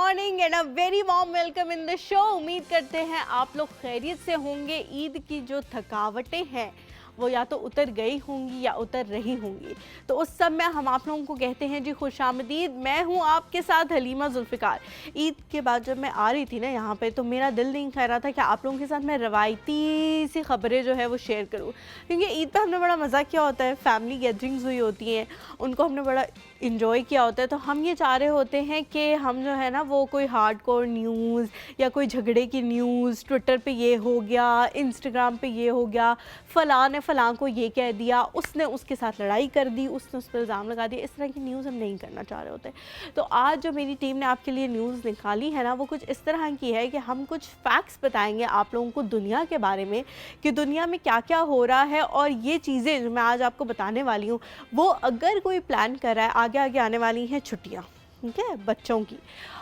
Morning and a very warm welcome in the show. उम्मीद करते हैं आप लोग खैरियत से होंगे। ईद की जो थकावटें हैं वो या तो उतर गई होंगी या उतर रही होंगी, तो उस सब में हम आप लोगों को कहते हैं जी खुशामदीद। मैं हूँ आपके साथ हलीमा जुल्फ़िकार। ईद के बाद जब मैं आ रही थी ना यहाँ पे, तो मेरा दिल नहीं कह रहा था कि आप लोगों के साथ मैं रवायती सी ख़बरें जो है वो शेयर करूँ, क्योंकि ईद पे हमने बड़ा मज़ा किया होता है, फैमिली गैदरिंग्स हुई होती हैं, उनको हमने बड़ा इंजॉय किया होता है। तो हम ये चाह रहे होते हैं कि हम जो है ना वो कोई हार्डकोर न्यूज़ या कोई झगड़े की न्यूज़, ट्विटर पे ये हो गया, इंस्टाग्राम पे ये हो गया, फ़लाँ ने फ़लाँ को ये कह दिया, उसने उसके साथ लड़ाई कर दी, उसने उस पर इल्ज़ाम लगा दिया, इस तरह की न्यूज़ हम नहीं करना चाह रहे होते। तो आज जो मेरी टीम ने आपके लिए न्यूज़ निकाली है ना, वो कुछ इस तरह की है कि हम कुछ फैक्ट्स बताएंगे आप लोगों को दुनिया के बारे में, कि दुनिया में क्या क्या हो रहा है। और ये चीज़ें जो मैं आज आपको बताने वाली हूँ, वो अगर कोई प्लान कर रहा है, आगे आगे आने वाली हैं छुट्टियाँ, ठीक है, बच्चों की।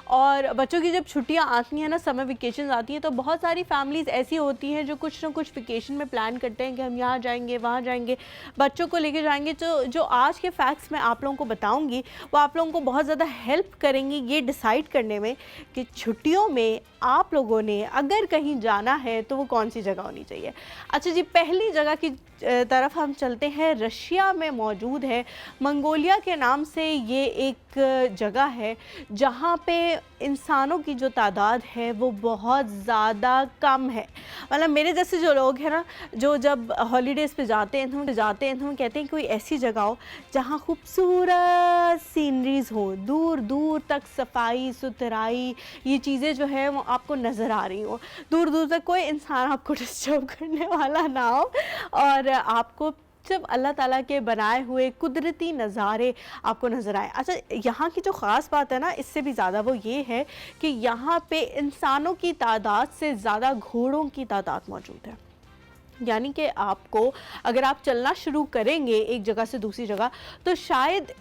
और बच्चों की जब छुट्टियां आती हैं ना, समर वेकेशन आती हैं, तो बहुत सारी फैमिलीज़ ऐसी होती हैं जो कुछ ना कुछ वेकेशन में प्लान करते हैं कि हम यहाँ जाएंगे, वहाँ जाएंगे, बच्चों को लेके जाएंगे। तो जो आज के फैक्ट्स मैं आप लोगों को बताऊंगी वो आप लोगों को बहुत ज़्यादा हेल्प करेंगी ये डिसाइड करने में कि छुट्टियों में आप लोगों ने अगर कहीं जाना है तो वो कौन सी जगह होनी चाहिए। अच्छा जी, पहली जगह की तरफ हम चलते हैं। रशिया में मौजूद है, मंगोलिया के नाम से ये एक जगह है जहाँ पे इंसानों की जो तादाद है वो बहुत ज़्यादा कम है। मतलब मेरे जैसे जो लोग हैं ना, जो जब हॉलीडेज़ पे जाते हैं तो वो कहते हैं कोई ऐसी जगह हो जहाँ खूबसूरत सीनरीज़ हो, दूर दूर तक सफाई सुथराई, ये चीज़ें जो है वो आपको नज़र आ रही हो, दूर दूर तक कोई इंसान आपको डिस्टर्ब करने वाला ना हो, और आपको सिर्फ अल्लाह ताला के बनाए हुए कुदरती नज़ारे आपको नज़र आए। अच्छा, यहाँ की जो ख़ास बात है ना, इससे भी ज़्यादा वो ये है कि यहाँ पे इंसानों की तादाद से ज़्यादा घोड़ों की तादाद मौजूद है। यानी कि आपको अगर आप चलना शुरू करेंगे एक जगह से दूसरी जगह, तो शायद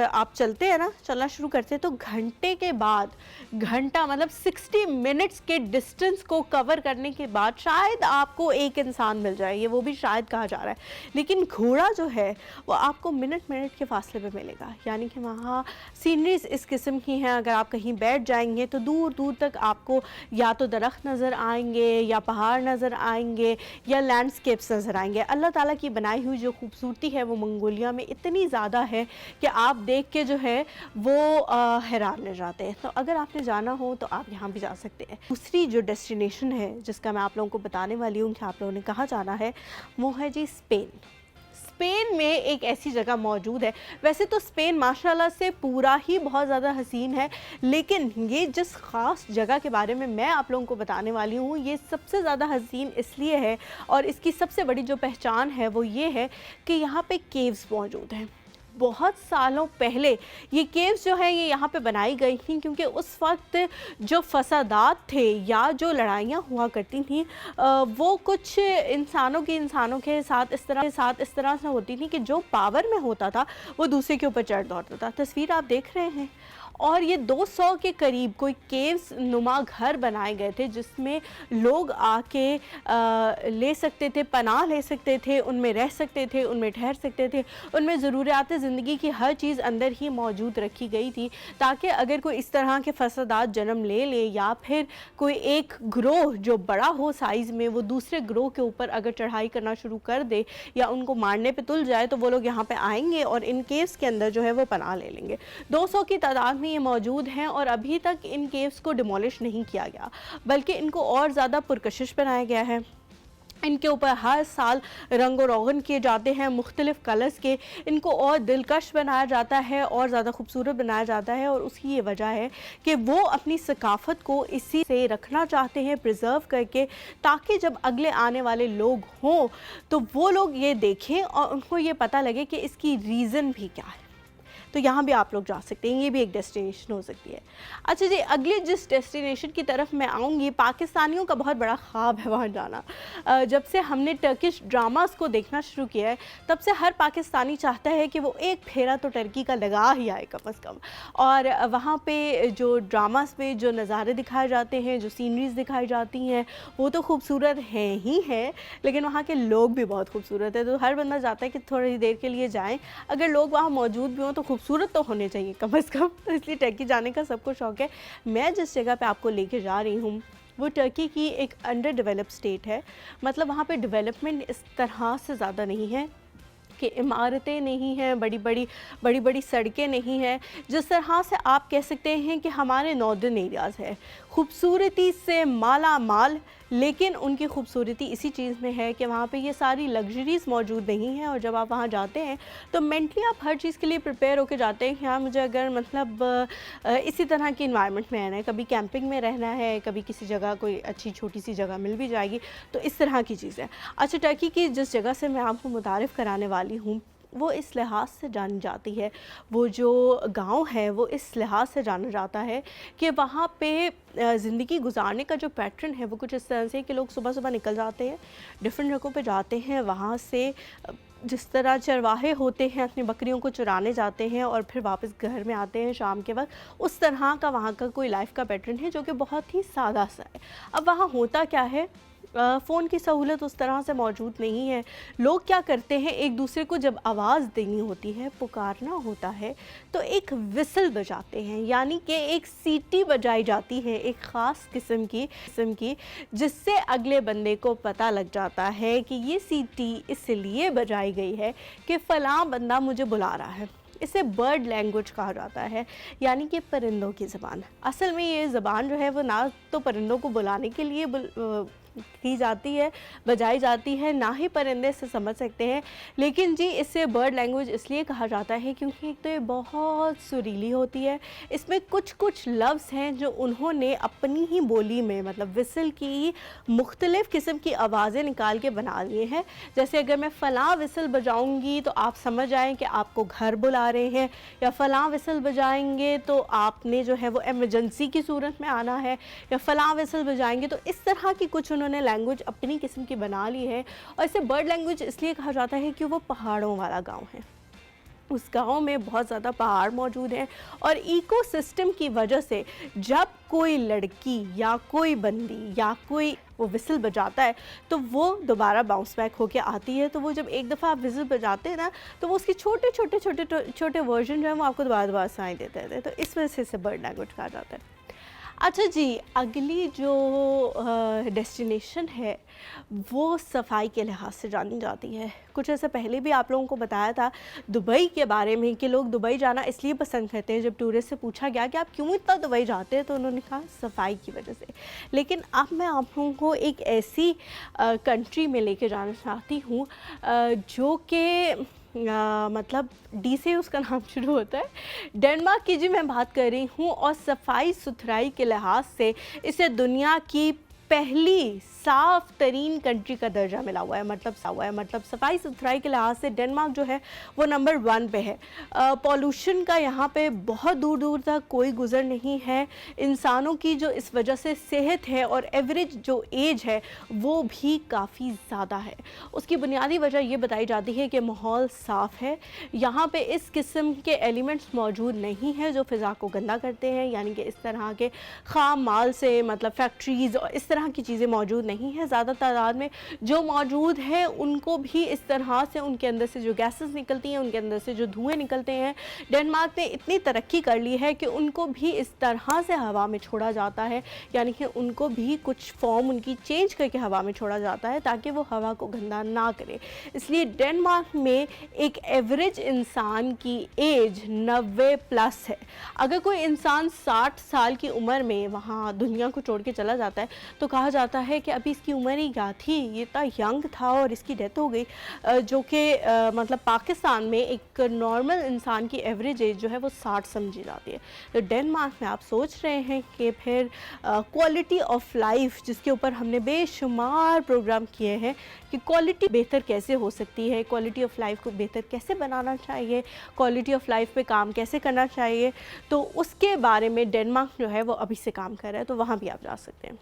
आप चलते हैं ना, चलना शुरू करते हैं तो घंटे के बाद, घंटा मतलब 60 मिनट्स के डिस्टेंस को कवर करने के बाद शायद आपको एक इंसान मिल जाए, ये वो भी शायद कहा जा रहा है। लेकिन घोड़ा जो है वो आपको मिनट मिनट के फासले पे मिलेगा। यानी कि वहाँ सीनरीज इस किस्म की हैं, अगर आप कहीं बैठ जाएंगे तो दूर दूर तक आपको या तो दरख्त नज़र आएंगे, या पहाड़ नज़र आएंगे, या लैंडस्केप्स नज़र आएंगे। अल्लाह ताला की बनाई हुई जो खूबसूरती है वो मंगोलिया में इतनी ज़्यादा है कि आप देख के जो है वो हैरान रह जाते हैं। तो अगर आपने जाना हो तो आप यहाँ भी जा सकते हैं। दूसरी जो डेस्टिनेशन है जिसका मैं आप लोगों को बताने वाली हूँ कि आप लोगों ने कहाँ जाना है, वो है जी स्पेन। स्पेन में एक ऐसी जगह मौजूद है। वैसे तो स्पेन माशाल्लाह से पूरा ही बहुत ज़्यादा हसीन है, लेकिन ये जिस ख़ास जगह के बारे में मैं आप लोगों को बताने वाली हूँ, ये सबसे ज़्यादा हसीन इसलिए है और इसकी सबसे बड़ी जो पहचान है वो ये है कि यहाँ पे केव्स मौजूद हैं। बहुत सालों पहले ये केव्स जो है ये यहाँ पे बनाई गई थी, क्योंकि उस वक्त जो फसादात थे या जो लड़ाइयाँ हुआ करती थी वो कुछ इंसानों के साथ इस तरह से होती थी कि जो पावर में होता था वो दूसरे के ऊपर चढ़ दौड़ता था। तस्वीर आप देख रहे हैं, और ये 200 के करीब कोई केव्स नुमा घर बनाए गए थे जिसमें लोग आके ले सकते थे, पनाह ले सकते थे, उनमें रह सकते थे, उनमें ठहर सकते थे, उनमें ज़रूरियात ज़िंदगी की हर चीज़ अंदर ही मौजूद रखी गई थी, ताकि अगर कोई इस तरह के फसादात जन्म ले या फिर कोई एक ग्रोह जो बड़ा हो साइज़ में, वो दूसरे ग्रोह के ऊपर अगर चढ़ाई करना शुरू कर दे या उनको मारने पे तुल जाए, तो वो लोग यहाँ पे आएंगे और इन केव्स के अंदर जो है वो पनाह ले लेंगे। 200 की तादाद में ये मौजूद हैं और अभी तक इन केव्स को डिमोलिश नहीं किया गया, बल्कि इनको और ज़्यादा पुरकशिश बनाया गया है। इनके ऊपर हर साल रंग रोगन किए जाते हैं मुख्तलिफ़ कलर्स के, इनको और दिलकश बनाया जाता है और ज़्यादा खूबसूरत बनाया जाता है। और उसकी ये वजह है कि वो अपनी सकाफ़त को इसी से रखना चाहते हैं, प्रिजर्व करके, ताकि जब अगले आने वाले लोग हों तो वो लोग ये देखें और उनको ये पता लगे कि इसकी रीज़न भी क्या है। तो यहाँ भी आप लोग जा सकते हैं, ये भी एक डेस्टिनेशन हो सकती है। अच्छा जी, अगली जिस डेस्टिनेशन की तरफ मैं आऊँगी, पाकिस्तानियों का बहुत बड़ा ख्वाब है वहाँ जाना। जब से हमने टर्किश ड्रामास को देखना शुरू किया है, तब से हर पाकिस्तानी चाहता है कि वो एक फेरा तो टर्की का लगा ही आए कम अज़ कम। और वहाँ पे जो ड्रामास में जो नज़ारे दिखाए जाते हैं, जो सीनरीज़ दिखाई जाती हैं, वो तो खूबसूरत हैं ही हैं, लेकिन वहाँ के लोग भी बहुत खूबसूरत है। तो हर बंदा चाहता है कि थोड़ी देर के लिए जाएँ, अगर लोग वहाँ मौजूद भी हों तो खूबसूरत तो होने चाहिए कम से कम, तो इसलिए टर्की जाने का सबको शौक़ है। मैं जिस जगह पे आपको लेके जा रही हूँ वो टर्की की एक अंडर डेवलप्ड स्टेट है। मतलब वहाँ पे डेवलपमेंट इस तरह से ज़्यादा नहीं है कि इमारतें नहीं हैं, बड़ी बड़ी सड़कें नहीं हैं, जिस तरह से आप कह सकते हैं कि हमारे नॉर्दर्न एरियाज़ है। खूबसूरती से माला माल, लेकिन उनकी खूबसूरती इसी चीज़ में है कि वहाँ पे ये सारी लग्जरीज़ मौजूद नहीं हैं। और जब आप वहाँ जाते हैं तो मेंटली आप हर चीज़ के लिए प्रिपेयर होकर जाते हैं कि हाँ, मुझे अगर मतलब इसी तरह की इन्वायरमेंट में रहना है, कभी कैंपिंग में रहना है, कभी किसी जगह कोई अच्छी छोटी सी जगह मिल भी जाएगी, तो इस तरह की चीज़ है। अच्छा, टर्की की जिस जगह से मैं आपको मुतारिफ़ कराने वाली हूँ वो इस लिहाज से जानी जाती है, वो जो गांव है वो इस लिहाज से जाना जाता है कि वहाँ पे ज़िंदगी गुजारने का जो पैटर्न है वो कुछ इस तरह से कि लोग सुबह सुबह निकल जाते हैं, डिफरेंट जगहों पे जाते हैं, वहाँ से जिस तरह चरवाहे होते हैं अपनी बकरियों को चुराने जाते हैं और फिर वापस घर में आते हैं शाम के वक्त, उस तरह का वहाँ का कोई लाइफ का पैटर्न है जो कि बहुत ही सादा सा है। अब वहाँ होता क्या है, फ़ोन की सहूलत उस तरह से मौजूद नहीं है। लोग क्या करते हैं, एक दूसरे को जब आवाज़ देनी होती है, पुकारना होता है, तो एक विसल बजाते हैं, यानी कि एक सीटी बजाई जाती है एक ख़ास किस्म की, जिससे अगले बंदे को पता लग जाता है कि ये सीटी इसलिए बजाई गई है कि फ़लाँ बंदा मुझे बुला रहा है। इसे बर्ड लैंग्वेज कहा जाता है, यानी कि परिंदों की ज़बान। असल में ये ज़बान जो है वो ना तो परिंदों को बुलाने के लिए की जाती है, बजाई जाती है, ना ही परिंदे इसे समझ सकते हैं, लेकिन जी इसे बर्ड लैंग्वेज इसलिए कहा जाता है क्योंकि एक तो ये बहुत सुरीली होती है। इसमें कुछ कुछ लफ्ज़ हैं जो उन्होंने अपनी ही बोली में, मतलब विसल की मुख्तलिफ़ किस्म की आवाज़ें निकाल के बना लिए हैं। जैसे अगर मैं फ़लाँ विसल बजाऊँगी तो आप समझ आएँ कि आपको घर बुला रहे हैं, या फ़लाँ विसल बजाएंगे तो आपने जो है वो एमरजेंसी की सूरत में आना है, या फ़लाँ विसल बजाएंगे। तो इस तरह की कुछ उन्होंने लैंग्वेज अपनी किस्म की बना ली है। और इसे बर्ड लैंग्वेज इसलिए कहा जाता है कि वो पहाड़ों वाला गांव है, उस गांव में बहुत ज़्यादा पहाड़ मौजूद हैं, और इकोसिस्टम की वजह से जब कोई लड़की या कोई बंदी या कोई वो विसल बजाता है तो वो दोबारा बाउंस बैक होके आती है। तो वो जब एक दफ़ा आप विसल बजाते हैं ना, तो वो उसके छोटे वर्जन जो है वो आपको दोबारा सुनाई देते हैं। तो इस वजह से इसे बर्ड लैंग्वेज कहा जाता है। अच्छा जी, अगली जो डेस्टिनेशन है वो सफाई के लिहाज से जानी जाती है। कुछ ऐसा पहले भी आप लोगों को बताया था दुबई के बारे में कि लोग दुबई जाना इसलिए पसंद करते हैं। जब टूरिस्ट से पूछा गया कि आप क्यों इतना दुबई जाते हैं तो उन्होंने कहा सफाई की वजह से। लेकिन अब मैं आप लोगों को एक ऐसी कंट्री में लेके जाना चाहती हूँ जो कि मतलब डी से उसका नाम शुरू होता है। डेनमार्क की जी मैं बात कर रही हूँ, और सफाई सुथराई के लिहाज से इसे दुनिया की पहली साफ़ तरीन कंट्री का दर्जा मिला हुआ है। मतलब सफाई सुथराई के लिहाज से डेनमार्क जो है वो नंबर 1 पे है। पॉल्यूशन का यहाँ पे बहुत दूर दूर तक कोई गुज़र नहीं है। इंसानों की जो इस वजह से सेहत है और एवरेज जो एज है वो भी काफ़ी ज़्यादा है। उसकी बुनियादी वजह ये बताई जाती है कि माहौल साफ़ है, यहाँ पे इस किस्म के एलिमेंट्स मौजूद नहीं हैं जो फ़िज़ा को गंदा करते हैं, यानी कि इस तरह के ख़ाम माल से, मतलब फैक्ट्रीज़ और इस तरह की चीज़ें मौजूद नहीं है। ज़्यादा तादाद में जो मौजूद है उनको भी इस तरह से उनके अंदर से जो गैसेस निकलती हैं, उनके अंदर से जो धुएं निकलते हैं, डेनमार्क ने इतनी तरक्की कर ली है कि उनको भी इस तरह से हवा में छोड़ा जाता है, यानी कि उनको भी कुछ फॉर्म उनकी चेंज करके हवा में छोड़ा जाता है ताकि वो हवा को गंदा ना करे। इसलिए डेनमार्क में एक एवरेज इंसान की एज 90 प्लस है। अगर कोई इंसान 60 साल की उम्र में वहाँ दुनिया को छोड़ के चला जाता है तो कहा जाता है कि अभी इसकी उम्र ही क्या थी, ये इतना यंग था और इसकी डेथ हो गई, जो कि मतलब पाकिस्तान में एक नॉर्मल इंसान की एवरेज एज जो है वो 60 समझी जाती है। तो डेनमार्क में आप सोच रहे हैं कि फिर क्वालिटी ऑफ लाइफ, जिसके ऊपर हमने बेशुमार प्रोग्राम किए हैं कि क्वालिटी बेहतर कैसे हो सकती है, क्वालिटी ऑफ लाइफ को बेहतर कैसे बनाना चाहिए, क्वालिटी ऑफ लाइफ पे काम कैसे करना चाहिए, तो उसके बारे में डेनमार्क जो है वो अभी से काम कर रहा है, तो वहाँ भी आप जा सकते हैं।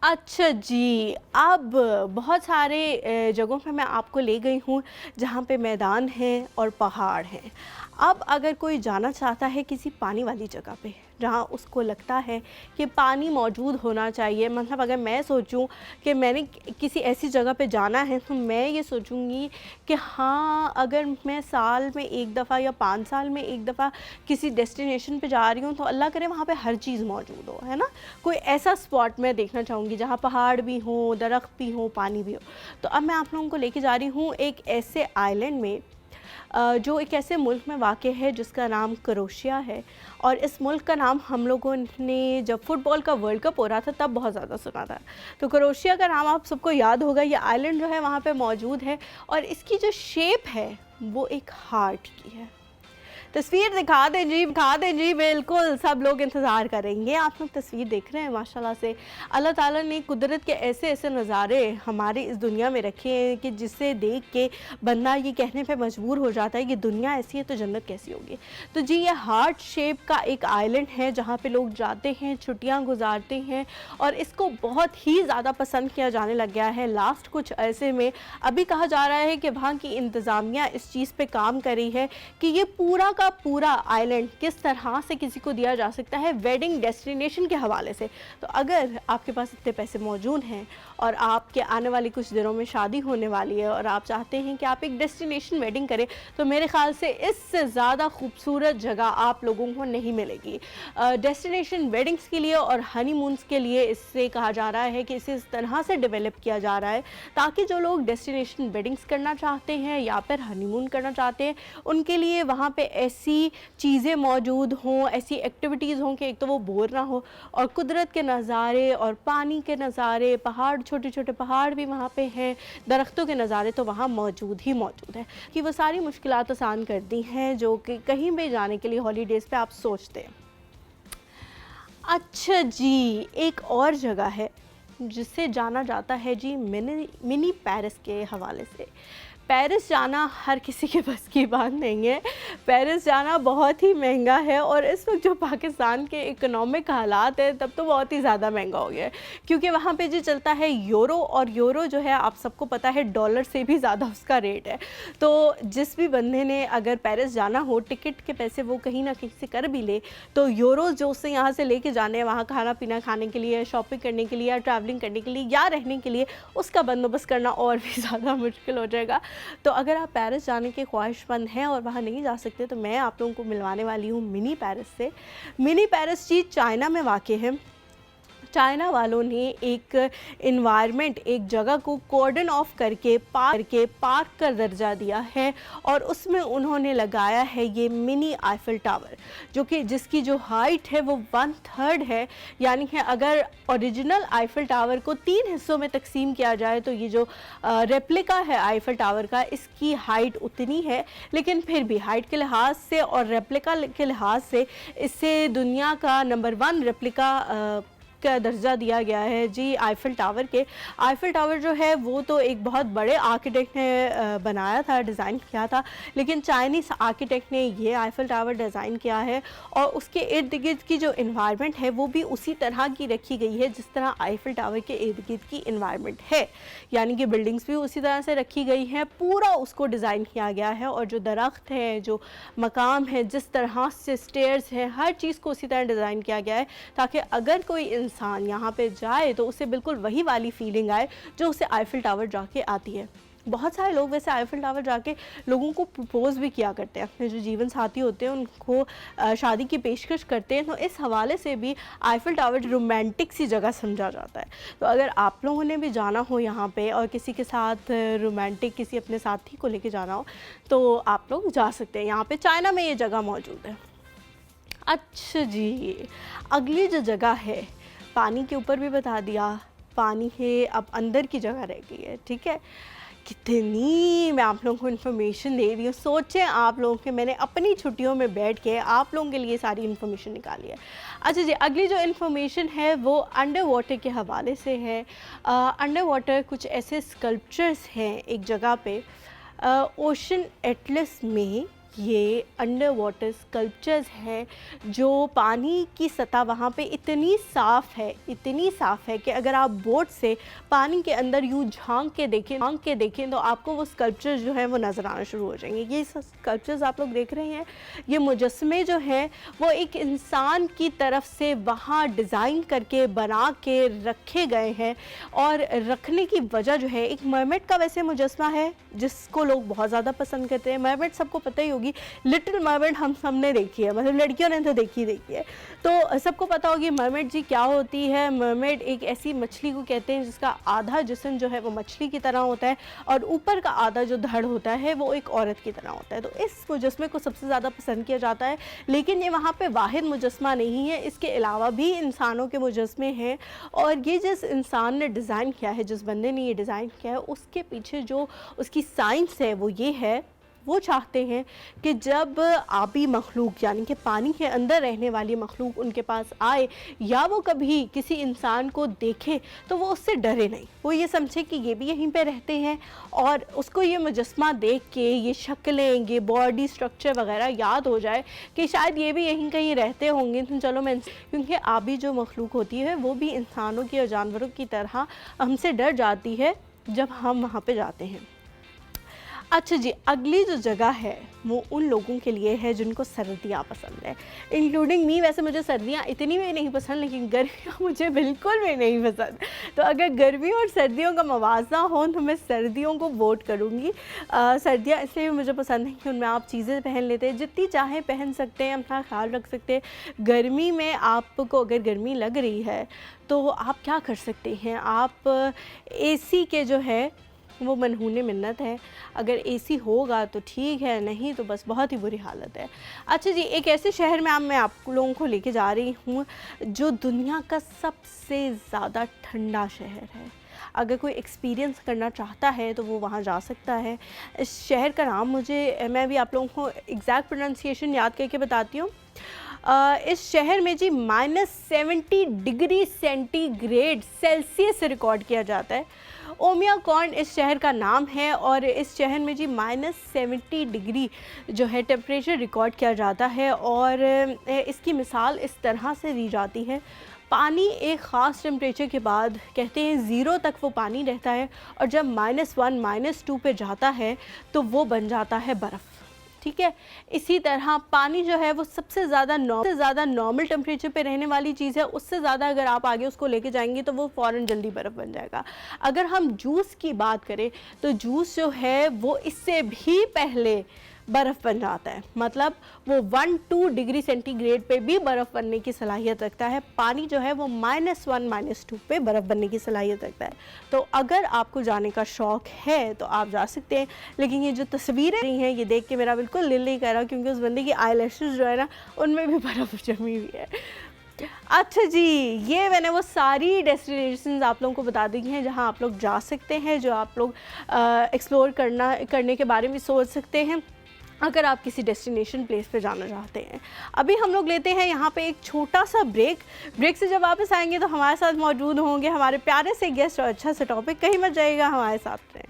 अच्छा जी, अब बहुत सारे जगहों पे मैं आपको ले गई हूँ जहाँ पे मैदान हैं और पहाड़ हैं। अब अगर कोई जाना चाहता है किसी पानी वाली जगह पे, जहाँ उसको लगता है कि पानी मौजूद होना चाहिए। मतलब अगर मैं सोचूं कि मैंने किसी ऐसी जगह पे जाना है तो मैं ये सोचूंगी कि हाँ, अगर मैं साल में एक दफ़ा या 5 साल में एक दफ़ा किसी डेस्टिनेशन पे जा रही हूँ तो अल्लाह करे वहाँ पे हर चीज़ मौजूद हो, है ना। कोई ऐसा स्पॉट मैं देखना चाहूँगी जहाँ पहाड़ भी हों, दरख्त भी हों, पानी भी हो। तो अब मैं आप लोगों को लेके जा रही हूँ एक ऐसे आइलैंड में जो एक ऐसे मुल्क में वाक़ है जिसका नाम क्रोएशिया है। और इस मुल्क का नाम हम लोगों ने जब फ़ुटबॉल का वर्ल्ड कप हो रहा था तब बहुत ज़्यादा सुना था। तो क्रोएशिया का नाम आप सबको याद होगा। ये आइलैंड जो है वहाँ पे मौजूद है और इसकी जो शेप है वो एक हार्ट की है। तस्वीर दिखा दें जी, बिल्कुल सब लोग इंतज़ार करेंगे। आप लोग तस्वीर देख रहे हैं माशाल्लाह से। अल्लाह ताला ने कुदरत के ऐसे ऐसे नज़ारे हमारी इस दुनिया में रखे हैं कि जिसे देख के बंदा ये कहने पे मजबूर हो जाता है कि दुनिया ऐसी है तो जन्नत कैसी होगी। तो जी ये हार्ट शेप का एक आइलैंड है जहाँ पे लोग जाते हैं, छुट्टियाँ गुजारते हैं और इसको बहुत ही ज़्यादा पसंद किया जाने लग गया है। लास्ट कुछ अरसे में अभी कहा जा रहा है कि वहाँ की इंतज़ामिया इस चीज़ पे काम कर रही है कि ये पूरा का पूरा आइलैंड किस तरह से किसी को दिया जा सकता है वेडिंग डेस्टिनेशन के हवाले से। तो अगर आपके पास इतने पैसे मौजूद हैं और आपके आने वाली कुछ दिनों में शादी होने वाली है और आप चाहते हैं कि आप एक डेस्टिनेशन वेडिंग करें तो मेरे ख़्याल से इससे ज़्यादा खूबसूरत जगह आप लोगों को नहीं मिलेगी डेस्टिनेशन वेडिंग्स के लिए और हनीमून्स के लिए। इससे कहा जा रहा है कि इसे इस तरह से डेवलप किया जा रहा है ताकि जो लोग डेस्टिनेशन वेडिंग्स करना चाहते हैं या फिर हनीमून करना चाहते हैं उनके लिए वहाँ पे ऐसी चीज़ें मौजूद हों, ऐसी एक्टिविटीज़ हों कि एक तो वो बोर ना हो और कुदरत के नज़ारे और पानी के नज़ारे, पहाड़, छोटे छोटे पहाड़ भी वहाँ पे हैं, दरख्तों के नज़ारे तो वहाँ मौजूद ही मौजूद है कि वो सारी मुश्किलात आसान कर दी हैं जो कि कहीं भी जाने के लिए हॉलीडेज़ पे आप सोचते हैं। अच्छा जी, एक और जगह है जिसे जाना जाता है जी मिनी पेरिस के हवाले से। पेरिस जाना हर किसी के बस की बात नहीं है। पेरिस जाना बहुत ही महंगा है और इस वक्त जो पाकिस्तान के इकोनॉमिक हालात है तब तो बहुत ही ज़्यादा महंगा हो गया है क्योंकि वहाँ पे जो चलता है यूरो और यूरो जो है आप सबको पता है डॉलर से भी ज़्यादा उसका रेट है। तो जिस भी बंदे ने अगर पेरिस जाना हो टिकट के पैसे वो कहीं ना कहीं से कर भी ले तो यूरो जो उससे यहाँ से लेके जाने हैं वहाँ खाना पीना खाने के लिए, शॉपिंग करने के लिए या ट्रैवलिंग करने के लिए या रहने के लिए उसका बंदोबस्त करना और भी ज़्यादा मुश्किल हो जाएगा। तो अगर आप पेरिस जाने के ख्वाहिशमंद हैं और वहाँ नहीं जा सकते तो मैं आप लोगों को मिलवाने वाली हूँ मिनी पेरिस से। मिनी पेरिस जी चाइना में वाक़ है। चाइना वालों ने एक इन्वायरमेंट, एक जगह को कॉर्डन ऑफ करके पार्क का दर्जा दिया है और उसमें उन्होंने लगाया है ये मिनी आईफिल टावर जो कि जिसकी जो हाइट है वो 1/3 है। यानी कि अगर ओरिजिनल आईफिल टावर को 3 हिस्सों में तकसीम किया जाए तो ये जो रेप्लिका है आईफिल टावर का इसकी हाइट उतनी है, लेकिन फिर भी हाइट के लिहाज से और रेप्लिका के लिहाज से इसे दुनिया का नंबर 1 रेप्लिका का दर्जा दिया गया है जी आईफिल टावर के। आईफिल टावर जो है वो तो एक बहुत बड़े आर्किटेक्ट ने बनाया था, डिज़ाइन किया था, लेकिन चाइनीज़ आर्किटेक्ट ने ये आईफिल टावर डिज़ाइन किया है और उसके इर्द गिर्द की जो इन्वायरमेंट है वो भी उसी तरह की रखी गई है जिस तरह आईफिल टावर के इर्द गिर्द की इन्वायरमेंट है। यानी कि बिल्डिंग्स भी उसी तरह से रखी गई हैं, पूरा उसको डिज़ाइन किया गया है और जो दरख्त है, जो मकाम है, जिस तरह से स्टेयर्स हैं, हर चीज़ को उसी तरह डिज़ाइन किया गया है ताकि अगर कोई इंसान यहाँ पे जाए तो उसे बिल्कुल वही वाली फीलिंग आए जो उसे आईफिल टावर जाके आती है। बहुत सारे लोग वैसे आईफिल टावर जाके लोगों को प्रपोज भी किया करते हैं, अपने जो जीवन साथी होते हैं उनको शादी की पेशकश करते हैं। तो इस हवाले से भी आईफिल टावर रोमांटिक सी जगह समझा जाता है। तो अगर आप लोगों ने भी जाना हो यहाँ पे और किसी के साथ रोमांटिक किसी अपने साथी को लेके जाना हो तो आप लोग जा सकते हैं। यहाँ पे चाइना में ये जगह मौजूद है। अच्छा जी, अगली जो जगह है पानी के ऊपर भी बता दिया, पानी है अब अंदर की जगह रह गई है। ठीक है, कितनी मैं आप लोगों को इन्फॉर्मेशन दे रही हूँ। सोचें आप लोगों के मैंने अपनी छुट्टियों में बैठ के आप लोगों के लिए सारी इन्फॉर्मेशन निकाली है। अच्छा जी, अगली जो इन्फॉर्मेशन है वो अंडर वाटर के हवाले से है। अंडर वाटर कुछ ऐसे स्कल्पचर्स हैं एक जगह पे ओशन एटलस में ये अंडर वाटर स्कल्पचर्स हैं जो पानी की सतह वहाँ पे इतनी साफ़ है कि अगर आप बोट से पानी के अंदर यूँ झांक के देखें तो आपको वो स्कल्पचर्स जो हैं वो नज़र आना शुरू हो जाएंगे। ये स्कल्पचर्स आप लोग देख रहे हैं, ये मुजस्मे जो हैं वो एक इंसान की तरफ से वहाँ डिज़ाइन करके बना के रखे गए हैं। और रखने की वजह जो है, एक मरमेड का वैसे मुजस्मा है जिसको लोग बहुत ज़्यादा पसंद करते हैं। मरमेड सबको पता ही होगी, लिटिल मरमेड हम सबने देखी है, मतलब लड़कियों ने तो देखी है, तो सबको पता होगी मरमेड जी क्या होती है। मरमेड एक ऐसी मछली को कहते हैं जिसका आधा जिस्म जो है वो मछली की तरह होता है और ऊपर का आधा जो धड़ होता है वो एक औरत की तरह होता है। तो इस मुजस्मे को सबसे ज़्यादा पसंद किया जाता है। लेकिन ये वहाँ पे वाहिद मुजस्मा नहीं है, इसके अलावा भी इंसानों के मुजस्मे हैं। और ये जिस इंसान ने डिज़ाइन किया है, जिस बंदे ने ये डिज़ाइन किया है, उसके पीछे जो उसकी साइंस है वो ये है, वो चाहते हैं कि जब आबी मखलूक यानी कि पानी के अंदर रहने वाली मखलूक उनके पास आए या वो कभी किसी इंसान को देखे तो वो उससे डरे नहीं, वो ये समझे कि ये भी यहीं पे रहते हैं और उसको ये मुजस्मा देख के ये शक्लें, ये बॉडी स्ट्रक्चर वगैरह याद हो जाए कि शायद ये भी यहीं कहीं रहते होंगे। तो चलो मैं, क्योंकि आबी जो मखलूक होती है वो भी इंसानों की और जानवरों की तरह हमसे डर जाती है जब हम वहाँ पे जाते हैं। अच्छा जी, अगली जो जगह है वो उन लोगों के लिए है जिनको सर्दियाँ पसंद है, इंक्लूडिंग मी। वैसे मुझे सर्दियाँ इतनी भी नहीं पसंद, लेकिन गर्मियाँ मुझे बिल्कुल भी नहीं पसंद। तो अगर गर्मियों और सर्दियों का मवाज़ना हो तो मैं सर्दियों को वोट करूँगी। सर्दियाँ इसलिए भी मुझे पसंद है कि उनमें आप चीज़ें पहन लेते हैं, जितनी चाहें पहन सकते हैं, अपना ख्याल रख सकते हैं। गर्मी में आपको अगर गर्मी लग रही है तो आप क्या कर सकते हैं, आप एसी के जो है वो मनहूने मिन्नत है। अगर एसी होगा तो ठीक है, नहीं तो बस बहुत ही बुरी हालत है। अच्छा जी, एक ऐसे शहर में मैं आप लोगों को लेके जा रही हूँ जो दुनिया का सबसे ज़्यादा ठंडा शहर है। अगर कोई एक्सपीरियंस करना चाहता है तो वो वहाँ जा सकता है। इस शहर का नाम मैं भी आप लोगों को एग्जैक्ट प्रोनाउंसिएशन याद करके बताती हूँ। इस शहर में जी -70 डिग्री सेंटीग्रेड सेल्सियस रिकॉर्ड किया जाता है। ओमियाकॉन इस शहर का नाम है और इस शहर में जी -70 डिग्री जो है टेम्परेचर रिकॉर्ड किया जाता है। और इसकी मिसाल इस तरह से दी जाती है, पानी एक ख़ास टेम्परेचर के बाद कहते हैं 0 तक वो पानी रहता है और जब -1 -2 पे जाता है तो वो बन जाता है बर्फ़। ठीक है, इसी तरह पानी जो है वो सबसे ज़्यादा नॉर्मल टेम्परेचर पे रहने वाली चीज़ है। उससे ज़्यादा अगर आप आगे उसको लेके जाएंगे तो वो फ़ौरन जल्दी बर्फ़ बन जाएगा। अगर हम जूस की बात करें तो जूस जो है वो इससे भी पहले बर्फ़ बन जाता है, मतलब वो 1-2 डिग्री सेंटीग्रेड पे भी बर्फ़ बनने की सलाहियत रखता है। पानी जो है वो -1 -2 पे बर्फ़ बनने की सलाहियत रखता है। तो अगर आपको जाने का शौक़ है तो आप जा सकते हैं। लेकिन ये जो तस्वीरें रही हैं ये देख के मेरा बिल्कुल दिल नहीं कर रहा, क्योंकि उस बंदे की आईलैशेस जो है ना उनमें भी बर्फ़ जमी हुई है। अच्छा जी, ये मैंने वो सारी डेस्टिनेशंस आप लोगों को बता दी हैं जहां आप लोग जा सकते हैं, जो आप लोग एक्सप्लोर करने के बारे में सोच सकते हैं अगर आप किसी डेस्टिनेशन प्लेस पे जाना चाहते हैं। अभी हम लोग लेते हैं यहाँ पे एक छोटा सा ब्रेक से जब वापस आएंगे तो हमारे साथ मौजूद होंगे हमारे प्यारे से गेस्ट और अच्छा सा टॉपिक। कहीं मत जाइएगा, हमारे साथ रहें।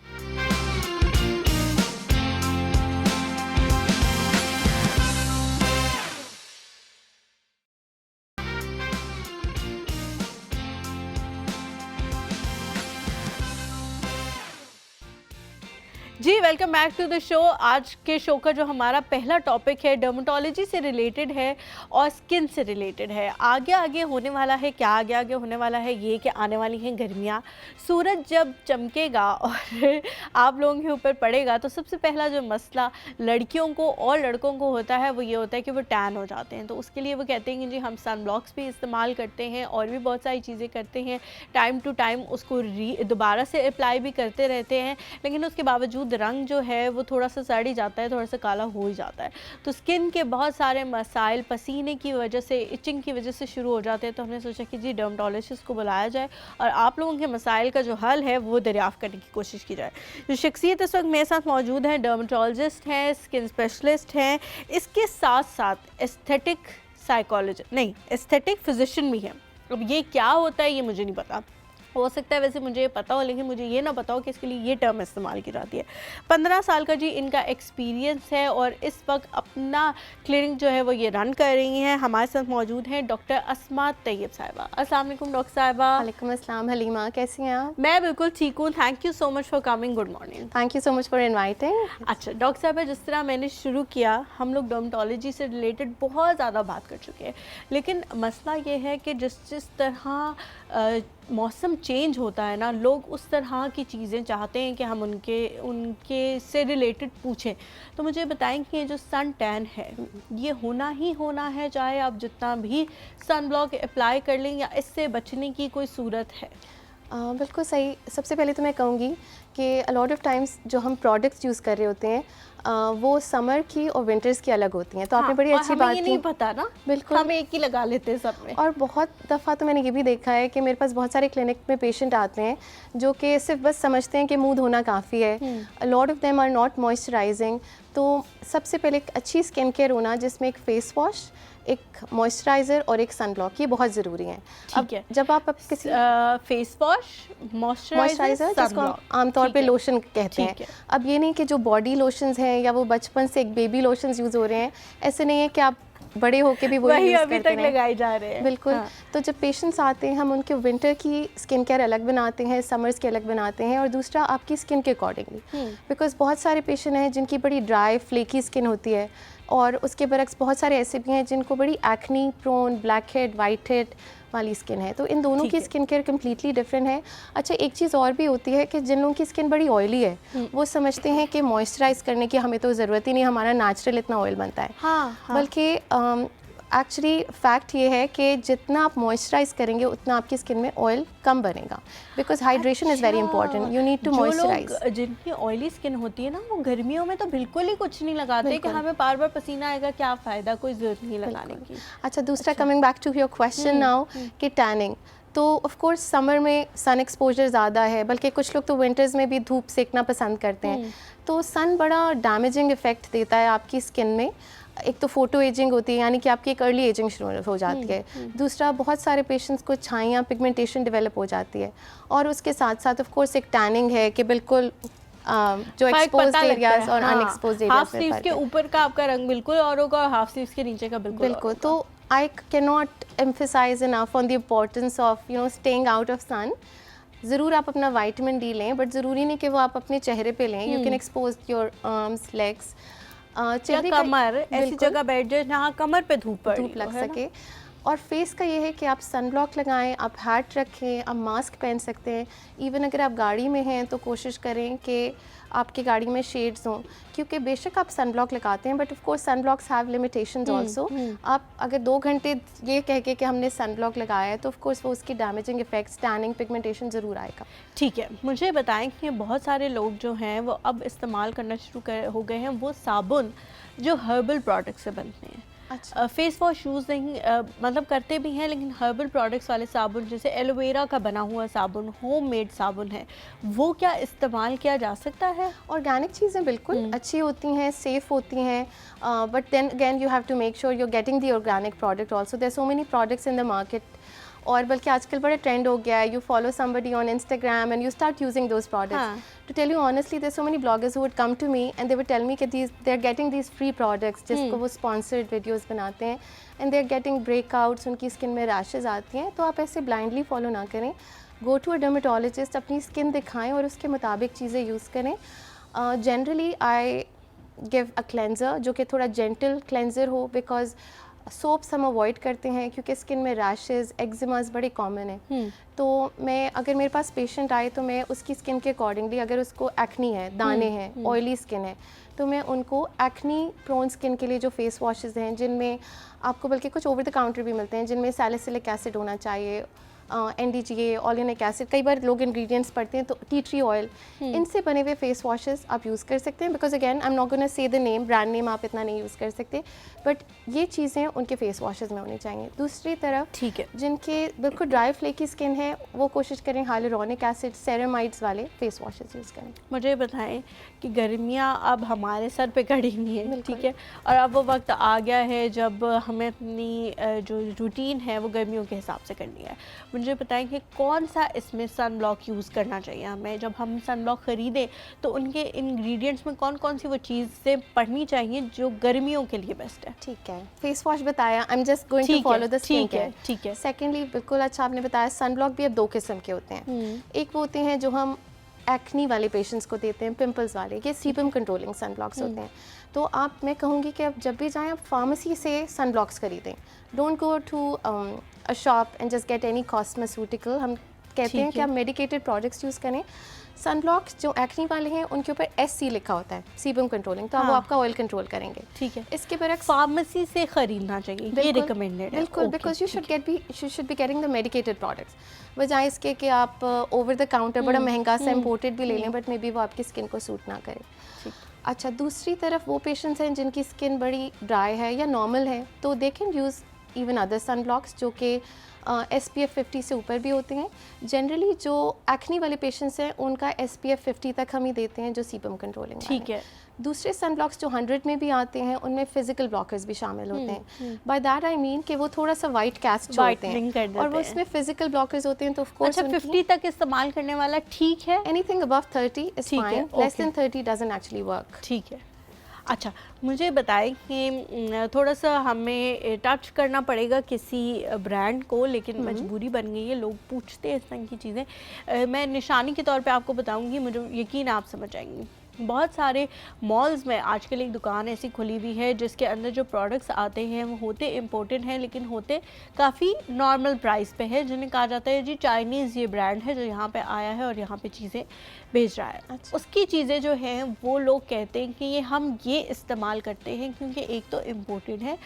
जी, welcome back to the show. आज के शो का जो हमारा पहला टॉपिक है डर्मेटोलॉजी से रिलेटेड है और स्किन से रिलेटेड है। आगे आगे होने वाला है क्या, आगे होने वाला है ये कि आने वाली हैं गर्मियाँ। सूरज जब चमकेगा और आप लोगों के ऊपर पड़ेगा तो सबसे पहला जो मसला लड़कियों को और लड़कों को होता है वो ये होता है कि वो टैन हो जाते हैं। तो उसके लिए वो कहते हैं कि जी हम सन ब्लॉक्स भी इस्तेमाल करते हैं और भी बहुत सारी चीज़ें करते हैं, टाइम टू टाइम उसको दोबारा से अप्लाई भी करते रहते हैं, लेकिन उसके बावजूद रंग जो है वो थोड़ा सा सड़ ही जाता है, थोड़ा सा काला हो ही जाता है। तो स्किन के बहुत सारे मसाइल पसीने की वजह से, इचिंग की वजह से शुरू हो जाते हैं। तो हमने सोचा कि जी डर्मेटोलॉजिस्ट को बुलाया जाए और आप लोगों के मसाइल का जो हल है वो दरियाफ्त करने की कोशिश की जाए। जो शख्सियत इस वक्त मेरे साथ मौजूद हैं, डर्मेटोलॉजिस्ट हैं, स्किन स्पेशलिस्ट हैं, इसके साथ साथ एस्थेटिक फिजिशियन भी हैं। अब ये क्या होता है ये मुझे नहीं पता, हो सकता है वैसे मुझे ये पता हो, लेकिन मुझे ये ना पता हो कि इसके लिए ये टर्म इस्तेमाल की जाती है। 15 साल का जी इनका एक्सपीरियंस है और इस वक्त अपना क्लिनिक जो है वो ये रन कर रही हैं। हमारे साथ मौजूद हैं डॉक्टर अस्मा तैयब साहिबा। अस्सलाम वालेकुम डॉक्टर साहिबा। वालेकुम अस्सलाम हलीमा, कैसी हैं आप? मैं बिल्कुल ठीक हूँ, thank you so much for coming. Good morning. Thank you so much for inviting. अच्छा डॉक्टर साहिबा, जिस तरह मैंने शुरू किया, हम लोग डर्मेटोलॉजी से रिलेटेड बहुत ज़्यादा बात कर चुके हैं, लेकिन मसला ये है कि जिस तरह मौसम चेंज होता है ना, लोग उस तरह की चीज़ें चाहते हैं कि हम उनके से रिलेटेड पूछें। तो मुझे बताएं कि ये जो सन टैन है ये होना ही होना है, चाहे आप जितना भी सन ब्लॉक अप्लाई कर लें, या इससे बचने की कोई सूरत है? बिल्कुल सही। सबसे पहले तो मैं कहूँगी कि अलॉट ऑफ टाइम्स जो हम प्रोडक्ट्स यूज़ कर रहे होते हैं वो समर की और विंटर्स की अलग होती हैं। तो आपने बड़ी अच्छी बात की, नहीं पता ना, बिल्कुल हम एक ही लगा लेते हैं सब में। और बहुत दफ़ा तो मैंने ये भी देखा है कि मेरे पास बहुत सारे क्लिनिक में पेशेंट आते हैं जो कि सिर्फ बस समझते हैं कि मुंह धोना काफ़ी है। Lot of them are not moisturising. तो सबसे पहले एक अच्छी स्किन केयर होना जिसमें एक फेस वॉश, एक मॉइस्चराइज़र और एक सनब्लॉक, ये बहुत ज़रूरी है। ठीक है। जब आप किसी फेस वॉश, मॉइस्चराइज़र, जिसको हम आमतौर पे लोशन कहते हैं, अब ये नहीं कि जो बॉडी लोशंस हैं या वो बचपन से एक बेबी लोशंस यूज़ हो रहे हैं, ऐसे नहीं है कि आप बड़े होके भी वही यूज़ अभी तक लगाए जा रहे हैं। बिल्कुल। हाँ। तो जब पेशेंट्स आते हैं हम उनके विंटर की स्किन केयर अलग बनाते हैं, समर्स के अलग बनाते हैं, और दूसरा आपकी स्किन के अकॉर्डिंगली, बिकॉज बहुत सारे पेशेंट हैं जिनकी बड़ी ड्राई फ्लेकी स्किन होती है, और उसके बरक्स बहुत सारे ऐसे भी हैं जिनको बड़ी acne prone, blackhead, whitehead वाली स्किन है। तो इन दोनों की स्किन केयर कम्प्लीटली डिफरेंट है। अच्छा, एक चीज़ और भी होती है कि जिन लोगों की स्किन बड़ी ऑयली है वो समझते हैं कि मॉइस्चराइज करने की हमें तो ज़रूरत ही नहीं, हमारा नेचुरल इतना ऑयल बनता है। हाँ। बल्कि एक्चुअली फैक्ट ये है कि जितना आप मॉइस्चराइज करेंगे उतना आपकी स्किन में ऑयल कम बनेगा, because hydration is very important. You need to moisturise. जिनकी ऑयली स्किन होती है ना, वो गर्मियों में तो बिल्कुल ही कुछ नहीं लगाते कि हमें बार बार पसीना आएगा, क्या फ़ायदा, कोई ज़रूरत नहीं लगाने की। अच्छा, दूसरा coming back to your question now कि टैनिंग, तो ऑफ कोर्स समर में सन एक्सपोजर ज़्यादा है, बल्कि कुछ लोग तो विंटर्स में भी धूप सेकना पसंद करते हैं। तो सन बड़ा डैमेजिंग इफ़ेक्ट देता है आपकी स्किन में। एक तो फोटो एजिंग होती है, यानी कि आपकी एक अर्ली एजिंग शुरू हो जाती है। दूसरा, बहुत सारे पेशेंट्स को छाइयाँ, पिगमेंटेशन डेवलप हो जाती है, और उसके साथ साथ ऑफ कोर्स एक टैनिंग है कि बिल्कुल जो एक्सपोज्ड एरियाज और अनएक्सपोज्ड एरियाज में हाफ स्लीव्स के ऊपर का आपका रंग बिल्कुल और होगा, और हाफ स्लीव्स के नीचे का बिल्कुल। तो I can not emphasize enough on the importance of staying out of sun. ज़रूर आप अपना विटामिन डी लें, बट ज़रूरी नहीं कि वो आप अपने चेहरे पे लें। You can expose your arms, legs, चेहरे, कमर, ऐसी जगह बैठ जाए जहाँ कमर पे धूप लग सके। और फेस का ये है कि आप सन ब्लॉक लगाएं, आप हैट रखें, आप मास्क पहन सकते हैं। इवन अगर आप गाड़ी में हैं तो कोशिश करें कि आपकी गाड़ी में शेड्स हों, क्योंकि बेशक आप सन ब्लॉक लगाते हैं, but of course sunblocks have limitations also. आप अगर 2 घंटे ये कह के कि हमने सन ब्लॉक लगाया है, तो ऑफ कोर्स वो उसकी डैमेजिंग इफेक्ट्स, टैनिंग, पिगमेंटेशन ज़रूर आएगा। ठीक है, मुझे बताएं कि बहुत सारे लोग जो हैं वो अब इस्तेमाल करना शुरू हो गए हैं वो साबुन जो हर्बल प्रोडक्ट से बनते हैं। अच्छा। फेस वॉश यूज़ नहीं मतलब करते भी हैं, लेकिन हर्बल प्रोडक्ट्स वाले साबुन, जैसे एलोवेरा का बना हुआ साबुन, होममेड साबुन है, वो क्या इस्तेमाल किया जा सकता है? ऑर्गेनिक चीज़ें बिल्कुल अच्छी होती हैं, सेफ़ होती हैं, but then again you have to make sure you are getting the organic product also. There so many products in the market, और बल्कि आजकल बड़ा ट्रेंड हो गया है, you follow somebody on Instagram and you start using those products. To tell you honestly, there so many bloggers who would come to me and they would tell me कि they are getting these free products, जिसको वो sponsored videos बनाते हैं, and they are getting breakouts, उनकी skin में rashes आती हैं। तो आप ऐसे ब्लाइंडली फॉलो ना करें, गो टू अ डर्मेटोलॉजिस्ट, अपनी स्किन दिखाएं और उसके मुताबिक चीज़ें यूज़ करें। Generally I give a cleanser जो कि थोड़ा जेंटल क्लेंजर हो, बिकॉज सोप्स हम अवॉइड करते हैं क्योंकि स्किन में रैशेज़, एक्जिमास बड़े कॉमन है। तो मैं, अगर मेरे पास पेशेंट आए तो मैं उसकी स्किन के अकॉर्डिंगली, अगर उसको एक्नी है, दाने हैं, ऑयली स्किन है, तो मैं उनको एक्नी प्रोन स्किन के लिए जो फेस वॉशेज़ हैं, जिनमें आपको बल्कि कुछ ओवर द काउंटर भी मिलते हैं, जिनमें सैलिसिलिक एसिड होना चाहिए, NDGA, ऑलिनिक एसिड, कई बार लोग इंग्रेडिएंट्स पढ़ते हैं तो टी ट्री ऑयल, इनसे बने हुए फेस वॉशेस आप यूज़ कर सकते हैं। Because again I am not gonna say the name, brand name आप इतना नहीं यूज़ कर सकते, बट ये चीज़ें उनके फेस वॉशेस में होनी चाहिए। दूसरी तरफ ठीक है, जिनके बिल्कुल ड्राई फ्लेकी स्किन है, वो कोशिश करें हाइलुरोनिक एसिड, सेरेमाइड्स वाले फेस वॉशेस यूज़ करें। मुझे बताएं कि गर्मियाँ अब हमारे सर पे खड़ी हुई हैं, ठीक है, और अब वो वक्त आ गया है जब हमें अपनी जो रूटीन है वो गर्मियों के हिसाब से करनी है। मुझे बताएं कि कौन सा इसमें सन ब्लॉक यूज़ करना चाहिए हमें, जब हम सन ब्लॉक ख़रीदें तो उनके इंग्रेडिएंट्स में कौन कौन सी वो चीज़ें पढ़नी चाहिए जो गर्मियों के लिए बेस्ट है? ठीक है, फेस वॉश बताया, I am just going to follow the skin care. ठीक है। सेकेंडली, बिल्कुल अच्छा आपने बताया, सन ब्लॉक भी अब 2 किस्म के होते हैं। एक वो होते हैं जो हम एक्नी वाले पेशेंट्स को देते हैं, पिंपल्स वाले, ये सीबम कंट्रोलिंग सन ब्लॉक्स होते हैं। तो आप, मैं कहूँगी कि आप जब भी जाएं आप फार्मेसी से सन ब्लॉक्स खरीदें। Don't go to a shop and just get any cosmeceutical. हम कहते हैं कि आप मेडिकेटेड प्रोडक्ट्स यूज़ करें। सन ब्लॉक्स जो एक्नी वाले हैं उनके ऊपर SC लिखा होता है, सीबम कंट्रोलिंग, तो वो आपका ऑयल कंट्रोल करेंगे। ठीक है। इसके बरक्स फार्मेसी से खरीदना चाहिए, ये रिकमेंडेड है। बिल्कुल, because you should be getting the medicated products, बजाय इसके कि आप ओवर द काउंटर बड़ा महंगा सा इम्पोर्टेड भी ले लें, बट मे बी वो आपकी स्किन को सूट ना करे। अच्छा, दूसरी तरफ वो पेशेंट्स हैं जिनकी स्किन बड़ी ड्राई है या नॉर्मल है, तो they can use even other sunblocks जो कि SPF 50 से ऊपर भी होते हैं। जनरली जो एक्नी वाले पेशेंट्स हैं उनका SPF 50 तक हम ही देते हैं, जो सीबम कंट्रोलिंग। ठीक है। दूसरे सन ब्लॉक्स जो 100 में भी आते हैं उनमें फिजिकल ब्लॉकर्स भी शामिल होते हैं। बाय दैट आई मीन कि वो थोड़ा सा वाइट कैस्ट छोड़ते हैं और वो उसमें फिजिकल ब्लॉकर्स होते हैं, तो ऑफ कोर्स। अच्छा, 50 तक इस्तेमाल करने वाला ठीक है? Anything above 30 is fine, less than 30 doesn't actually work. ठीक है। अच्छा, मुझे बताएं कि थोड़ा सा हमें टच करना पड़ेगा किसी ब्रांड को, लेकिन मजबूरी बन गई है, लोग पूछते हैं इस तरह की चीज़ें। मैं निशानी के तौर पे आपको बताऊंगी, मुझे यकीन आप समझ आएंगी। बहुत सारे मॉल्स में आजकल एक दुकान ऐसी खुली हुई है जिसके अंदर जो प्रोडक्ट्स आते हैं वो होते इम्पोर्टेड हैं, लेकिन होते काफ़ी नॉर्मल प्राइस पे है, जिन्हें कहा जाता है जी चाइनीज़ ये ब्रांड है जो यहाँ पे आया है और यहाँ पे चीज़ें भेज रहा है। अच्छा। उसकी चीज़ें जो हैं वो लोग कहते हैं कि ये हम ये इस्तेमाल करते हैं क्योंकि एक तो इम्पोर्टेड है,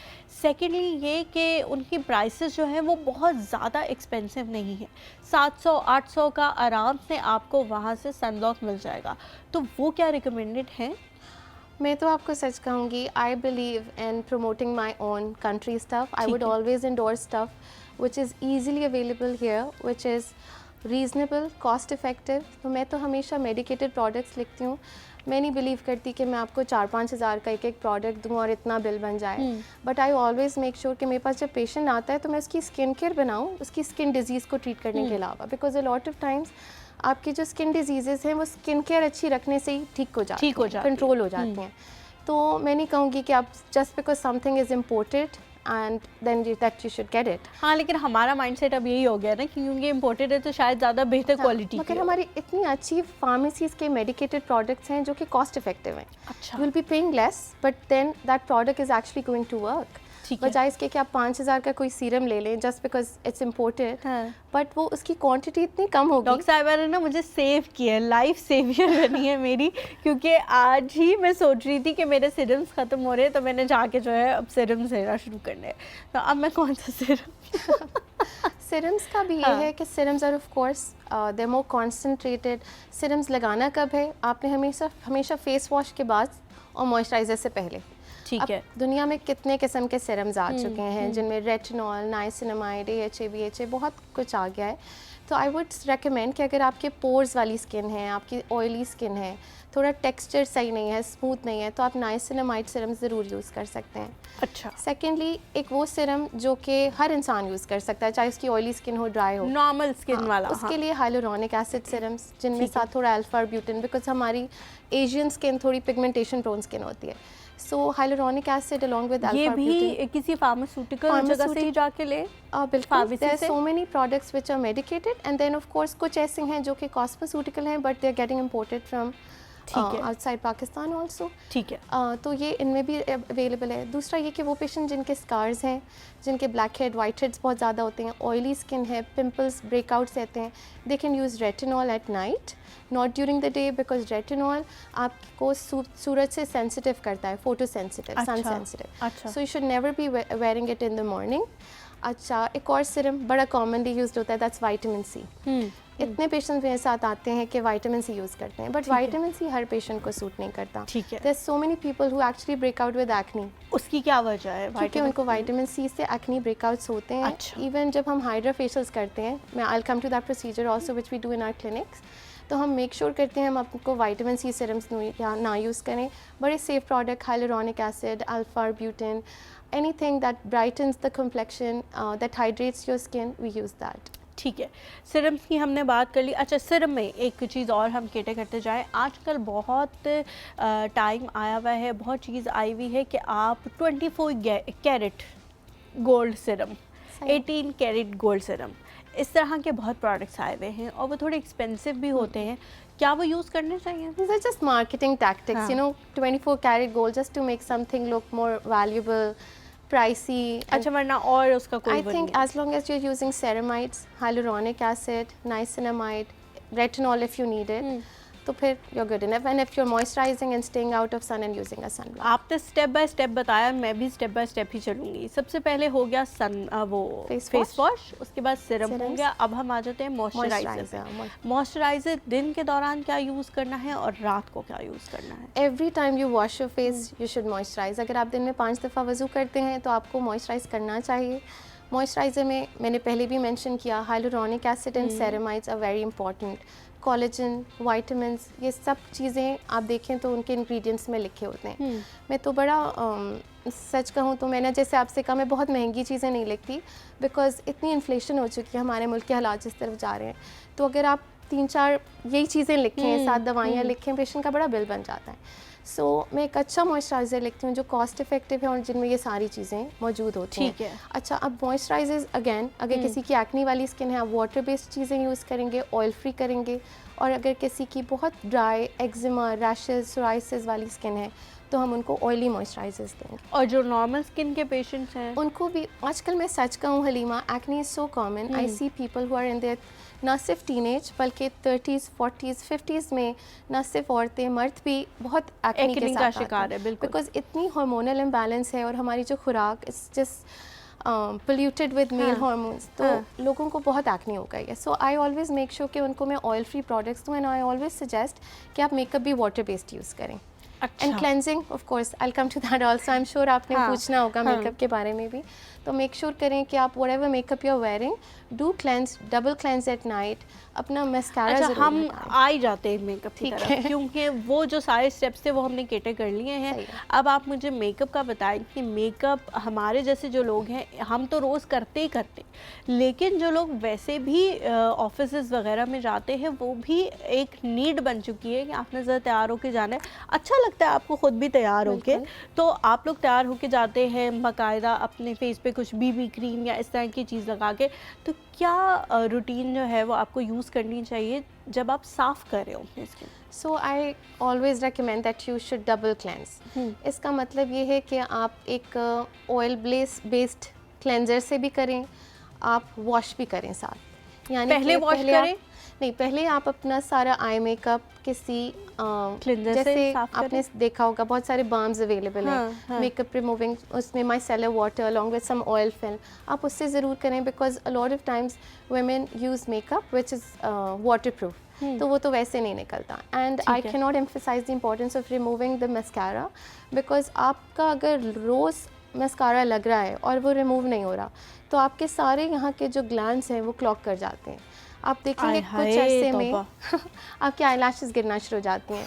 सेकेंडली ये कि उनकी प्राइसेस जो हैं वो बहुत ज़्यादा एक्सपेंसिव नहीं है। 700-800 का आराम से आपको वहाँ से सनब्लॉक मिल जाएगा, तो वो क्या रिकमेंडेड है? मैं तो आपको सच कहूँगी, I believe in promoting my own country stuff. I would always endorse stuff which is easily available here, which is reasonable, cost effective. तो मैं तो हमेशा मेडिकेटेड प्रोडक्ट्स लिखती हूँ। मैं नहीं बिलीव करती कि मैं आपको 4-5 हज़ार का एक प्रोडक्ट दूँ और इतना बिल बन जाए, but I always make sure कि मेरे पास जब पेशेंट आता है तो मैं उसकी स्किन केयर बनाऊँ, उसकी स्किन डिजीज़ को ट्रीट करने के अलावा, because a lot of times आपकी जो स्किन डिजीज़ेज़ हैं वो स्किन केयर अच्छी रखने से ही ठीक हो जाती हैं, कंट्रोल हो जाती हैं। तो मैं नहीं कहूँगी कि आप just because something is imported and then that you should get it। हाँ, लेकिन हमारा माइंडसेट अब यही हो गया ना, क्योंकि इम्पोर्टेड है तो शायद ज़्यादा बेहतर क्वालिटी की। मगर हमारी इतनी अच्छी फार्मेसीज़ के मेडिकेटेड प्रोडक्ट्स हैं जो कि कॉस्ट इफेक्टिव हैं। अच्छा। you will be paying less but then that product is actually going to work। बजाय इसके कि आप 5,000 का कोई सीरम ले लें just because it's imported, but वो उसकी क्वांटिटी इतनी कम होगी। डॉक्टर साहिबा ने ना मुझे सेव किया, लाइफ सेवियर बनी है मेरी, क्योंकि आज ही मैं सोच रही थी कि मेरे सीरम्स ख़त्म हो रहे हैं, तो मैंने जाके जो है अब सीरम्स लेना शुरू करने हैं। तो अब मैं कौन सा सीरम सीरम्स का भी ये है कि serums are of course they more concentrated. Serums लगाना कब है? आपने हमेशा फेस वॉश के बाद और मॉइस्चराइज़र से पहले। ठीक है। दुनिया में कितने किस्म के सीरम्स आ चुके हैं जिनमें रेटिनॉल, नाइसिनामाइड, AHA, BHA बहुत कुछ आ गया है। तो आई वुड रेकमेंड कि अगर आपके पोर्स वाली स्किन है, आपकी ऑयली स्किन है, थोड़ा टेक्सचर सही नहीं है, स्मूथ नहीं है, तो आप नाइसिनामाइड सीरम ज़रूर यूज़ कर सकते हैं। अच्छा। सेकेंडली, एक वो सीरम जो कि हर इंसान यूज़ कर सकता है, चाहे उसकी ऑयली स्किन हो, ड्राई हो, नॉर्मल स्किन वाला। उसके लिए हाइलुरोनिक एसिड सीरम्स जिनमें साथ थोड़ा अल्फा ब्यूटिन, बिकॉज हमारी एशियन स्किन थोड़ी पिगमेंटेशन प्रोन स्किन होती है, so hyaluronic acid along with alpha arbutin. ये भी किसी फार्मास्यूटिकल जगह से ही जाके ले? बिल्कुल, there are so many products which are medicated and then of course कुछ ऐसे हैं जो कि कॉस्मेस्यूटिकल हैं but they are getting imported from outside Pakistan also. ठीक है। तो ये इनमें भी अवेलेबल है। दूसरा ये कि वो पेशेंट जिनके स्कार्स हैं, जिनके ब्लैक हेड, वाइट हेड्स बहुत ज़्यादा होते हैं, ऑयली स्किन है, पिंपल्स, ब्रेकआउट्स रहते हैं, दे can use retinol at night, not during the day, because retinol आपको सूरज से सेंसिटिव करता है, फोटो सेंसिटिव, सन सेंसिटिव। अच्छा। So you should never be wearing it in the morning. अच्छा, एक और सीरम बड़ा कॉमनली यूज्ड होता है, दैट्स विटामिन सी। इतने पेशेंट्स मेरे साथ आते हैं कि विटामिन सी यूज़ करते हैं, बट विटामिन सी हर पेशेंट को सूट नहीं करता। ठीक है। There so many people who actually break out with acne. उसकी क्या वजह है? क्योंकि उनको विटामिन सी से एक्नी ब्रेकआउट्स होते हैं। इवन जब हम हाइड्रा फेशियल्स करते हैं, मैं I will come to that procedure also which we do in our clinics, तो हम मेक श्योर करते हैं हम आपको विटामिन सी सीरम्स ना यूज़ करें। बड़े safe product, hyaluronic acid, alpha arbutin, anything that brightens the complexion, that hydrates your skin, we use that। ठीक है, सिरम्स की हमने बात कर ली। अच्छा, सिरम में एक चीज़ और हम कैटर करते जाएं, आजकल बहुत टाइम आया हुआ है, बहुत चीज़ आई हुई है कि आप 24 carat gold serum, 18 carat gold serum, इस तरह के बहुत प्रोडक्ट्स आए हुए हैं और वो थोड़े एक्सपेंसिव भी होते हैं। क्या वो यूज़ करने चाहिए? These are just marketing tactics, you know, 24 karat gold just to make something look more valuable, pricey. अच्छा, वरना और उसका कोई I वो think नहीं as long as you're using ceramides, hyaluronic acid, niacinamide, retinol if you need it, तो फिर you're good enough. And if you're moisturizing and staying out of sun and using a sunblock. आपने step by step बताया, मैं भी step by step ही चलूंगी। सबसे पहले हो गया वो फेस वॉश, उसके बाद सिरम हो गया। अब हम आ जाते हैं मॉइस्चराइजर पे। मॉइस्चराइजर दिन के दौरान क्या यूज़ करना है और रात को क्या यूज़ करना है? Every time you wash your face, you should moisturize. अगर आप दिन में 5 दफ़ा वज़ू करते हैं तो आपको मॉइस्चराइज करना चाहिए। मॉइस्चराइज़र में मैंने पहले भी मेंशन किया, hyaluronic acid and ceramides are very important. Collagen, vitamins, ये सब चीज़ें आप देखें तो उनके इंग्रेडिएंट्स में लिखे होते हैं। मैं तो बड़ा सच कहूँ तो मैंने जैसे आपसे कहा, मैं बहुत महंगी चीज़ें नहीं लिखती, बिकॉज़ इतनी इन्फ्लेशन हो चुकी है, हमारे मुल्क के हालात जिस तरफ जा रहे हैं। तो अगर आप 3-4 यही चीज़ें लिखें, 7 दवाइयाँ लिखें, पेशेंट का बड़ा बिल बन जाता है। सो मैं एक अच्छा मॉइस्चराइज़र लिखती हूँ जो कॉस्ट इफेक्टिव है और जिनमें ये सारी चीज़ें मौजूद होती हैं। ठीक है। अच्छा, अब मॉइस्चराइजर्स अगेन, अगर किसी की एक्ने वाली स्किन है, आप वाटर बेस्ड चीज़ें यूज़ करेंगे, ऑयल फ्री करेंगे। और अगर किसी की बहुत ड्राई, एक्जिमा, रैशेस, सोराइसिस वाली स्किन है तो हम उनको ऑयली मॉइस्चराइजर्स देंगे। और जो नॉर्मल स्किन के पेशेंट्स हैं उनको भी आजकल, मैं सच कहूँ Halima, acne is so common. I see people who are in there ना सिर्फ टीनेज बल्कि 30s, 40s, 50s में ना सिर्फ औरतें, मर्द भी बहुत एक्ने के साथ शिकार है। बिल्कुल, बिकॉज इतनी हार्मोनल इम्बैलेंस है और हमारी जो खुराक is just polluted with male hormones, तो लोगों को बहुत एक्ने हो गई है। So I always make sure कि उनको मैं ऑयल फ्री प्रोडक्ट्स दूँ, एंड आई ऑलवेज सजेस्ट कि आप मेकअप भी वाटर बेस्ड यूज़ करें। And cleansing, of course I will come to that also. I am sure आपने पूछना होगा मेकअप के बारे में भी, तो मेक श्योर करें कि आप whatever makeup you are wearing, do cleanse, double cleanse at night. अपना मस्कारा अच्छा, हम आ ही जाते हैं मेकअप की तरफ, क्योंकि वो जो सारे स्टेप्स थे वो हमने कैटर कर लिए हैं। अब आप मुझे मेकअप का बताएं कि मेकअप हमारे जैसे जो लोग हैं, हम तो रोज़ करते ही करते, लेकिन जो लोग वैसे भी ऑफिसेज वगैरह में जाते हैं, वो भी एक नीड बन चुकी है कि आपने ज़रा तैयार होके जाना है। अच्छा लगता है आपको खुद भी तैयार होके, तो आप लोग तैयार होके जाते हैं बाकायदा अपने फेस पे कुछ बीबी क्रीम या इस तरह की चीज़ लगा के। तो क्या रूटीन जो है वो आपको यूज़ करनी चाहिए जब आप साफ़ कर रहे हो अपनी skin? So I always recommend that you should double cleanse. इसका मतलब ये है कि आप एक ऑयल बेस्ड क्लेंजर से भी करें, आप वॉश भी करें साथ। यानी पहले वॉश करें? नहीं, पहले आप अपना सारा आई मेकअप किसी क्लेंजर जैसे से साफ आपने देखा होगा बहुत सारे बाम्स अवेलेबल हैं, मेकअप रिमूविंग, उसमें micellar water along with some oil film, आप उससे ज़रूर करें। Because a lot of times women use makeup which is waterproof, तो वो तो वैसे नहीं निकलता। And I can not emphasize the importance of removing the mascara, because आपका अगर रोज़ मस्कारा लग रहा है और वो रिमूव नहीं हो रहा, तो आपके सारे यहाँ के जो ग्लैंड्स हैं वो क्लॉग कर जाते हैं। आप देखेंगे कुछ अरसे में आपकी आई लैशेज़ गिरना शुरू हो जाती हैं।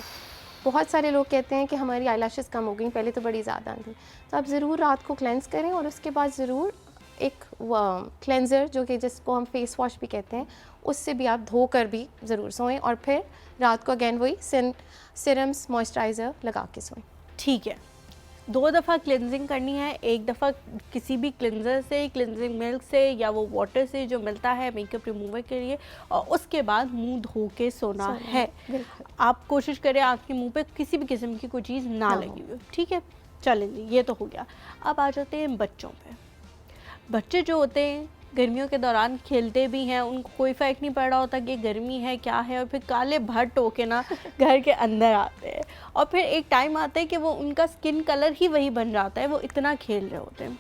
बहुत सारे लोग कहते हैं कि हमारी आई लैशेज़ कम हो गई, पहले तो बड़ी ज़्यादा थी। तो आप ज़रूर रात को क्लेंस करें और उसके बाद ज़रूर एक क्लेंज़र, जो कि जिसको हम फेस वॉश भी कहते हैं, उससे भी आप धोकर भी ज़रूर सोएं और फिर रात को अगेन वही सिरम्स मॉइस्चराइज़र लगा के सोएं। ठीक है, 2 दफ़ा क्लिनजिंग करनी है, एक दफ़ा किसी भी क्लिनजर से, क्लिनजिंग मिल्क से या वो वाटर से जो मिलता है मेकअप रिमूवर के लिए, और उसके बाद मुंह धो के सोना है। आप कोशिश करें आपके मुंह पे किसी भी किस्म की कोई चीज़ ना लगी हुई। ठीक है, चलें जी, ये तो हो गया। अब आ जाते हैं बच्चों पे। बच्चे जो होते हैं गर्मियों के दौरान खेलते भी हैं, उनको कोई फ़र्क नहीं पड़ रहा होता कि गर्मी है क्या है, और फिर काले भट्ट होके ना घर के अंदर आते हैं, और फिर एक टाइम आता है कि वो उनका स्किन कलर ही वही बन जाता है, वो इतना खेल रहे होते हैं।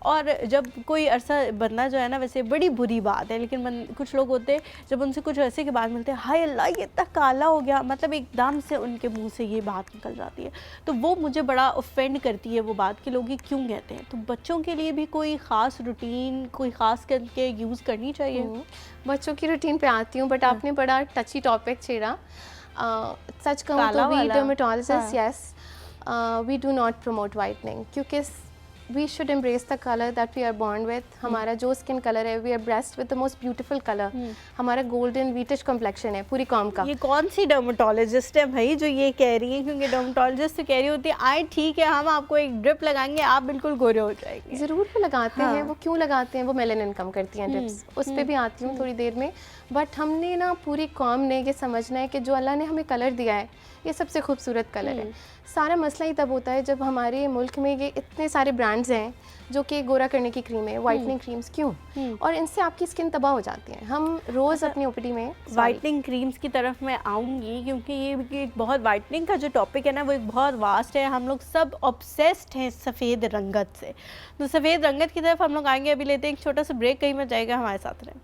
और जब कोई अरसा बनना जो है ना, वैसे बड़ी बुरी बात है, लेकिन कुछ लोग होते हैं जब उनसे कुछ अरसे के बाद मिलते हैं, हाय अल्लाह ये इतना काला हो गया, मतलब एकदम से उनके मुंह से ये बात निकल जाती है। तो वो मुझे बड़ा ऑफेंड करती है वो बात कि लोग ये क्यों कहते हैं। तो बच्चों के लिए भी कोई ख़ास रूटीन, कोई ख़ास करके यूज़ करनी चाहिए? बच्चों की रूटीन पे आती हूँ, बट आपने बड़ा टची टॉपिक छेड़ा। सच कहूँ तो we dermatologist, yes, we do not promote whitening, क्योंकि we should embrace the colour that we are born with. हमारा जो स्किन कलर है, we are blessed with the most beautiful colour. हमारा गोल्डन वीटिश कॉम्प्लेक्शन है पूरी com का. ये कौन सी डर्मेटोलॉजिस्ट है भाई जो ये कह रही है? क्योंकि डर्मेटोलॉजिस्ट तो कह रही होती है आए ठीक है हम आपको एक ड्रिप लगाएंगे आप बिल्कुल गोरे हो जाएंगे. ज़रूर वो लगाते हैं. वो क्यों लगाते हैं? वो मेलानिन कम करती हैं ड्रिप्स. उस पर भी आती हूँ थोड़ी देर में. बट हमने ना पूरी कॉम ने ये समझना है कि जो अल्लाह ने हमें कलर दिया है ये सबसे खूबसूरत कलर है. सारा मसला ही तब होता है जब हमारे मुल्क में ये इतने सारे ब्रांड्स हैं जो कि गोरा करने की क्रीम है, वाइटनिंग क्रीम्स. क्यों? और इनसे आपकी स्किन तबाह हो जाती है. हम रोज़ अपनी ओपीडी में वाइटनिंग क्रीम्स की तरफ मैं आऊँगी क्योंकि ये एक बहुत वाइटनिंग का जो टॉपिक है ना वो एक बहुत वास्ट है. हम लोग सब ऑब्सेस्ड हैं सफ़ेद रंगत से. तो सफ़ेद रंगत की तरफ हम लोग आएंगे. अभी लेते हैं एक छोटा सा ब्रेक. कहीं मत जाएगा, हमारे साथ रहें.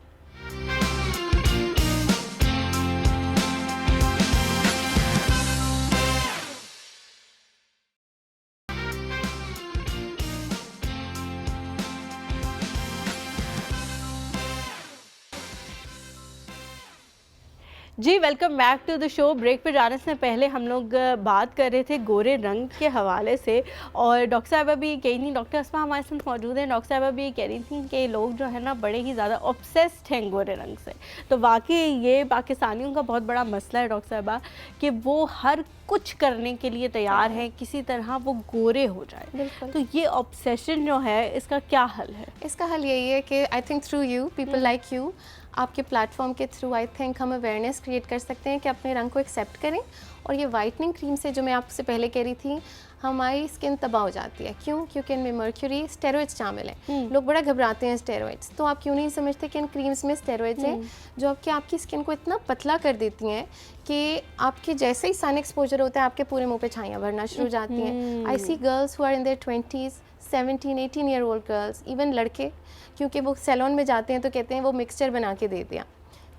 जी welcome back to the show. Break पे जाने से पहले हम लोग बात कर रहे थे गोरे रंग के हवाले से और डॉक्टर साहबा भी कही नहीं, डॉक्टर अस्मा हमारे साथ मौजूद हैं. डॉक्टर साहबा भी कह रही थी कि लोग जो है ना बड़े ही ज़्यादा ऑब्सेस्ड हैं गोरे रंग से. तो वाकई ये पाकिस्तानियों का बहुत बड़ा मसला है डॉक्टर साहबा कि वो हर कुछ करने के लिए तैयार हैं किसी तरह वो गोरे हो जाए. तो ये ऑब्सेशन जो है इसका क्या हल है? इसका हल यही है कि I think through you, people like you, आपके प्लेटफॉर्म के थ्रू आई थिंक हम अवेयरनेस क्रिएट कर सकते हैं कि अपने रंग को एक्सेप्ट करें. और ये वाइटनिंग क्रीम से जो मैं आपसे पहले कह रही थी, हमारी स्किन तबाह हो जाती है. क्यों? क्योंकि इनमें मर्क्यूरी, स्टेरॉइड्स शामिल हैं. लोग बड़ा घबराते हैं स्टेरॉइड्स. तो आप क्यों नहीं समझते कि इन क्रीम्स में स्टेरॉइड्स हैं जो आपकी स्किन को इतना पतला कर देती हैं कि आपके जैसे ही सन एक्सपोजर होता है आपके पूरे मुंह पे छाइयाँ भरना शुरू हो जाती हैं. I see girls who are in their 20s, 17-18 year old girls, even लड़के, क्योंकि वो सैलून में जाते हैं तो कहते हैं वो मिक्सचर बना के दे दिया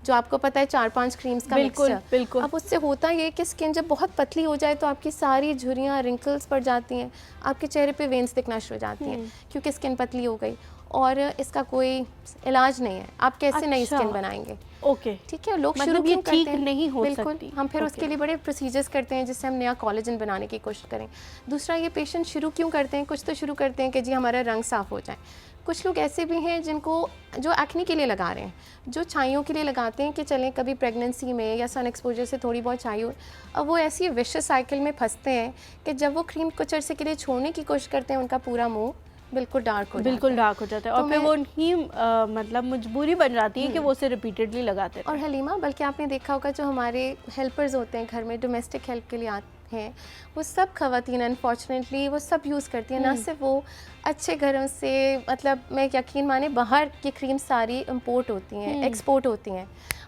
जो आपको पता है 4-5 क्रीम्स का मिक्सचर. बिल्कुल. अब उससे होता ये कि स्किन जब बहुत पतली हो जाए तो आपकी सारी झुर्रियाँ, रिंकल्स पड़ जाती हैं, आपके चेहरे पे वेन्स दिखना शुरू हो जाती हैं क्योंकि स्किन पतली हो गई. और इसका कोई इलाज नहीं है. आप कैसे नई स्किन बनाएंगे? ओके ठीक है. लोग मतलब शुरू ये क्यों करते ठीक हैं? नहीं हो बिल्कुल. सकती. हम फिर उसके लिए बड़े प्रोसीजर्स करते हैं जिससे हम नया कोलेजन बनाने की कोशिश करें. दूसरा, ये पेशेंट शुरू क्यों करते हैं? कुछ तो शुरू करते हैं कि जी हमारा रंग साफ़ हो जाए. कुछ लोग ऐसे भी हैं जिनको जो एक्ने के लिए लगा रहे हैं, जो छाइयों के लिए लगाते हैं कि चलें कभी प्रेगनेंसी में या सन एक्सपोजर से थोड़ी बहुत छाई हो. अब वो ऐसी विशियस साइकिल में फंसते हैं कि जब वो क्रीम कुछ अरसे के लिए छोड़ने की कोशिश करते हैं उनका पूरा मुंह बिल्कुल डार्क हो जाता है. और फिर वो उनकी मतलब मजबूरी बन जाती है कि वो उसे रिपीटेडली लगाते हैं. और हलीमा, बल्कि आपने देखा होगा जो हमारे हेल्पर्स होते हैं घर में, डोमेस्टिक हेल्प के लिए आते हैं, वो सब ख़वातीन अनफॉर्चुनेटली वो सब यूज़ करती हैं. ना सिर्फ वो अच्छे घरों से, मतलब मैं यकीन माने बाहर की क्रीम सारी इंपोर्ट होती हैं, एक्सपोर्ट होती हैं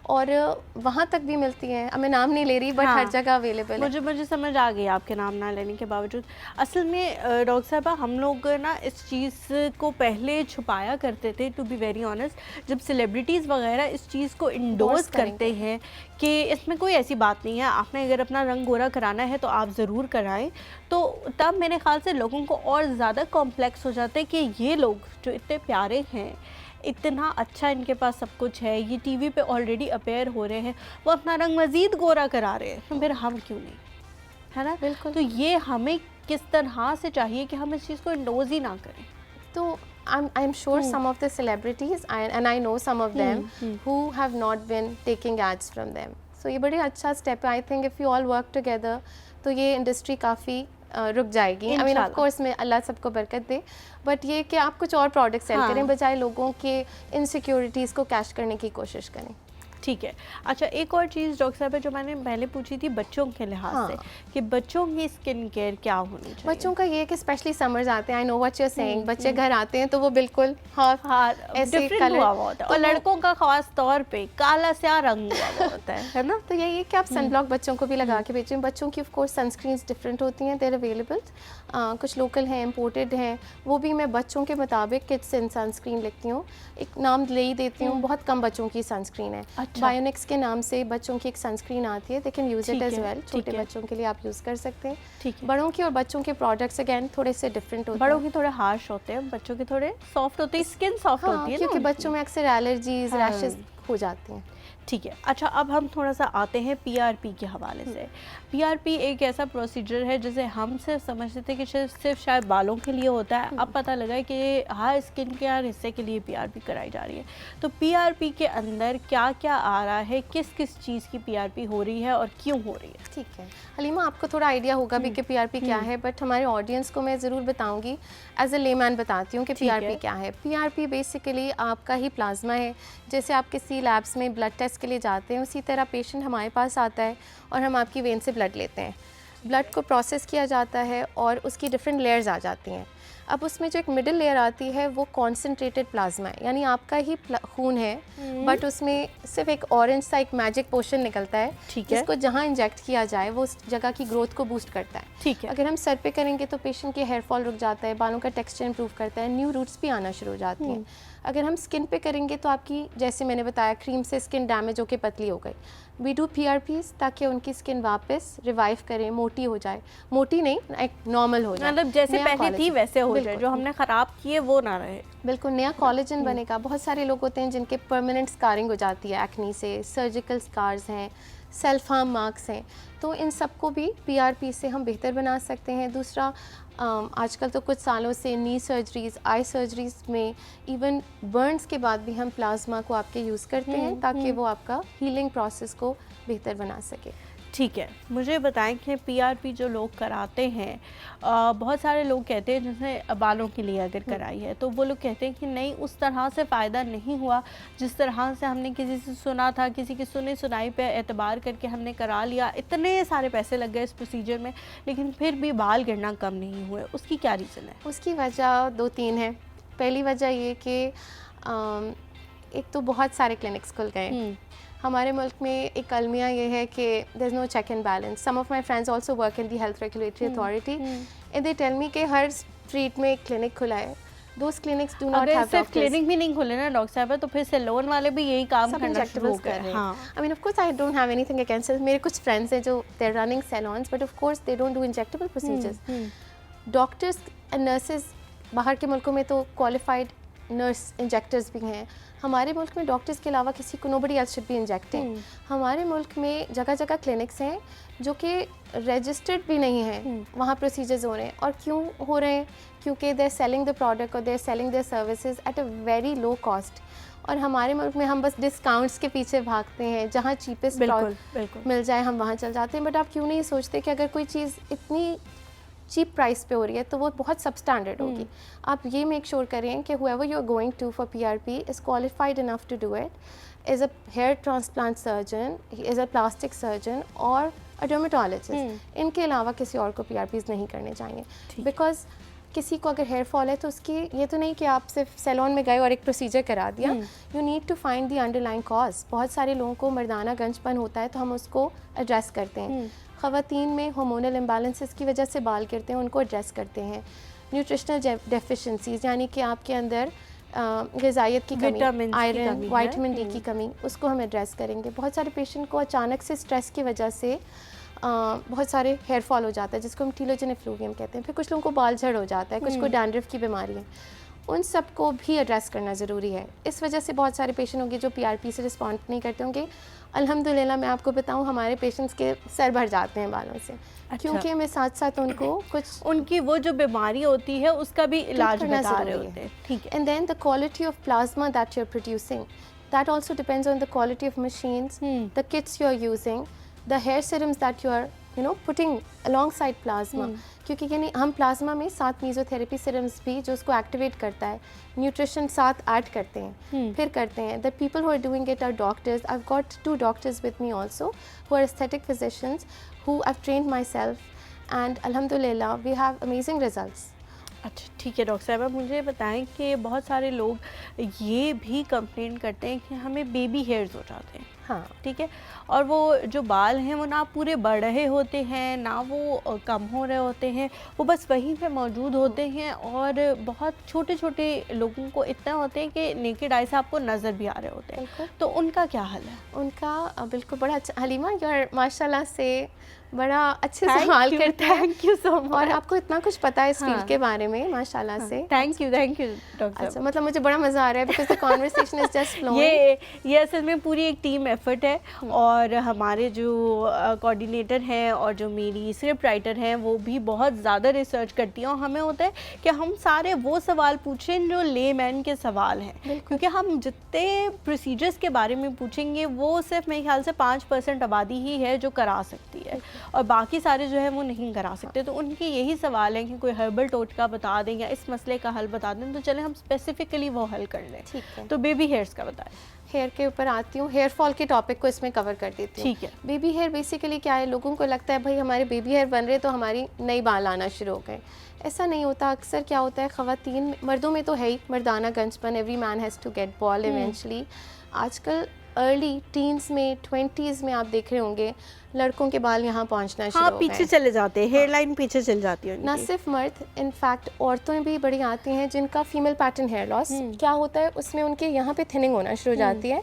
और वहाँ तक भी मिलती हैं. अब मैं नाम नहीं ले रही बट हर जगह अवेलेबल है. मुझे समझ आ गई आपके नाम ना लेने के बावजूद. असल में डॉक्टर साहबा हम लोग ना इस चीज़ को पहले छुपाया करते थे, टू बी वेरी ऑनेस्ट. जब सेलिब्रिटीज़ वगैरह इस चीज़ को इंडोर्स करते हैं कि इसमें कोई ऐसी बात नहीं है, आपने अगर अपना रंग गोरा कराना है तो आप ज़रूर कराएं, तो तब मेरे ख्याल से लोगों को और ज़्यादा कॉम्प्लेक्स हो जाता है कि ये लोग जो इतने प्यारे हैं, इतना अच्छा इनके पास सब कुछ है, ये टीवी पे ऑलरेडी अपेयर हो रहे हैं, वो अपना रंग मज़ीद गोरा करा रहे हैं, तो फिर हम क्यों नहीं, है ना? बिल्कुल. तो ये हमें किस तरह से चाहिए कि हम इस चीज़ को इंडोज ही ना करें. तो I'm sure some of the celebrities and I know some of them who have not been taking ads from them. So ये बड़े अच्छा स्टेप है. I think if you all work together तो ये इंडस्ट्री काफ़ी रुक जाएगी. आई मीन ऑफ कोर्स में अल्लाह सबको बरकत दे, बट ये कि आप कुछ और प्रोडक्ट सेल करें बजाय लोगों के इनसिक्योरिटीज़ को कैश करने की कोशिश करें. ठीक है. अच्छा, एक और चीज़ डॉक्टर साहब जो मैंने पहले पूछी थी बच्चों के लिहाज से कि बच्चों की स्किन केयर क्या होनी चाहिए? बच्चों का ये है कि स्पेशली समर्स आते हैं, I know what you are saying, बच्चे घर आते हैं तो वो बिल्कुल ऐसे कलर हुआ होता है और लड़कों का खास तौर पे काला स्या रंग हुआ होता है ना? तो यही है कि आप सनब्लॉक बच्चों को भी लगा के भेजें. बच्चों की ऑफ कोर्स सनस्क्रीन्स डिफरेंट होती हैं, देयर अवेलेबल. कुछ लोकल हैं, इम्पोर्टेड हैं, वो भी मैं बच्चों के मुताबिक किड्स सनस्क्रीन लिखती हूँ. एक नाम ले ही देती हूँ, बहुत कम बच्चों की सनस्क्रीन है. बायोनिक्स के नाम से बच्चों की एक सनस्क्रीन आती है, they can use it as well. छोटे बच्चों के लिए आप यूज़ कर सकते हैं. ठीक है. बड़ों की और बच्चों के प्रोडक्ट्स अगेन थोड़े से डिफरेंट होते हैं. बड़ों के थोड़े हार्श होते हैं, बच्चों के थोड़े सॉफ्ट होते हैं, स्किन सॉफ्ट होती है क्योंकि बच्चों में अक्सर एलर्जीज, रैशेस हो जाती हैं। ठीक है। अच्छा, अब हम थोड़ा सा आते हैं पीआरपी के हवाले से। पीआरपी एक ऐसा प्रोसीजर है जिसे हम सिर्फ समझते थे कि सिर्फ शायद बालों के लिए होता है, अब पता लगा है कि हर स्किन केयर हिस्से के लिए पीआरपी कराई जा रही है। तो पीआरपी के अंदर क्या क्या आ रहा है, किस किस चीज़ की पीआरपी हो रही है और क्यों हो रही है? ठीक है हलीमा, आपको थोड़ा आइडिया होगा भी कि पीआरपी क्या है, बट हमारे ऑडियंस को मैं ज़रूर बताऊंगी, एज ए लेमैन बताती हूँ कि पीआरपी क्या है। पीआरपी बेसिकली आपका ही प्लाज्मा है। जैसे आप किसी लैब्स में ब्लड टेस्ट के लिए जाते हैं, उसी तरह पेशेंट हमारे पास आता है और हम आपकी वेन से ब्लड लेते हैं। ब्लड को प्रोसेस किया जाता है और उसकी डिफरेंट लेयर्स आ जाती हैं। अब उसमें जो एक मिडिल लेयर आती है वो कॉन्सेंट्रेटेड प्लाज्मा है, यानी आपका ही खून है, बट उसमें सिर्फ एक ऑरेंज सा एक मैजिक पोर्शन निकलता है, ठीक है, जिसको जहाँ इंजेक्ट किया जाए वो उस जगह की ग्रोथ को बूस्ट करता है। ठीक है। अगर हम सर पे करेंगे तो पेशेंट के हेयर फॉल रुक जाता है, बालों का टेक्सचर इंप्रूव करता है, न्यू रूट्स भी आना शुरू हो जाती हैं। अगर हम स्किन पे करेंगे तो आपकी, जैसे मैंने बताया, क्रीम से स्किन डैमेज होकर पतली हो गई, वी डू पीआरपीज ताकि उनकी स्किन वापस रिवाइव करे, मोटी हो जाए, मोटी नहीं, एक नॉर्मल हो जाए, मतलब जैसे नया पहले थी collagen। वैसे हो जाए, बिल्कुल। जो हमने ख़राब किए वो ना रहे। बिल्कुल नया कॉलेजन बनेगा। बहुत सारे लोग होते हैं जिनके परमानेंट स्कारिंग हो जाती है एक्नी से, सर्जिकल स्कार्स हैं, सेल्फ हार्म मार्क्स हैं, तो इन सबको भी पीआरपी से हम बेहतर बना सकते हैं। दूसरा, आजकल तो कुछ सालों से नी सर्जरीज, आई सर्जरीज में इवन बर्न्स के बाद भी हम प्लाज्मा को आपके यूज़ करते हैं ताकि वो आपका हीलिंग प्रोसेस को बेहतर बना सके। ठीक है, मुझे बताएं कि पीआरपी जो लोग कराते हैं, बहुत सारे लोग कहते हैं, जैसे बालों के लिए अगर कराई है तो वो लोग कहते हैं कि नहीं, उस तरह से फ़ायदा नहीं हुआ जिस तरह से हमने किसी से सुना था, किसी की सुनी सुनाई पे एतबार करके हमने करा लिया, इतने सारे पैसे लग गए इस प्रोसीजर में, लेकिन फिर भी बाल गिरना कम नहीं हुए। उसकी क्या रीज़न है? उसकी वजह 2-3 है। पहली वजह ये कि एक तो बहुत सारे क्लिनिक्स खुल गए। हमारे मुल्क में एक अलमिया ये है कि there is no check and balance. Some of my friends also work in the health regulatory authority and they tell me कि हर स्ट्रीट में एक क्लिनिक खुला है। Those clinics do not have अगर सिर्फ क्लिनिक भी नहीं खुले ना डॉक्टर साहब, तो फिर सैलून वाले भी यही काम करना शुरू हो गए। हाँ, I mean of course I don't have anything against it. मेरे कुछ फ्रेंड्स हैं जो they are running salons, but of course they don't do injectable procedures. Doctors and nurses बाहर के मुल्कों में तो क्वालिफाइड नर्स इंजेक्टर्स भी हैं। हमारे मुल्क में डॉक्टर्स के अलावा किसी को nobody else should be injecting. हमारे मुल्क में जगह जगह क्लिनिक्स हैं जो कि रजिस्टर्ड भी नहीं हैं, वहाँ प्रोसीजर्स हो रहे हैं। और क्यों हो रहे हैं? क्योंकि they are selling the product और they are selling their services at a very low cost. और हमारे मुल्क में हम बस डिस्काउंट्स के पीछे भागते हैं, जहाँ चीपेस्ट मिल जाए हम वहाँ चल जाते हैं। बट आप क्यों नहीं सोचते कि अगर कोई चीज़ इतनी चीप प्राइस पे हो रही है तो वो बहुत सब स्टैंडर्ड होगी। आप ये मेक श्योर करें कि whoever you are going to for PRP is qualified enough to do it, is a hair transplant surgeon, is a plastic surgeon और a dermatologist। इनके अलावा किसी और को PRPs नहीं करने चाहिए। बिकॉज किसी को अगर हेयर फॉल है तो उसकी ये तो नहीं कि आप सिर्फ सैलून में गए और एक प्रोसीजर करा दिया। You need to find the underlying cause. बहुत सारे लोगों को मर्दाना गंजपन होता है तो हम उसको एड्रेस करते हैं। ख़वातीन में हार्मोनल इम्बैलेंसेस की वजह से बाल गिरते हैं, उनको एड्रेस करते हैं। न्यूट्रिशनल डेफिशिएंसीज यानी कि आपके अंदर ग़िज़ाइयत की कमी, आयरन, विटामिन डी की कमी, उसको हम एड्रेस करेंगे। बहुत सारे पेशेंट को अचानक से स्ट्रेस की वजह से बहुत सारे हेयर फॉल हो जाता है, जिसको हम टीलोजन एफ्लूवियम कहते हैं। फिर कुछ लोगों को बाल झड़ हो जाता है, कुछ को डैंड्रफ की बीमारी है। उन सब को भी एड्रेस करना ज़रूरी है। इस वजह से बहुत सारे पेशेंट होंगे जो पीआरपी से रिस्पॉन्ड नहीं करते होंगे। अल्हम्दुलिल्लाह मैं आपको बताऊं, हमारे पेशेंट्स के सर भर जाते हैं बालों से। अच्छा। क्योंकि मैं साथ साथ उनको कुछ उनकी वो जो बीमारी होती है उसका भी इलाज बता रहे होते हैं। ठीक है। And then the quality of plasma that you are producing, that also depends on the quality of machines, the kits you are using, the hair serums that you are putting alongside plasma. क्योंकि यानी हम plasma में साथ मीज़ोथेरेपी serums भी जो उसको activate करता है, न्यूट्रिशन साथ ऐड करते हैं, फिर करते हैं। The people who are doing it are doctors. I have got 2 doctors with me also who are aesthetic physicians who I have trained myself and अल्हम्दुलिल्लाह वी हैव अमेजिंग रिजल्ट्स। अच्छा, ठीक है doctor साहब, मुझे बताएं कि बहुत सारे लोग ये भी कंप्लेंट करते हैं कि हमें बेबी हेयर्स हो जाते हैं। हाँ ठीक है। और वो जो बाल हैं वो ना पूरे बढ़ रहे होते हैं ना वो कम हो रहे होते हैं, वो बस वहीं पे मौजूद होते हैं। और बहुत छोटे छोटे लोगों को इतना होते हैं कि नेकेड आई से आपको नज़र भी आ रहे होते हैं, तो उनका क्या हाल है? उनका बिल्कुल बड़ा अच्छा, हलीमा यार माशाल्लाह से बड़ा अच्छे सवाल करता है। Thank you so much. और आपको इतना कुछ पता है इस हाँ। फील्ड के बारे में माशाल्लाह से। थैंक यू डॉक्टर अच्छा, साहब। मतलब मुझे बड़ा मज़ा आ रहा है because the conversation is just flowing. ये असल में पूरी एक टीम एफर्ट है। और हमारे जो कोऑर्डिनेटर हैं और जो मेरी स्क्रिप्ट राइटर हैं वो भी बहुत ज़्यादा रिसर्च करती हैं, और हमें होता है कि हम सारे वो सवाल पूछें जो लेमैन के सवाल हैं, क्योंकि हम जितने प्रोसीजर्स के बारे में पूछेंगे वो सिर्फ मेरे ख्याल से 5% आबादी ही है जो करा सकती है, और बाकी सारे जो है वो नहीं करा सकते। तो उनके यही सवाल हैं कि कोई हर्बल टोटका बता दें या इस मसले का हल बता दें, तो चले हम स्पेसिफिकली वो हल कर लें। ठीक है, तो बेबी हेयर्स का बताएं। हेयर के ऊपर आती हूँ, हेयर फॉल के टॉपिक को इसमें कवर कर देती हूँ। ठीक है। बेबी हेयर बेसिकली क्या है, लोगों को लगता है भाई हमारे बेबी हेयर बन रहे तो हमारी नई बाल आना शुरू हो गए। ऐसा नहीं होता। अक्सर क्या होता है, ख़वातीन, मर्दों में तो है ही मर्दाना गंजपन, every man has to get bald eventually. आजकल अर्ली टीन्स में 20s में आप देख रहे होंगे लड़कों के बाल यहाँ पहुँचना शुरू हो गए। पीछे चले जाते हैं, हेयर लाइन पीछे चल जाती है। ना सिर्फ मर्द, इनफैक्ट औरतें भी बड़ी आती हैं जिनका फीमेल पैटर्न हेयर लॉस क्या होता है, उसमें उनके यहाँ पे थिनिंग होना शुरू हो जाती है।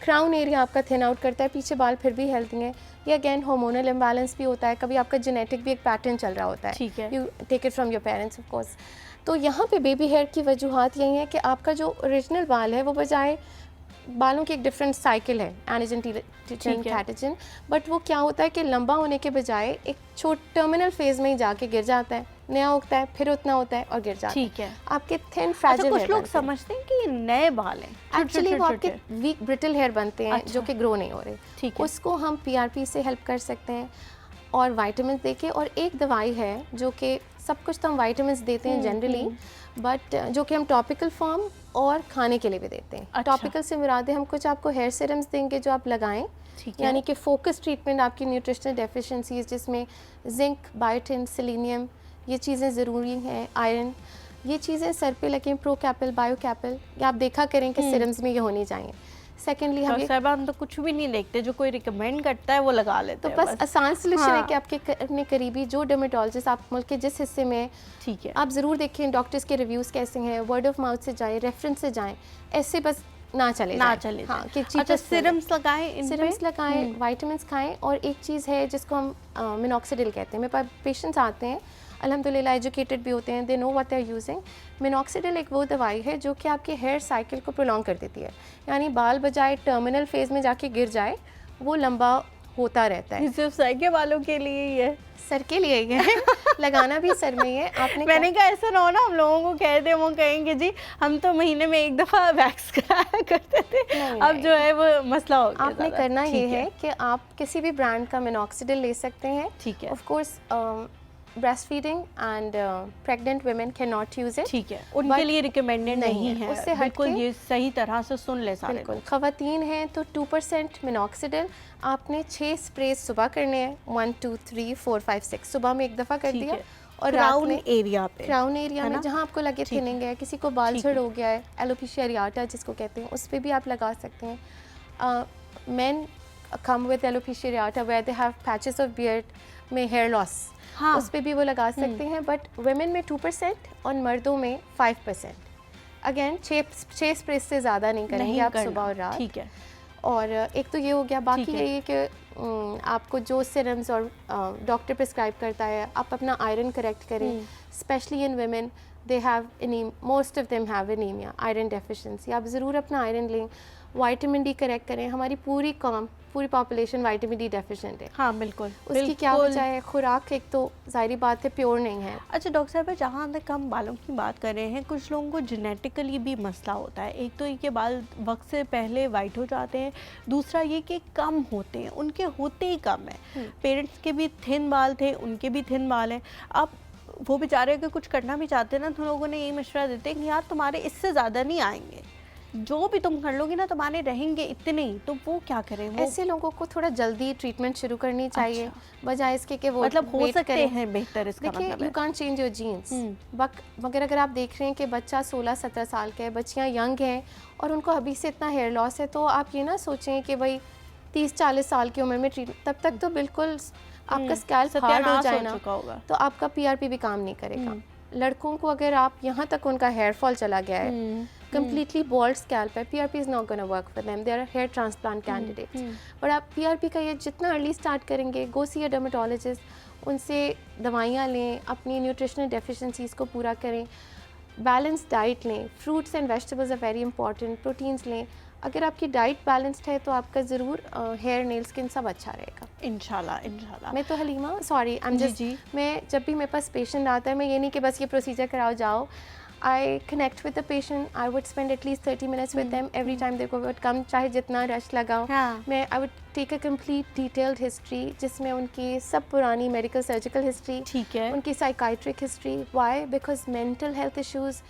क्राउन एरिया आपका थिन आउट करता है, पीछे बाल फिर भी हेल्दी हैं। ये अगेन हार्मोनल इम्बैलेंस भी होता है, कभी आपका जेनेटिक भी एक पैटर्न चल रहा होता है। ठीक है। You take it from your parents of course. तो यहाँ पे बेबी हेयर की वजूहात यही है कि आपका जो ओरिजिनल बाल है वो बजाय बालों की एक डिफरेंट साइकिल है, एनाजन कैटेजन, बट वो क्या होता है कि लंबा होने के बजाय एक टर्मिनल फेज में ही जाके गिर जाता है, नया उगता है, फिर उतना होता है और गिर जाता है। ठीक है। आपके थिन फ्रैजाइल कुछ लोग समझते हैं कि ये नए बाल हैं, एक्चुअली वो आपके वीक ब्रिटल हेयर बनते हैं जो कि ग्रो नहीं हो रहे। ठीक है। उसको हम PRP से हेल्प कर सकते हैं और विटामिन देके, और एक दवाई है जो कि सब कुछ तो हम विटामिन देते हैं जनरली, बट जो कि हम टॉपिकल फॉर्म और खाने के लिए भी देते हैं। अच्छा। टॉपिकल से मुराद है हम कुछ आपको हेयर सीरम्स देंगे जो आप लगाएं, यानी कि फोकस ट्रीटमेंट आपकी न्यूट्रिशनल डेफिशिएंसीज जिसमें जिंक, बायोटिन, सेलेनियम, ये चीज़ें ज़रूरी हैं, आयरन, ये चीज़ें सर पे लगें, प्रोकैपल, बायोकैपल, ये आप देखा करें कि सीरम्स में ये होनी चाहिए। सेकेंडली हम तो कुछ भी नहीं देखते, जो कोई रिकमेंड करता है वो लगा लेते हैं। तो बस आसान सोल्यूशन है कि आपके अपने करीबी जो डर्मेटोलॉजिस्ट आप मुल्क के जिस हिस्से में, ठीक है, आप ज़रूर देखें डॉक्टर्स के रिव्यूज़ कैसे हैं, वर्ड ऑफ माउथ से जाएं, रेफरेंस से जाएं, ऐसे बस ना चले हाँ, कि अच्छा, सिरम्स लगाएं, सिरम्स लगाएं, विटामिन्स खाएं। और एक चीज़ है जिसको हम मिनॉक्सिडिल कहते हैं। मेरे पास पेशेंट्स आते हैं अल्हम्दुलिल्लाह एजुकेटेड भी होते हैं, they know what they are using. Minoxidil एक वो दवाई है जो कि आपके हेयर साइकिल को प्रोलॉन्ग कर देती है, यानी बाल बजाय टर्मिनल फेज में जाके गिर जाए वो लंबा होता रहता है। सिर्फ सर के बालों के लिए ही है? सर के लिए ही है लगाना भी सर में ही है। आपने मैंने कहा ऐसा ना हो ना हम लोगों को कह दे, वो कहेंगे जी हम तो महीने में एक दफ़ा वैक्स कराया करते थे, अब जो है वो मसला हो गया। आपने करना ये है कि आप किसी भी ब्रांड का मिनॉक्सिडिल ले सकते हैं। ठीक है। Of course breastfeeding and pregnant women cannot use it। ठीक है, उनके लिए रिकमेंडेड नहीं है। उससे बिल्कुल ये सही तरह से सुन ले सारे। बिल्कुल। ख़वातीन हैं तो 2% मिनॉक्सिडिल आपने 6 स्प्रे सुबह करने हैं, 1 2 3 4 5 6 सुबह में एक दफ़ा कर दिया, और क्राउन एरिया पे, क्राउन एरिया में जहाँ आपको लगे थिनिंग है, किसी को बाल झड़ हो गया है, एलोपेशिया एरियाटा जिसको कहते हैं, उस पर भी आप लगा सकते हैं। Men come with alopecia areata where they have patches of beard में हेयर लॉस, हाँ, उस पर भी वो लगा सकते हैं। बट वुमेन में 2% और मर्दों में 5%। अगेन 6 स्प्रे से ज़्यादा नहीं करेंगे आप सुबह और रात। ठीक है। और एक तो ये हो गया, बाकी यही है कि आपको जो सिरम्स और डॉक्टर प्रिस्क्राइब करता है आप अपना आयरन करेक्ट करें, specially in women they have most of them have anaemia, iron deficiency. आप ज़रूर अपना आयरन लें, विटामिन डी करेक्ट करें। हमारी पूरी पॉपुलेशन विटामिन डी डेफिशिएंट है। हाँ बिल्कुल। उसकी क्या वजह है? खुराक एक तो जाहिर बात है प्योर नहीं है। अच्छा डॉक्टर साहब, जहाँ तक हम बालों की बात कर रहे हैं, कुछ लोगों को जेनेटिकली भी मसला होता है। एक तो ये कि बाल वक्त से पहले वाइट हो जाते हैं, दूसरा ये कि कम होते हैं, उनके होते ही कम है। पेरेंट्स के भी थिन बाल थे, उनके भी थिन बाल हैं। अब वो बेचारे अगर कुछ करना भी चाहते हैं ना, तो लोगों ने यही मशवरा देते हैं कि यार तुम्हारे इससे ज़्यादा नहीं आएंगे, जो भी तुम कर लोगी ना तुम्हारे रहेंगे इतने ही। तो वो क्या करें? ऐसे लोगों को थोड़ा जल्दी ट्रीटमेंट शुरू करनी चाहिए। अच्छा। बजाय इसके कि वो मतलब हो सकते हैं बेहतर, इसका मतलब देखिए you can't change your genes, मगर अगर आप देख रहे हैं कि बच्चा 16-17 साल का है, बच्चियाँ यंग हैं और उनको अभी से इतना हेयर लॉस है, तो आप ये ना सोचें कि भाई 30-40 साल की उम्र में ट्रीट, तब तक तो बिल्कुल आपका स्कैल्प हार्ड हो सत्यानाश जाए हो ना, चुका होगा। तो आपका पीआरपी भी काम नहीं करेगा। लड़कों को अगर आप यहाँ तक उनका हेयर फॉल चला गया है, completely bald scalp है, PRP is not going to work for them. They are hair transplant candidates. पर आप PRP का ये जितना अर्ली स्टार्ट करेंगे, go see a dermatologist, उनसे दवाइयाँ लें, अपनी न्यूट्रिशनल डेफिशिएंसीज को पूरा करें, बैलेंस डाइट लें, fruits and vegetables are very important, proteins लें। अगर आपकी डाइट बैलेंस्ड है तो आपका ज़रूर हेयर नेल स्किन सब अच्छा रहेगा इंशाल्लाह इंशाल्लाह। मैं तो Halima sorry I am ji, just ji. मैं जब भी मेरे पास पेशेंट आता है, मैं ये नहीं कि बस ये प्रोसीजर कराओ जाओ, I connect with the patient. I would spend at least 30 minutes with them every time they would come, चाहे जितना रश लगाओ। हाँ। मैं I would take a complete detailed history जिसमें उनकी सब पुरानी medical surgical history, ठीक है। उनकी psychiatric history. Why? Because mental health issues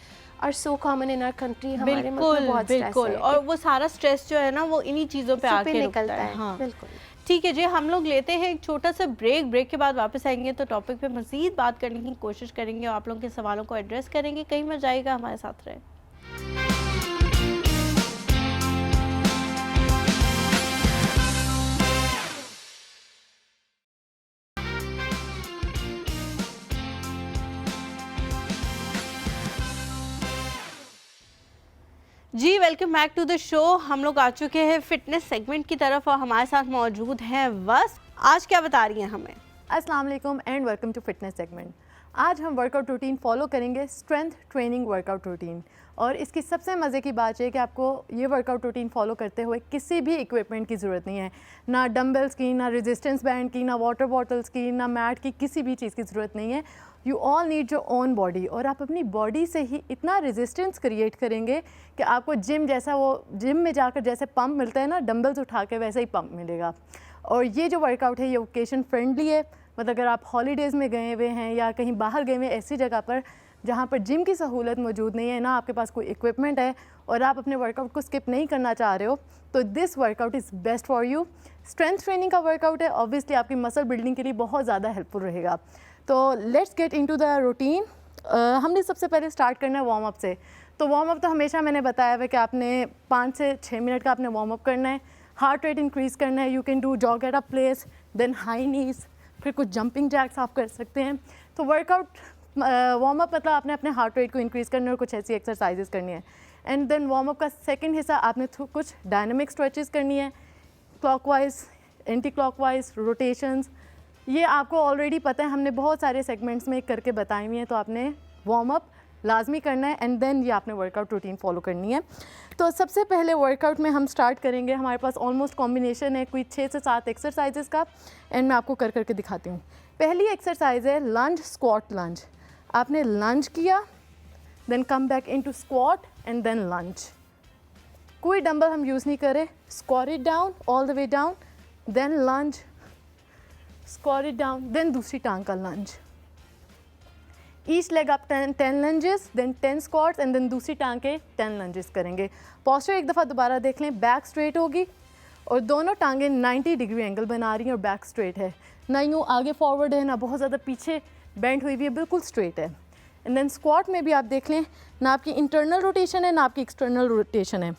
are so common in our country. हमारे मुल्क में बिल्कुल बहुत stress बिल्कुल, है। और वो सारा स्ट्रेस जो है ना वो इन्हीं चीज़ों पे इसी आके रुकता निकलता है। हाँ बिल्कुल। ठीक है जी, हम लोग लेते हैं एक छोटा सा ब्रेक के बाद वापस आएंगे तो टॉपिक पे मज़ीद बात करने की कोशिश करेंगे और आप लोगों के सवालों को एड्रेस करेंगे। कहीं मत जाइएगा, हमारे साथ रहे। जी welcome back to the show. हम लोग आ चुके हैं फिटनेस सेगमेंट की तरफ और हमारे साथ मौजूद हैं वस। आज क्या बता रही हैं हमें? अस्सलाम वालेकुम and welcome to fitness segment. आज हम वर्कआउट रूटीन फॉलो करेंगे, स्ट्रेंथ ट्रेनिंग वर्कआउट रूटीन। और इसकी सबसे मज़े की बात है कि आपको ये वर्कआउट रूटीन फॉलो करते हुए किसी भी इक्विपमेंट की ज़रूरत नहीं है, ना डंबल्स की, ना रेजिस्टेंस बैंड की, ना वाटर बॉटल्स की, ना मैट की, किसी भी चीज़ की ज़रूरत नहीं है। You all need your own body, और आप अपनी बॉडी से ही इतना रेजिस्टेंस क्रिएट करेंगे कि आपको जिम जैसा, वो जिम में जाकर जैसे पंप मिलता है ना डंबल्स उठा के, वैसे ही पंप मिलेगा। और ये जो वर्कआउट है ये ओकेशन फ्रेंडली है, मतलब अगर आप हॉलीडेज़ में गए हुए हैं या कहीं बाहर गए हुए ऐसी जगह पर जहाँ पर जिम की सहूलत मौजूद नहीं है, ना आपके पास कोई इक्विपमेंट है और आप अपने वर्कआउट को स्किप नहीं करना चाह रहे हो, तो this workout is best for you. Strength training का वर्कआउट है, ऑब्वियसली आपकी मसल बिल्डिंग के लिए बहुत ज़्यादा हेल्पफुल रहेगा। तो let's get into the routine. हमने सबसे पहले स्टार्ट करना है वार्म अप से। तो वार्म अप तो हमेशा मैंने बताया है कि आपने 5 से 6 मिनट का आपने वार्म अप करना है, हार्ट रेट इंक्रीज़ करना है। You can do jog at a place, then high knees, फिर कुछ जंपिंग जैक्स आप कर सकते हैं। तो वर्कआउट वार्म अप मतलब आपने अपने हार्ट रेट को इंक्रीज़ करना है और कुछ ऐसी एक्सरसाइजेस करनी है। एंड देन वार्म अप का सेकंड हिस्सा आपने कुछ डायनामिक स्ट्रेचेस करनी है, क्लॉकवाइज, एंटी क्लॉकवाइज, रोटेशंस। ये आपको ऑलरेडी पता है, हमने बहुत सारे सेगमेंट्स में करके बताई हुई हैं। तो आपने वार्म अप लाजमी करना है एंड देन ये आपने वर्कआउट रूटीन फॉलो करनी है। तो सबसे पहले वर्कआउट में हम स्टार्ट करेंगे, हमारे पास ऑलमोस्ट कॉम्बिनेशन है कोई 6 से 7 एक्सरसाइजेस का, एंड मैं आपको कर करके दिखाती हूँ। पहली एक्सरसाइज है लंज स्क्वाट लंज। आपने लंज किया, then come back into squat and then lunge. कोई डंबल हम यूज़ नहीं करें, squat it down all the way down, then lunge, squat it down, then दूसरी टांग का लंज। ईच लेग आप 10 lunges, then 10 squats and then दूसरी टांग के 10 लंजेस करेंगे। पोस्चर एक दफ़ा दोबारा देख लें, बैक स्ट्रेट होगी और दोनों टांगें 90 डिग्री एंगल बना रही हैं और बैक स्ट्रेट है, ना यूँ आगे फॉरवर्ड है ना बहुत ज़्यादा पीछे बेंड हुई हुई है, बिल्कुल स्ट्रेट है। एंड देन स्क्वाट में भी आप देख लें, ना आपकी इंटरनल रोटेशन है ना आपकी एक्सटर्नल रोटेशन है।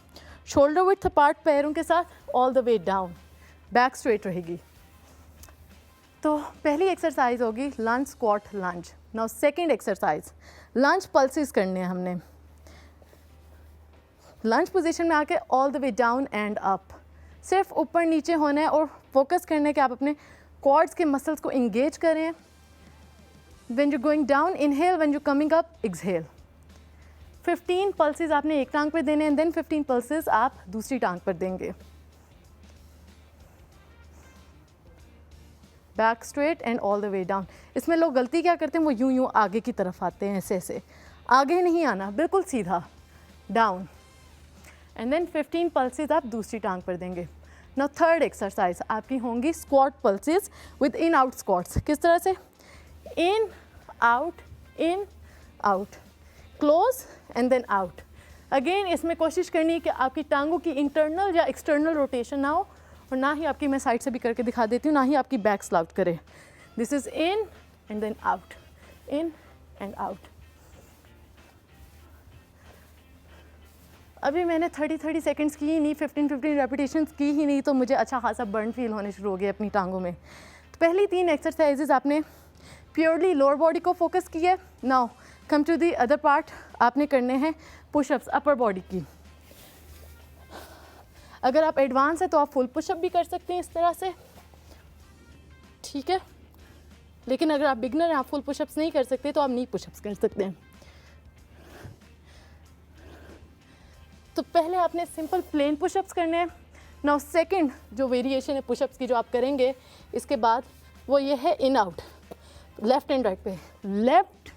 शोल्डर विड्थ अपार्ट पैरों के साथ all the way down, back straight रहेगी। तो पहली एक्सरसाइज होगी लंज स्क्वाट लंज। नाउ सेकंड एक्सरसाइज, लंज पल्सेस करने हैं हमने। लंज पोजीशन में आके all the way down and up, सिर्फ ऊपर नीचे होना है और फोकस करना है कि आप अपने क्वाड्स के मसल्स को इंगेज करें। When you going down inhale, when you coming up exhale. 15 pulses आपने एक टांग पे देने हैं, देन 15 पल्सेस आप दूसरी टांग पर देंगे। Back straight and all the way down. इसमें लोग गलती क्या करते हैं, वो यूं यूं आगे की तरफ आते हैं, ऐसे ऐसे आगे नहीं आना, बिल्कुल सीधा डाउन। एंड देन 15 पल्सेस आप दूसरी टांग पर देंगे। नाउ थर्ड एक्सरसाइज आपकी होंगी squat pulses with in out squats. किस तरह से? In out, close and then out. Again इसमें कोशिश करनी है कि आपकी टांगों की इंटरनल या एक्सटर्नल रोटेशन ना हो, और ना ही आपकी, मैं साइड से भी करके दिखा देती हूँ, ना ही आपकी बैक स्लाउट करे। This is in and then out, in and out. अभी मैंने 30 सेकंड्स की ही नहीं, 15 रेपिटेशंस की ही नहीं, तो मुझे अच्छा खासा बर्न फील होने शुरू हो गया अपनी टांगों में। तो पहली 3 एक्सरसाइजेज आपने प्योरली लोअर बॉडी को फोकस किया है। Now come to the other part, आपने करने हैं पुशअप्स अपर बॉडी की। अगर आप एडवांस है तो आप फुल पुशअप भी कर सकते हैं इस तरह से, ठीक है। लेकिन अगर आप बिगनर हैं, आप फुल पुशअप्स नहीं कर सकते, तो आप नी पुशअप्स कर सकते हैं। तो पहले आपने सिंपल प्लेन पुशअप्स करने हैं। नाउ सेकंड जो वेरिएशन है पुशअप्स की जो आप करेंगे इसके बाद, वो ये है in out, left and right पे, left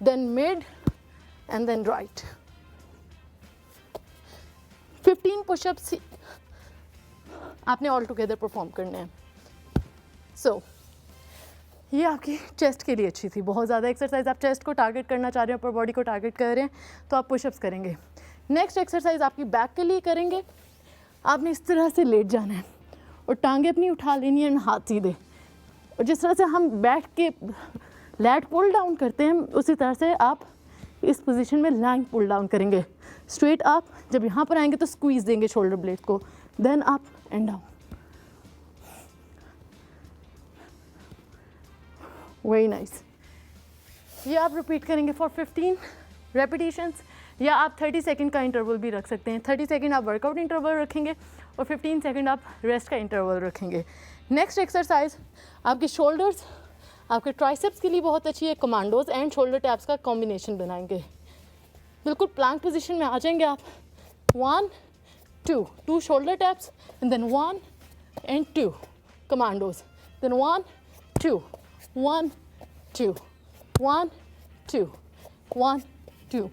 then mid and then right. 15 pushups आपने ऑल टुगेदर परफॉर्म करने हैं। सो ये आपकी चेस्ट के लिए अच्छी थी। बहुत ज़्यादा एक्सरसाइज आप चेस्ट को टारगेट करना चाह रहे हैं, अपर बॉडी को टारगेट कर रहे हैं, तो आप पुशअप्स करेंगे। नेक्स्ट एक्सरसाइज आपकी बैक के लिए करेंगे। आपने इस तरह से लेट जाना है और टांगे अपनी उठा लेनी है, हाथ सीधे, और जिस तरह से हम बैठ के लैट पुल डाउन करते हैं उसी तरह से आप इस पोजीशन में लैंग पुल डाउन करेंगे। स्ट्रेट अप, जब यहाँ पर आएंगे तो स्क्वीज देंगे शोल्डर ब्लेड को, then up and down. Very nice. ये आप रिपीट करेंगे फॉर 15 रेपिटेशंस, या आप 30 सेकंड का इंटरवल भी रख सकते हैं। 30 सेकंड आप वर्कआउट इंटरवल रखेंगे और 15 सेकंड आप रेस्ट का इंटरवल रखेंगे। नेक्स्ट एक्सरसाइज आपके शोल्डर्स, आपके ट्राइसेप्स के लिए बहुत अच्छी है। कमांडोज एंड शोल्डर टैप्स का कॉम्बिनेशन बनाएंगे। बिल्कुल प्लैंक पोजीशन में आ जाएंगे आप। 1 2 shoulder taps and then 1 and 2 commandos, then 1 2 1 2 1 2 1 2।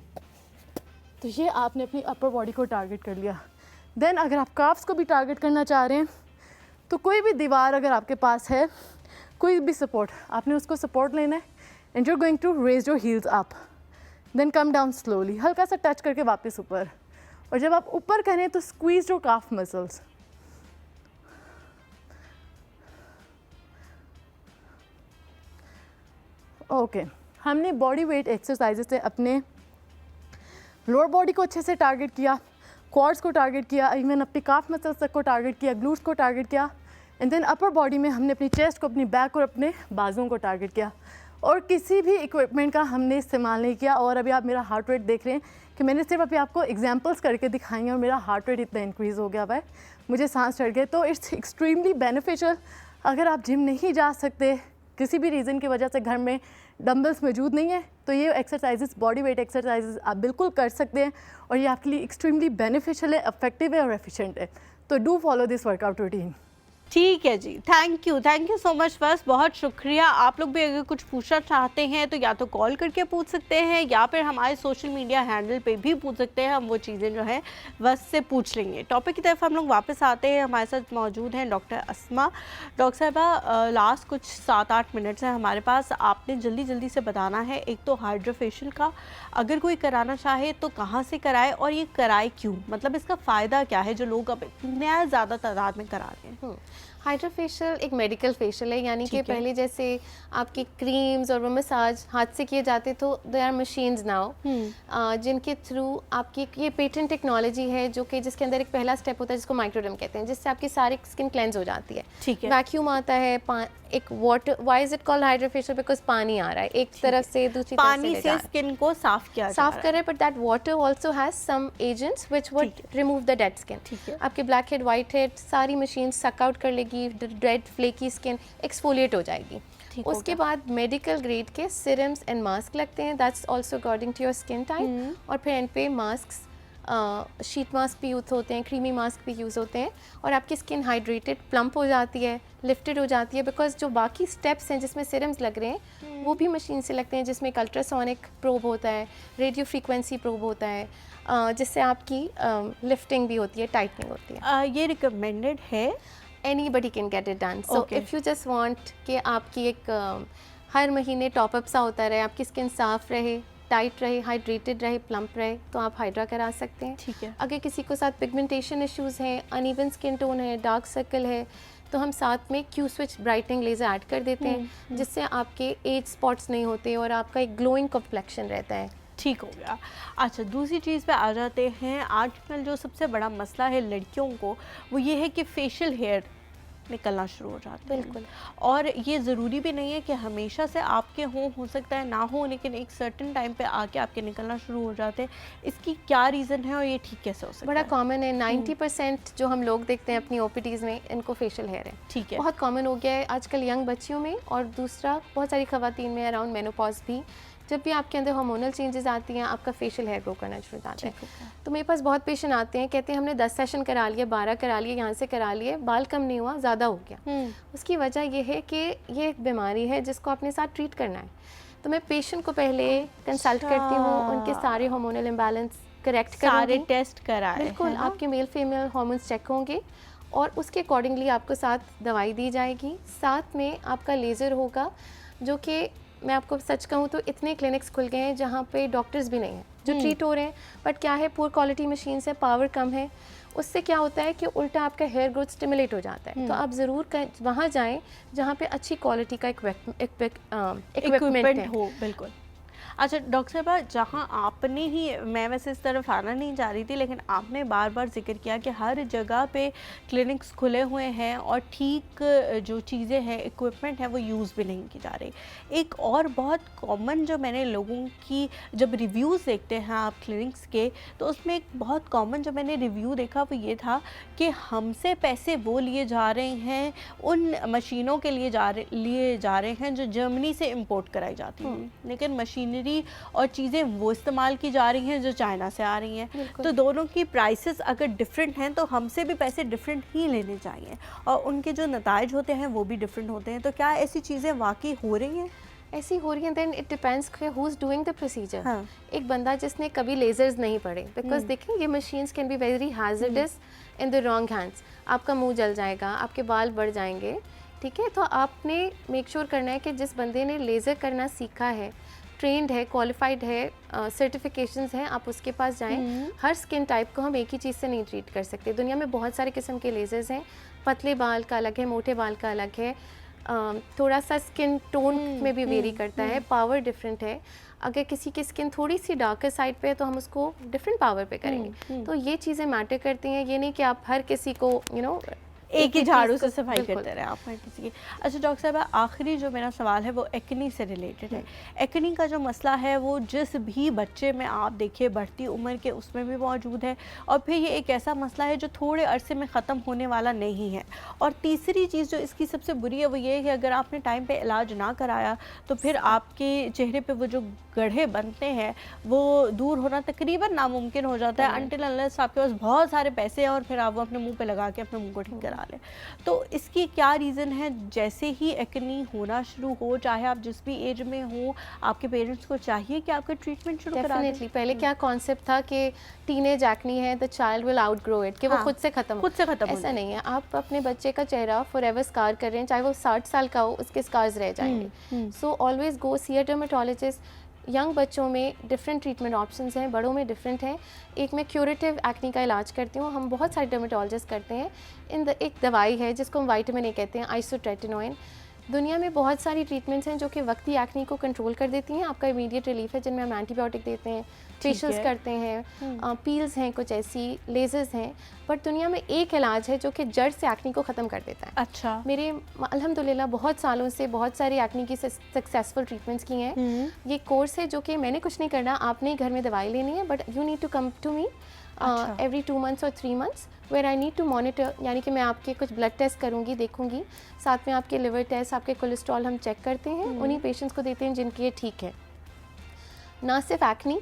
तो ये आपने अपनी अपर बॉडी को टारगेट कर लिया। देन अगर आप काफ्स को भी टारगेट करना चाह रहे हैं तो कोई भी दीवार अगर आपके पास है, कोई भी सपोर्ट, आपने उसको सपोर्ट लेना है and you are going to raise your heels up, then come down slowly, हल्का सा टच करके वापस ऊपर। और जब आप ऊपर करें तो squeeze your calf muscles. Okay, हमने बॉडी वेट एक्सरसाइजेस से अपने लोअर बॉडी को अच्छे से टारगेट किया, क्वाड्स को टारगेट किया, इवन अपनी काफ मसल्स तक को टारगेट किया, ग्लूट्स को टारगेट किया, एंड देन अपर बॉडी में हमने अपनी चेस्ट को, अपनी बैक और अपने बाजुओं को टारगेट किया। और किसी भी इक्विपमेंट का हमने इस्तेमाल नहीं किया। और अभी आप मेरा हार्ट रेट देख रहे हैं कि मैंने सिर्फ अभी आपको एग्जांपल्स करके दिखाई हैं और मेरा हार्ट रेट इतना इंक्रीज़ हो गया हुआ है, मुझे सांस चढ़ गए। तो इट्स एक्सट्रीमली बेनिफिशियल। अगर आप जिम नहीं जा सकते, किसी भी रीज़न की वजह से घर में डंबल्स मौजूद नहीं है, तो ये एक्सरसाइजेस, बॉडी वेट एक्सरसाइजेस आप बिल्कुल कर सकते हैं और ये आपके लिए एक्सट्रीमली बेनिफिशियल है, इफेक्टिव है और एफिशिएंट है। तो do follow this workout routine. ठीक है जी, थैंक यू सो मच। बस बहुत शुक्रिया। आप लोग भी अगर कुछ पूछना चाहते हैं तो या तो कॉल करके पूछ सकते हैं या फिर हमारे सोशल मीडिया हैंडल पे भी पूछ सकते हैं। हम वो चीज़ें जो है बस से पूछ लेंगे। टॉपिक की तरफ हम लोग वापस आते हैं। हमारे साथ मौजूद हैं डॉक्टर अस्मा। डॉक्टर साहबा, लास्ट कुछ 7-8 मिनट्स हैं हमारे पास। आपने जल्दी से बताना है, एक तो हाइड्रोफेशियल का अगर कोई कराना चाहे तो कहाँ से कराए और ये कराए क्यों, मतलब इसका फ़ायदा क्या है जो लोग अब इतने ज़्यादा तादाद में करा रहे हैं। हाइड्रोफेशियल एक मेडिकल फेशियल है, यानी कि पहले जैसे आपकी क्रीम्स और वो मसाज हाथ से किए जाते, तो दे आर मशीन्स नाउ जिनके थ्रू आपकी ये पेटेंट टेक्नोलॉजी है जो कि जिसके अंदर एक पहला स्टेप होता है जिसको माइक्रोडर्म कहते हैं, जिससे आपकी सारी स्किन क्लेंस हो जाती है। ठीक है। वैक्यूम आता है, एक water, why is it called hydrofacial, because पानी आ रहा है एक तरफ से दूसरी तरफ पानी से से स्किन को साफ कर रहा है, but that water also has some agents which would remove the dead skin. ठीक है। आपके ब्लैक हेड, वाइट हेड सारी मशीन सक आउट कर लेगी, डेड फ्लेकी स्किन एक्सफोलिएट हो जाएगी। उसके बाद मेडिकल ग्रेड के सिरम्स एंड मास्क लगते हैं, that's also according to your skin type. और फिर एंड पे मास्क, शीट मास्क भी यूज़ होते हैं, क्रीमी मास्क भी यूज़ होते हैं, और आपकी स्किन हाइड्रेटेड, प्लम्प हो जाती है, लिफ्टेड हो जाती है। बिकॉज जो बाकी स्टेप्स हैं जिसमें सिरम्स लग रहे हैं वो भी मशीन से लगते हैं, जिसमें एक अल्ट्रासोनिक प्रोब होता है, रेडियो फ्रीक्वेंसी प्रोब होता है, जिससे आपकी लिफ्टिंग भी होती है, टाइटनिंग होती है। ये रिकमेंडेड है, anybody can get it done. So Okay. if you just want कि आपकी एक हर महीने टॉपअप सा होता रहे, आपकी स्किन साफ रहे, टाइट रहे, हाइड्रेटेड रहे, प्लम्प रहे, तो आप हाइड्रा करा सकते हैं। ठीक है। अगर किसी को साथ पिगमेंटेशन इश्यूज़ हैं, अनइवन स्किन टोन है, डार्क सर्कल है, तो हम साथ में Q switch brightening laser add कर देते हैं, जिससे आपके एज स्पॉट्स नहीं होते और आपका एक ग्लोइंग कॉम्प्लेक्शन रहता है। ठीक हो गया। अच्छा, दूसरी चीज़ पे आ जाते हैं। आजकल जो सबसे बड़ा मसला है लड़कियों को वो ये है कि फेशियल हेयर निकलना शुरू हो जाते हैं। बिल्कुल। और ये ज़रूरी भी नहीं है कि हमेशा से आपके हो सकता है ना हो, लेकिन एक सर्टेन टाइम पे आके आपके निकलना शुरू हो जाते हैं। इसकी क्या रीज़न है और ये ठीक कैसे हो सकता बड़ा है? कॉमन है, 90% जो हम लोग देखते हैं अपनी ओपीडीज़ में, इनको फेशियल हेयर है। ठीक है। बहुत कॉमन हो गया है आजकल यंग बच्चियों में, और दूसरा बहुत सारी खवातीन में अराउंड मेनोपॉज भी। जब भी आपके अंदर हार्मोनल चेंजेस आती हैं, आपका फेशियल हेयर ग्रो करना शुरू हो जाता है। ठीक हो गया। तो मेरे पास बहुत पेशेंट आते हैं, कहते हैं हमने 10 सेशन करा लिए, 12 करा लिए, यहाँ से करा लिए, बाल कम नहीं हुआ, ज़्यादा हो गया। उसकी वजह ये है कि ये एक बीमारी है जिसको अपने साथ ट्रीट करना है। तो मैं पेशेंट को पहले कंसल्ट करती हूँ, उनके सारे हार्मोनल इम्बैलेंस करेक्ट सारे करूँगी। टेस्ट कराए, बिल्कुल, है ना? आपके मेल फीमेल हार्मोन्स चेक होंगे और उसके अकॉर्डिंगली आपको साथ दवाई दी जाएगी। साथ में आपका लेज़र होगा, जो कि मैं आपको सच कहूँ तो इतने क्लिनिक्स खुल गए हैं जहाँ पे डॉक्टर्स भी नहीं हैं जो ट्रीट हो रहे हैं। बट क्या है, पुअर क्वालिटी मशीन से पावर कम है, उससे क्या होता है कि उल्टा आपका हेयर ग्रोथ स्टिमुलेट हो जाता है। तो आप ज़रूर वहाँ जाएं जहाँ पे अच्छी क्वालिटी का इक्विपमेंट इक्विपमेंट है। हो, बिल्कुल। अच्छा डॉक्टर साहबा, जहाँ आपने ही, मैं वैसे इस तरफ आना नहीं चाह रही थी, लेकिन आपने बार बार जिक्र किया कि हर जगह पे क्लिनिक्स खुले हुए हैं और ठीक जो चीज़ें हैं, इक्विपमेंट है, वो यूज़ भी नहीं की जा रही। एक और बहुत कॉमन जो मैंने लोगों की जब रिव्यूज़ देखते हैं आप क्लिनिक्स के, तो उसमें एक बहुत कॉमन जो मैंने रिव्यू देखा वो ये था कि हमसे पैसे वो लिए जा रहे हैं, उन मशीनों के लिए जा रहे हैं जो जर्मनी से इंपोर्ट कराई जाती हैं, लेकिन मशीनरी और चीज़ें वो इस्तेमाल की जा रही हैं जो चाइना से आ रही हैं। तो दोनों की प्राइसेस अगर डिफरेंट हैं तो हमसे भी पैसे डिफरेंट ही लेने चाहिए, और उनके जो नताइज होते हैं वो भी डिफरेंट होते हैं। तो क्या ऐसी चीज़ें वाकई हो रही हैं? ऐसी हो रही है, then it depends who is doing the procedure. हाँ। एक बंदा जिसने कभी लेजर्स नहीं पढ़े, बिकॉज देखिए ये machines can be very hazardous in the wrong hands. आपका मुंह जल जाएगा, आपके बाल बढ़ जाएंगे, ठीक है। तो आपने मेक श्योर करना है कि जिस बंदे ने लेज़र करना सीखा है, ट्रेंड है, क्वालिफाइड है, सर्टिफिकेशंस हैं, आप उसके पास जाएं। हर स्किन टाइप को हम एक ही चीज़ से नहीं ट्रीट कर सकते। दुनिया में बहुत सारे किस्म के लेज़र्स हैं, पतले बाल का अलग है, मोटे बाल का अलग है, थोड़ा सा स्किन टोन में भी वेरी करता है, पावर डिफरेंट है। अगर किसी की स्किन थोड़ी सी डार्कर साइड पे है तो हम उसको डिफरेंट पावर पे करेंगे। तो ये चीज़ें मैटर करती हैं, ये नहीं कि आप हर किसी को एक ही झाड़ू से चीज़ को- सफाई बिल्कुल। करते रहे आप हर किसी की। अच्छा डॉक्टर साहब, आखिरी जो मेरा सवाल है वो एक्नी से रिलेटेड है। एक्नी का जो मसला है वो जिस भी बच्चे में आप देखिए बढ़ती उम्र के उसमें भी मौजूद है, और फिर ये एक ऐसा मसला है जो थोड़े अरसे में ख़त्म होने वाला नहीं है। और तीसरी चीज़ जो इसकी सबसे बुरी है वो ये है कि अगर आपने टाइम पे इलाज ना कराया तो फिर आपके चेहरे पे वो जो गड्ढे बनते हैं वो दूर होना तकरीबन नामुमकिन हो जाता है, अनटिल अनलेस आपके पास बहुत सारे पैसे हैं और फिर आप वो अपने मुंह पे लगा के अपने मुंह को ठीक करा लें। तो इसकी क्या रीज़न है? जैसे ही एक्नी होना शुरू हो, चाहे आप जिस भी एज में हो, आपके पेरेंट्स को चाहिए कि आपका ट्रीटमेंट शुरू करा दें। डेफिनेटली। पहले क्या कॉन्सेप्ट था कि टीनेज एक्नी है, the child will outgrow it, कि वो हाँ, खुद से खत्म हो ऐसा नहीं है। आप अपने बच्चे का चेहरा फॉरएवर स्कार कर रहे हैं, चाहे वो 60 साल का हो, उसके स्कार्स रह जाएंगे। सो ऑलवेज गो सी अ डर्मेटोलॉजिस्ट। यंग बच्चों में डिफरेंट ट्रीटमेंट ऑप्शंस हैं, बड़ों में डिफरेंट हैं। एक मैं क्यूरेटिव एक्नी का इलाज करती हूँ, हम बहुत सारे डर्मेटोलॉजिस्ट करते हैं। एक दवाई है जिसको हम विटामिन ए कहते हैं, आइसोट्रेटिनोइन। दुनिया में बहुत सारी ट्रीटमेंट्स हैं जो कि वक्ती एक्नी को कंट्रोल कर देती हैं, आपका इमीडिएट रिलीफ है, जिनमें हम एंटीबायोटिक देते हैं, फेशियल्स करते हैं, पील्स हैं, कुछ ऐसी लेजर्स हैं। बट दुनिया में एक इलाज है जो कि जड़ से एक्नी को ख़त्म कर देता है। अच्छा। मेरे अल्हम्दुलिल्लाह बहुत सालों से बहुत सारी एक्नी की सक्सेसफुल ट्रीटमेंट्स की हैं। ये कोर्स है जो कि मैंने कुछ नहीं करना, आपने घर में दवाई लेनी है, but you need to come to me every 2 months और 3 months where I need to monitor. यानी कि मैं आपके कुछ ब्लड टेस्ट करूँगी, देखूँगी, साथ में आपके लिवर टेस्ट, आपके कोलेस्ट्रॉल हम चेक करते हैं, उन्हीं पेशेंट्स को देते हैं जिनकी ये ठीक है। ना सिर्फ एक्नी,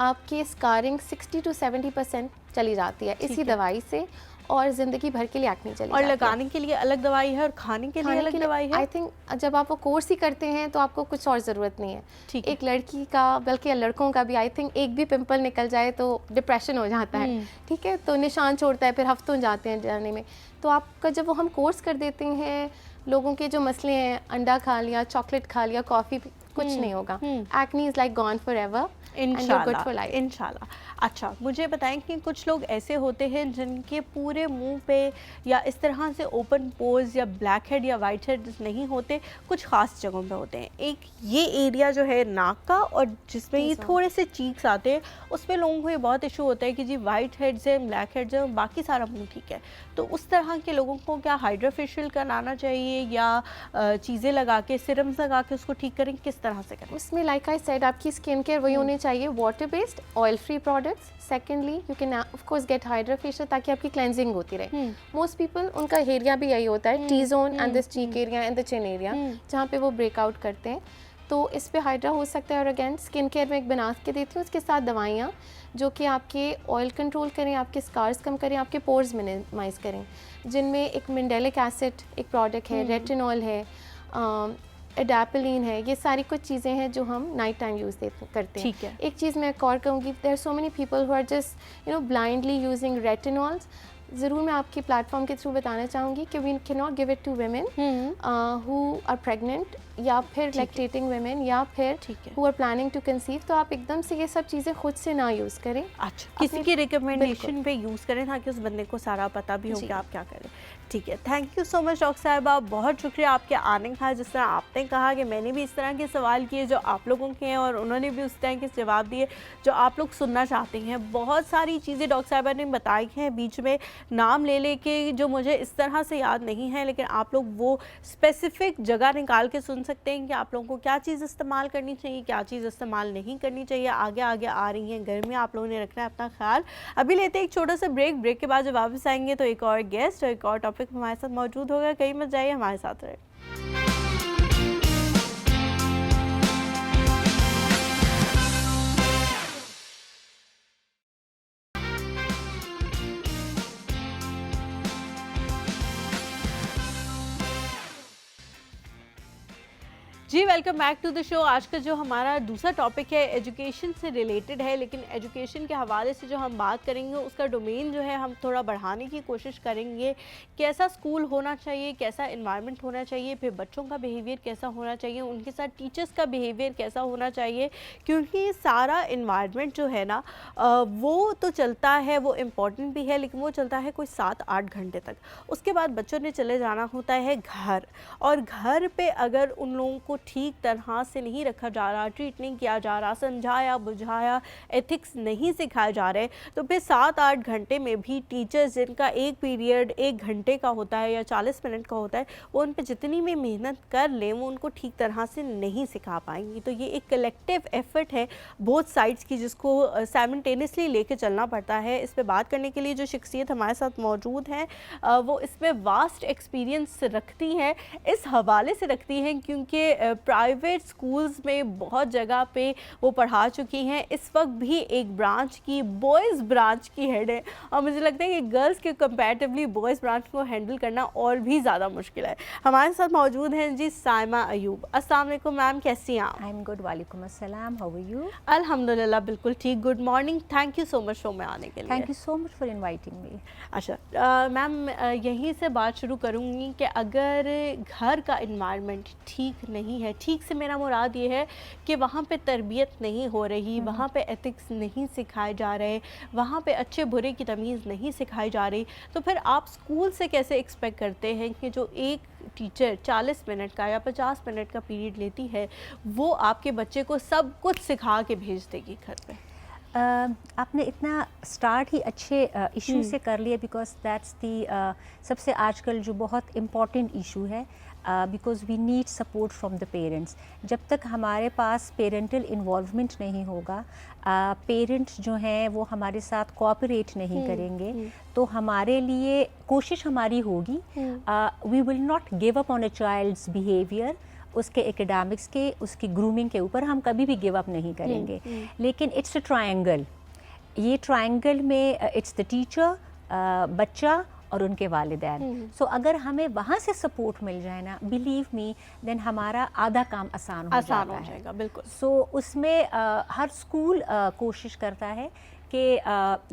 आपकी स्कारिंग 60 to 70% चली जाती है इसी दवाई से, और ज़िंदगी भर के लिए एक्नी चली और जाती है। लगाने के लिए अलग दवाई है और खाने के लिए अलग दवाई है? आई थिंक जब आप वो कोर्स ही करते हैं तो आपको कुछ और ज़रूरत नहीं है। ठीक है। एक लड़की का, बल्कि लड़कों का भी, आई थिंक एक भी पिंपल निकल जाए तो डिप्रेशन हो जाता है, ठीक है, तो निशान छोड़ता है, फिर हफ्तों जाते हैं जाने में। तो आपका जब वो हम कोर्स कर देते हैं, लोगों के जो मसले हैं, अंडा खा लिया, चॉकलेट खा लिया, कॉफ़ी, कुछ नहीं होगा। Acne is like gone for ever. and you're good for life. इंशाल्लाह। अच्छा, मुझे बताएं कि कुछ लोग ऐसे होते हैं जिनके पूरे मुंह पे या इस तरह से ओपन पोर्स या ब्लैक हेड या वाइट हेड नहीं होते, कुछ खास जगहों पे होते हैं। एक ये एरिया जो है नाक का और जिसमें ये थोड़े से चीक्स आते हैं, उसमें लोगों को ये बहुत इशू होता है कि जी वाइट हेड्स है, ब्लैक हेड्स है, बाकी सारा मुंह ठीक है। तो उस तरह के लोगों को क्या हाइड्रा फेशियल कराना चाहिए या चीज़ें लगा के, सिरम्स लगा के उसको ठीक करें, किस तरह से करें? उसमें लाइक आई सेड आपकी स्किन केयर वही होनी चाहिए, water based oil free products. Secondly you can of course gate hydra facial ताकि आपकी क्लेंजिंग होती रहे। मोस्ट पीपल उनका एरिया भी यही होता है, T zone and this cheek area and the chin area, जहाँ पे वो ब्रेकआउट करते हैं। तो इस पे हाइड्रा हो सकता है। और अगेन स्किन केयर में एक बना के देती हूँ, उसके साथ दवाइयाँ जो कि आपके ऑयल कंट्रोल करें, आपके स्कार्स कम करें, आपके पोर्स मिनिमाइज करें, जिनमें एक मिंडेलिक एसिड एक प्रोडक्ट है, रेटिनॉल है, एडापिलीन है, ये सारी कुछ चीज़ें हैं जो हम नाइट टाइम यूज़ करते हैं। ठीक है। एक चीज़ मैं एक और कहूँगी, there are so many people who are just blindly using retinols. ज़रूर मैं आपके प्लेटफॉर्म के थ्रू बताना चाहूँगी कि we can not give it to women who are pregnant या फिर लैक्टेटिंग वेमेन या फिर who are planning to conceive. तो आप एकदम से ये सब चीज़ें खुद से ना यूज़ करें। अच्छा, किसी की रिकमेंडेशन पे यूज़ करें ताकि उस बंदे को सारा पता भी हो कि आप क्या करें। ठीक है, thank you so much doctor साहिबा, बहुत शुक्रिया आपके आने का। जिस तरह आपने कहा कि मैंने भी इस तरह के सवाल किए जो आप लोगों के हैं और उन्होंने भी उस तरह के जवाब दिए जो आप लोग सुनना चाहते हैं। बहुत सारी चीज़ें डॉक्टर साहिबा ने बताई हैं, बीच में नाम ले लेके जो मुझे इस तरह से याद नहीं है, लेकिन आप लोग वो स्पेसिफिक जगह निकाल के सुन सकते हैं कि आप लोगों को क्या चीज़ इस्तेमाल करनी चाहिए, क्या चीज़ इस्तेमाल नहीं करनी चाहिए। आगे आगे आ रही हैं गर्मी, आप लोगों ने रखना है अपना ख्याल। अभी लेते हैं एक छोटा सा ब्रेक के बाद जब वापस आएंगे तो एक और गेस्ट और एक और टॉपिक हमारे साथ मौजूद होगा। कहीं मत जाइए, हमारे साथ रहे। जी welcome back to the show. आज का जो हमारा दूसरा टॉपिक है एजुकेशन से रिलेटेड है, लेकिन एजुकेशन के हवाले से जो हम बात करेंगे उसका डोमेन जो है हम थोड़ा बढ़ाने की कोशिश करेंगे। कैसा स्कूल होना चाहिए, कैसा इन्वायरमेंट होना चाहिए, फिर बच्चों का बिहेवियर कैसा होना चाहिए, उनके साथ टीचर्स का बिहेवियर कैसा होना चाहिए, क्योंकि सारा इन्वायरमेंट जो है ना वो तो चलता है, वो इम्पॉर्टेंट भी है, लेकिन वो चलता है कोई 7-8 घंटे तक। उसके बाद बच्चों ने चले जाना होता है घर, और घर पे अगर उन लोगों को ठीक तरह से नहीं रखा जा रहा, ट्रीट नहीं किया जा रहा, समझाया बुझाया, एथिक्स नहीं सिखाए जा रहे, तो फिर 7-8 घंटे में भी टीचर्स जिनका एक पीरियड 1 घंटे का होता है या 40 मिनट का होता है, वो उन पर जितनी भी मेहनत कर लें वो उनको ठीक तरह से नहीं सिखा पाएंगी। तो ये एक कलेक्टिव एफर्ट है बोथ साइड्स की, जिसको साइमल्टेनियसली लेके चलना पड़ता है। इस पर बात करने के लिए जो शख्सियत हमारे साथ मौजूद हैं वो इसमें वास्ट एक्सपीरियंस रखती हैं, इस हवाले से रखती हैं क्योंकि प्राइवेट स्कूल्स में बहुत जगह पे वो पढ़ा चुकी हैं। इस वक्त भी एक ब्रांच की, बॉयज़ ब्रांच की हेड है, और मुझे लगता है कि गर्ल्स के कंपैरेटिवली बॉयज़ ब्रांच को हैंडल करना और भी ज़्यादा मुश्किल है। हमारे साथ मौजूद हैं जी साइमा अयूब। अस्सलाम वालेकुम मैम, कैसी हैं आप? आई एम गुड, वालेकुम अस्सलाम, हाउ आर यू? अल्हम्दुलिल्लाह बिल्कुल ठीक। Good morning, thank you so much show में आने के लिए। Thank you so much for inviting me. अच्छा मैम, यहीं से बात शुरू करूँगी कि अगर घर का इन्वायरमेंट ठीक नहीं है, ठीक से मेरा मुराद ये है कि वहाँ पे तरबियत नहीं हो रही, वहाँ पे एथिक्स नहीं सिखाए जा रहे, वहाँ पे अच्छे बुरे की तमीज़ नहीं सिखाई जा रही, तो फिर आप स्कूल से कैसे एक्सपेक्ट करते हैं कि जो एक टीचर 40 मिनट का या 50 मिनट का पीरियड लेती है वो आपके बच्चे को सब कुछ सिखा के भेज देगी घर पे? आपने इतना स्टार्ट ही अच्छे इशू से कर लिया, बिकॉज दैट्स दी सबसे आजकल जो बहुत इम्पॉर्टेंट इशू है, because we need support from the parents. जब तक हमारे पास पेरेंटल इन्वॉल्वमेंट नहीं होगा, पेरेंट्स जो हैं वो हमारे साथ कोऑपरेट नहीं करेंगे, तो हमारे लिए कोशिश हमारी होगी, we will not give up on a child's behaviour, उसके एकेडमिक्स के, उसकी ग्रूमिंग के ऊपर हम कभी भी गिव अप नहीं करेंगे। लेकिन इट्स अ ट्रायंगल, ये ट्रायंगल में इट्स द टीचर, बच्चा और उनके वालिदैन। सो अगर हमें वहाँ से सपोर्ट मिल जाए ना, बिलीव मी, देन हमारा आधा काम आसान हो जाएगा। बिल्कुल। सो उसमें हर स्कूल कोशिश करता है कि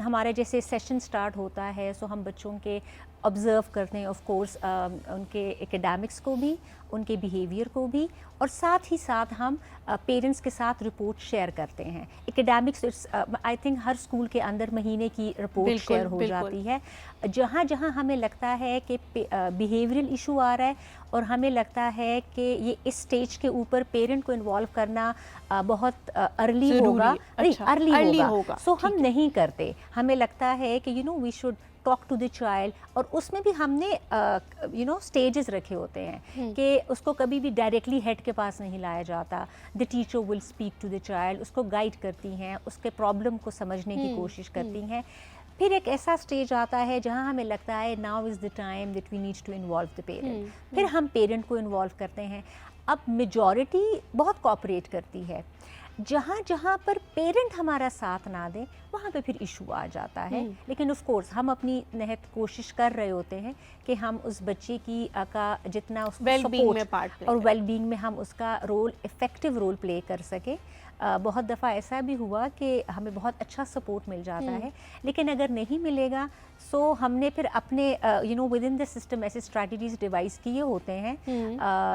हमारे जैसे सेशन स्टार्ट होता है, सो हम बच्चों के ऑब्ज़र्व करते हैं ऑफ कोर्स उनके एकेडमिक्स को भी, उनके बिहेवियर को भी, और साथ ही साथ हम पेरेंट्स के साथ रिपोर्ट शेयर करते हैं। Academics I think her school के अंदर महीने की रिपोर्ट बिल्कुल, शेयर हो बिल्कुल। जाती है। जहाँ जहाँ हमें लगता है कि बिहेवियरल इशू आ रहा है और हमें लगता है कि ये इस स्टेज के ऊपर पेरेंट को इन्वॉल्व करना बहुत अर्ली ज़रूरी, होगा, नहीं अच्छा, अर्ली early होगा, होगा, सो ठीक हम नहीं करते। हमें लगता है कि you know we should talk to the child, और उसमें भी हमने यू नो स्टेजेस रखे होते हैं कि उसको कभी भी डायरेक्टली हेड के पास नहीं लाया जाता। The teacher will speak to the child, उसको गाइड करती हैं, उसके प्रॉब्लम को समझने की कोशिश करती हैं। फिर एक ऐसा स्टेज आता है जहां हमें लगता है now is the time that we need to involve the parent, फिर हम पेरेंट को इन्वॉल्व करते हैं। अब मेजॉरिटी बहुत कोऑपरेट करती है, जहाँ जहाँ पर पेरेंट हमारा साथ ना दें वहाँ पे फिर इशू आ जाता है। लेकिन ऑफ कोर्स हम अपनी निहत कोशिश कर रहे होते हैं कि हम उस बच्चे की का जितना उसको Well-being support में part play और करें। वेलबींग में हम उसका रोल इफ़ेक्टिव रोल प्ले कर सके। बहुत दफ़ा ऐसा भी हुआ कि हमें बहुत अच्छा सपोर्ट मिल जाता है, लेकिन अगर नहीं मिलेगा सो हमने फिर अपने you know with in the system ऐसे स्ट्रैटेजीज डिवाइस किए होते हैं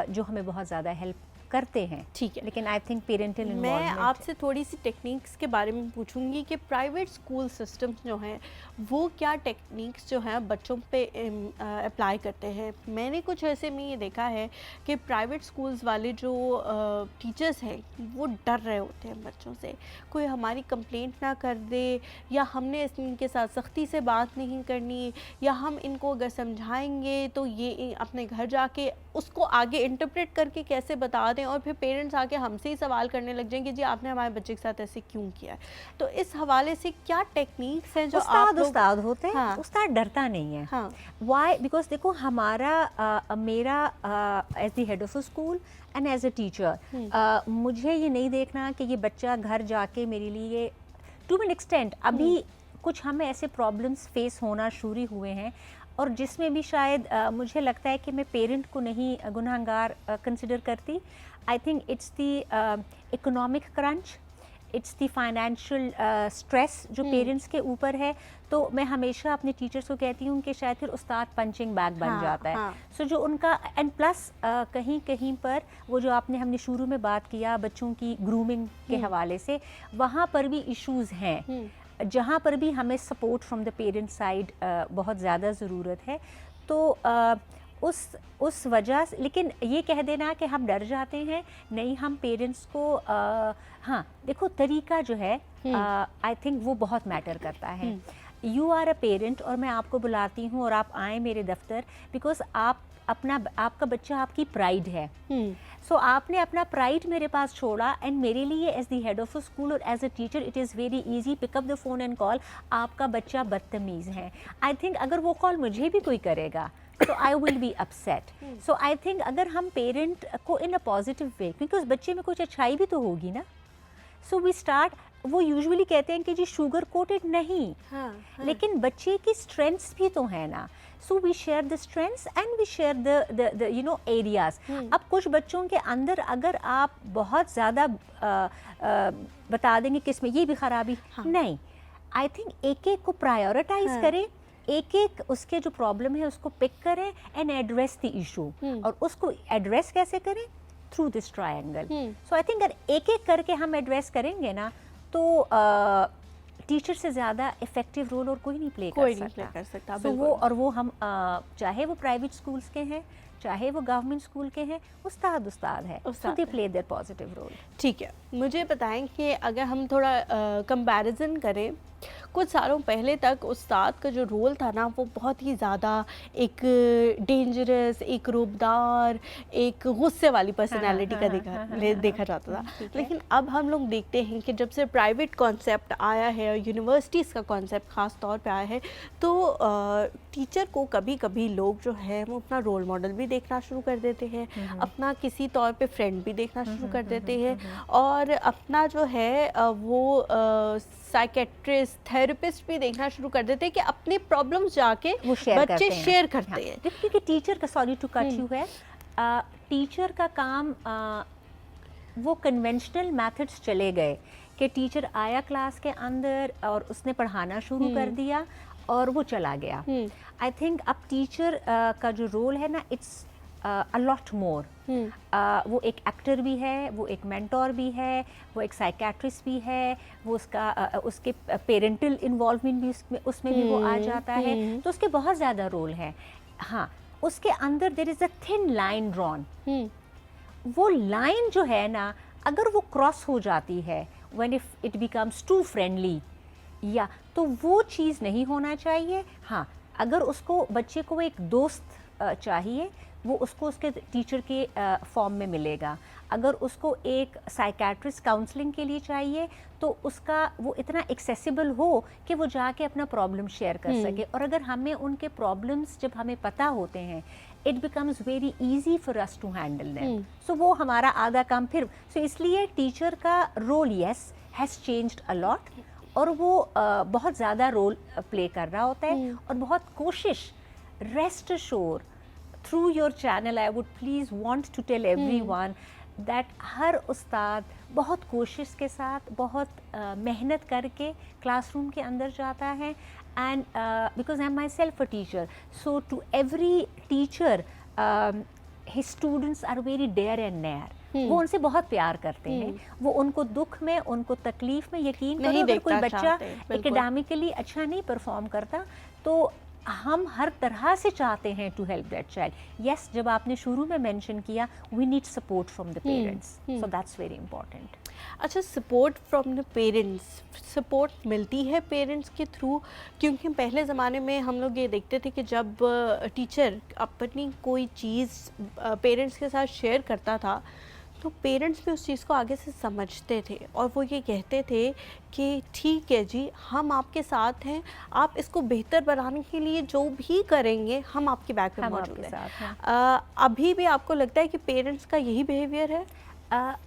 जो हमें बहुत ज़्यादा हेल्प करते हैं। ठीक है। लेकिन आई थिंक पेरेंटल मैं इन्वॉल्वमेंट आपसे थोड़ी सी टेक्निक्स के बारे में पूछूंगी कि प्राइवेट स्कूल सिस्टम्स जो हैं वो क्या टेक्निक्स जो हैं बच्चों पे अप्लाई करते हैं। मैंने कुछ ऐसे में ये देखा है कि प्राइवेट स्कूल्स वाले जो टीचर्स हैं वो डर रहे होते हैं बच्चों से, कोई हमारी कंप्लेंट ना कर दे, या हमने इनके साथ सख्ती से बात नहीं करनी, या हम इनको अगर समझाएंगे तो ये अपने घर जाके उसको आगे इंटरप्रेट करके कैसे बता दें, और फिर पेरेंट्स आके हमसे ही सवाल करने लग जाएंगे जी आपने हमारे बच्चे के साथ ऐसे क्यों किया है। तो इस हवाले से क्या टेक्निक्स हैं जो आप लोग उस्ताद होते हैं। हाँ। उस्ताद डरता नहीं है। हाँ। वाई? बिकॉज देखो हमारा मेरा as the head of a school and as a teacher मुझे ये नहीं देखना कि ये बच्चा घर जाके मेरे लिए टू एन एक्सटेंट अभी कुछ हमें ऐसे प्रॉब्लम्स फेस होना शुरू हुए हैं और जिसमें भी शायद मुझे लगता है कि मैं पेरेंट को नहीं गुनहगार कंसिडर करती। I think it's the economic crunch, it's the financial stress जो पेरेंट्स के ऊपर है। तो मैं हमेशा अपने टीचर्स को कहती हूँ कि शायद फिर उस्ताद पंचिंग बैग बन जाता है। सो जो उनका एंड प्लस कहीं कहीं पर वो जो हमने शुरू में बात किया बच्चों की ग्रूमिंग के हवाले से, वहाँ पर भी इश्यूज़ हैं जहाँ पर भी हमें support from the parent side बहुत ज़्यादा ज़रूरत है। तो उस वजह से, लेकिन ये कह देना कि हम डर जाते हैं, नहीं, हम पेरेंट्स को हाँ देखो तरीका जो है आई थिंक वो बहुत मैटर करता है। यू आर अ पेरेंट और मैं आपको बुलाती हूँ और आप आए मेरे दफ्तर बिकॉज आपका बच्चा आपकी प्राइड है। सो आपने अपना प्राइड मेरे पास छोड़ा एंड मेरे लिए as the head of a school और as a teacher it is very easy pick up the phone and call, आपका बच्चा बदतमीज़ है। आई थिंक अगर वो कॉल मुझे भी कोई करेगा तो I will be upset. So I think अगर हम पेरेंट को इन अ पॉजिटिव वे, क्योंकि उस बच्चे में कुछ अच्छाई भी तो होगी ना, सो वी स्टार्ट। वो यूजुअली कहते हैं कि जी शुगर कोटेड नहीं, लेकिन बच्चे की स्ट्रेंथ्स भी तो है ना। So we share the strengths and we share the you know areas. अब कुछ बच्चों के अंदर अगर आप बहुत ज़्यादा बता देंगे कि इसमें ये भी खराबी, नहीं, आई थिंक एक एक को प्रायोरिटाइज करें, एक एक उसके जो प्रॉब्लम है उसको पिक करें एंड एड्रेस द इशू। और उसको एड्रेस कैसे करें? Through this triangle. So I think अगर एक एक करके हम एड्रेस करेंगे ना तो टीचर से ज़्यादा इफेक्टिव रोल और कोई नहीं प्ले कर सकता। So वो हम चाहे वो प्राइवेट स्कूल्स के हैं चाहे वो गवर्नमेंट स्कूल के हैं, उस्ताद है, so they play their positive role. ठीक है, मुझे बताएं कि अगर हम थोड़ा कंपैरिजन करें, कुछ सालों पहले तक उस्ताद का जो रोल था ना वो बहुत ही ज़्यादा एक डेंजरस, एक रूबदार, एक गुस्से वाली पर्सनालिटी का देखा जाता था। लेकिन अब हम लोग देखते हैं कि जब से प्राइवेट कॉन्सेप्ट आया है और यूनिवर्सिटीज़ का कॉन्सेप्ट ख़ास तौर पे आया है तो टीचर को कभी कभी लोग जो है वो अपना रोल मॉडल भी देखना शुरू कर देते हैं, अपना किसी तौर पे फ्रेंड भी देखना शुरू कर देते हैं, और अपना जो है वो साइकेट्रिस्ट, थेरेपिस्ट भी देखना शुरू कर देते हैं कि अपनी प्रॉब्लम्स जाके बच्चे शेयर करते हैं। क्योंकि टीचर का, सॉरी टू कट यू, है टीचर का काम वो कन्वेंशनल मेथड्स चले गए कि टीचर आया क्लास के अंदर और उसने पढ़ाना शुरू कर दिया और वो चला गया। आई थिंक अब टीचर का जो रोल है ना, इट्स अ लॉट मोर। वो एक एक्टर भी है, वो एक मेंटोर भी है, वो एक साइकेट्रिस्ट भी है, वो उसके पेरेंटल इन्वॉल्वमेंट भी उसमें भी वो आ जाता है, तो उसके बहुत ज़्यादा रोल है। हाँ, उसके अंदर there is a thin line drawn. वो लाइन जो है ना, अगर वो क्रॉस हो जाती है, when if it becomes too friendly, या तो वो चीज़ नहीं होना चाहिए। हाँ, अगर उसको बच्चे को एक दोस्त चाहिए, वो उसको उसके टीचर के फॉर्म में मिलेगा। अगर उसको एक साइकेट्रिस्ट काउंसलिंग के लिए चाहिए, तो उसका वो इतना एक्सेसिबल हो कि वो जाके अपना प्रॉब्लम शेयर कर सके। और अगर हमें उनके प्रॉब्लम्स जब हमें पता होते हैं, it becomes very easy for us to handle them. So वो हमारा आधा काम फिर, सो इसलिए टीचर का role yes has changed a lot, और वो बहुत ज़्यादा रोल प्ले कर रहा होता है। और बहुत कोशिश, rest assure, through your channel I would please want to tell everyone that हर उस्ताद बहुत कोशिश के साथ, बहुत मेहनत करके क्लासरूम के अंदर जाता है। And because I am myself a teacher, so to every teacher his students are very dear and near. वो उनसे बहुत प्यार करते हैं। वो उनको दुख में, उनको तकलीफ में, यकीन करो अगर कोई बच्चा एकेडमिकली अच्छा नहीं परफॉर्म करता, तो हम हर तरह से चाहते हैं to help that child. Yes, जब आपने शुरू में मेंशन किया, we need support from the parents, so that's very important. अच्छा, support from the parents, support मिलती है पेरेंट्स के थ्रू? क्योंकि पहले ज़माने में हम लोग ये देखते थे कि जब टीचर अपनी कोई चीज़ पेरेंट्स के साथ शेयर करता था, तो पेरेंट्स भी उस चीज़ को आगे से समझते थे और वो ये कहते थे कि ठीक है जी, हम आपके साथ हैं, आप इसको बेहतर बनाने के लिए जो भी करेंगे, हम आपके बैक में मौजूद हैं। अभी भी आपको लगता है कि पेरेंट्स का यही बिहेवियर है?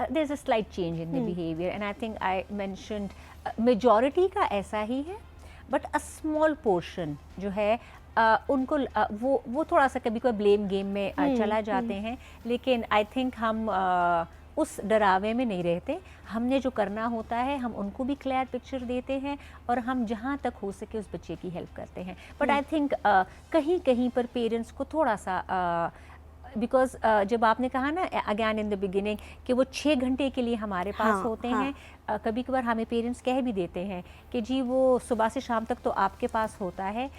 There's a slight change in the behavior, and I think I mentioned majority का ऐसा ही है, but a small portion जो है उनको वो थोड़ा सा कभी कोई ब्लेम गेम में चला जाते हैं। लेकिन आई थिंक हम उस डरावे में नहीं रहते। हमने जो करना होता है, हम उनको भी क्लियर पिक्चर देते हैं और हम जहाँ तक हो सके उस बच्चे की हेल्प करते हैं। बट आई थिंक कहीं कहीं पर पेरेंट्स को थोड़ा सा बिकॉज जब आपने कहा ना अगेन इन द बिगिनिंग कि वो 6 घंटे के लिए हमारे पास होते हैं, कभी कभार हमें पेरेंट्स कह भी देते हैं कि जी वो सुबह से शाम तक तो आपके पास होता है।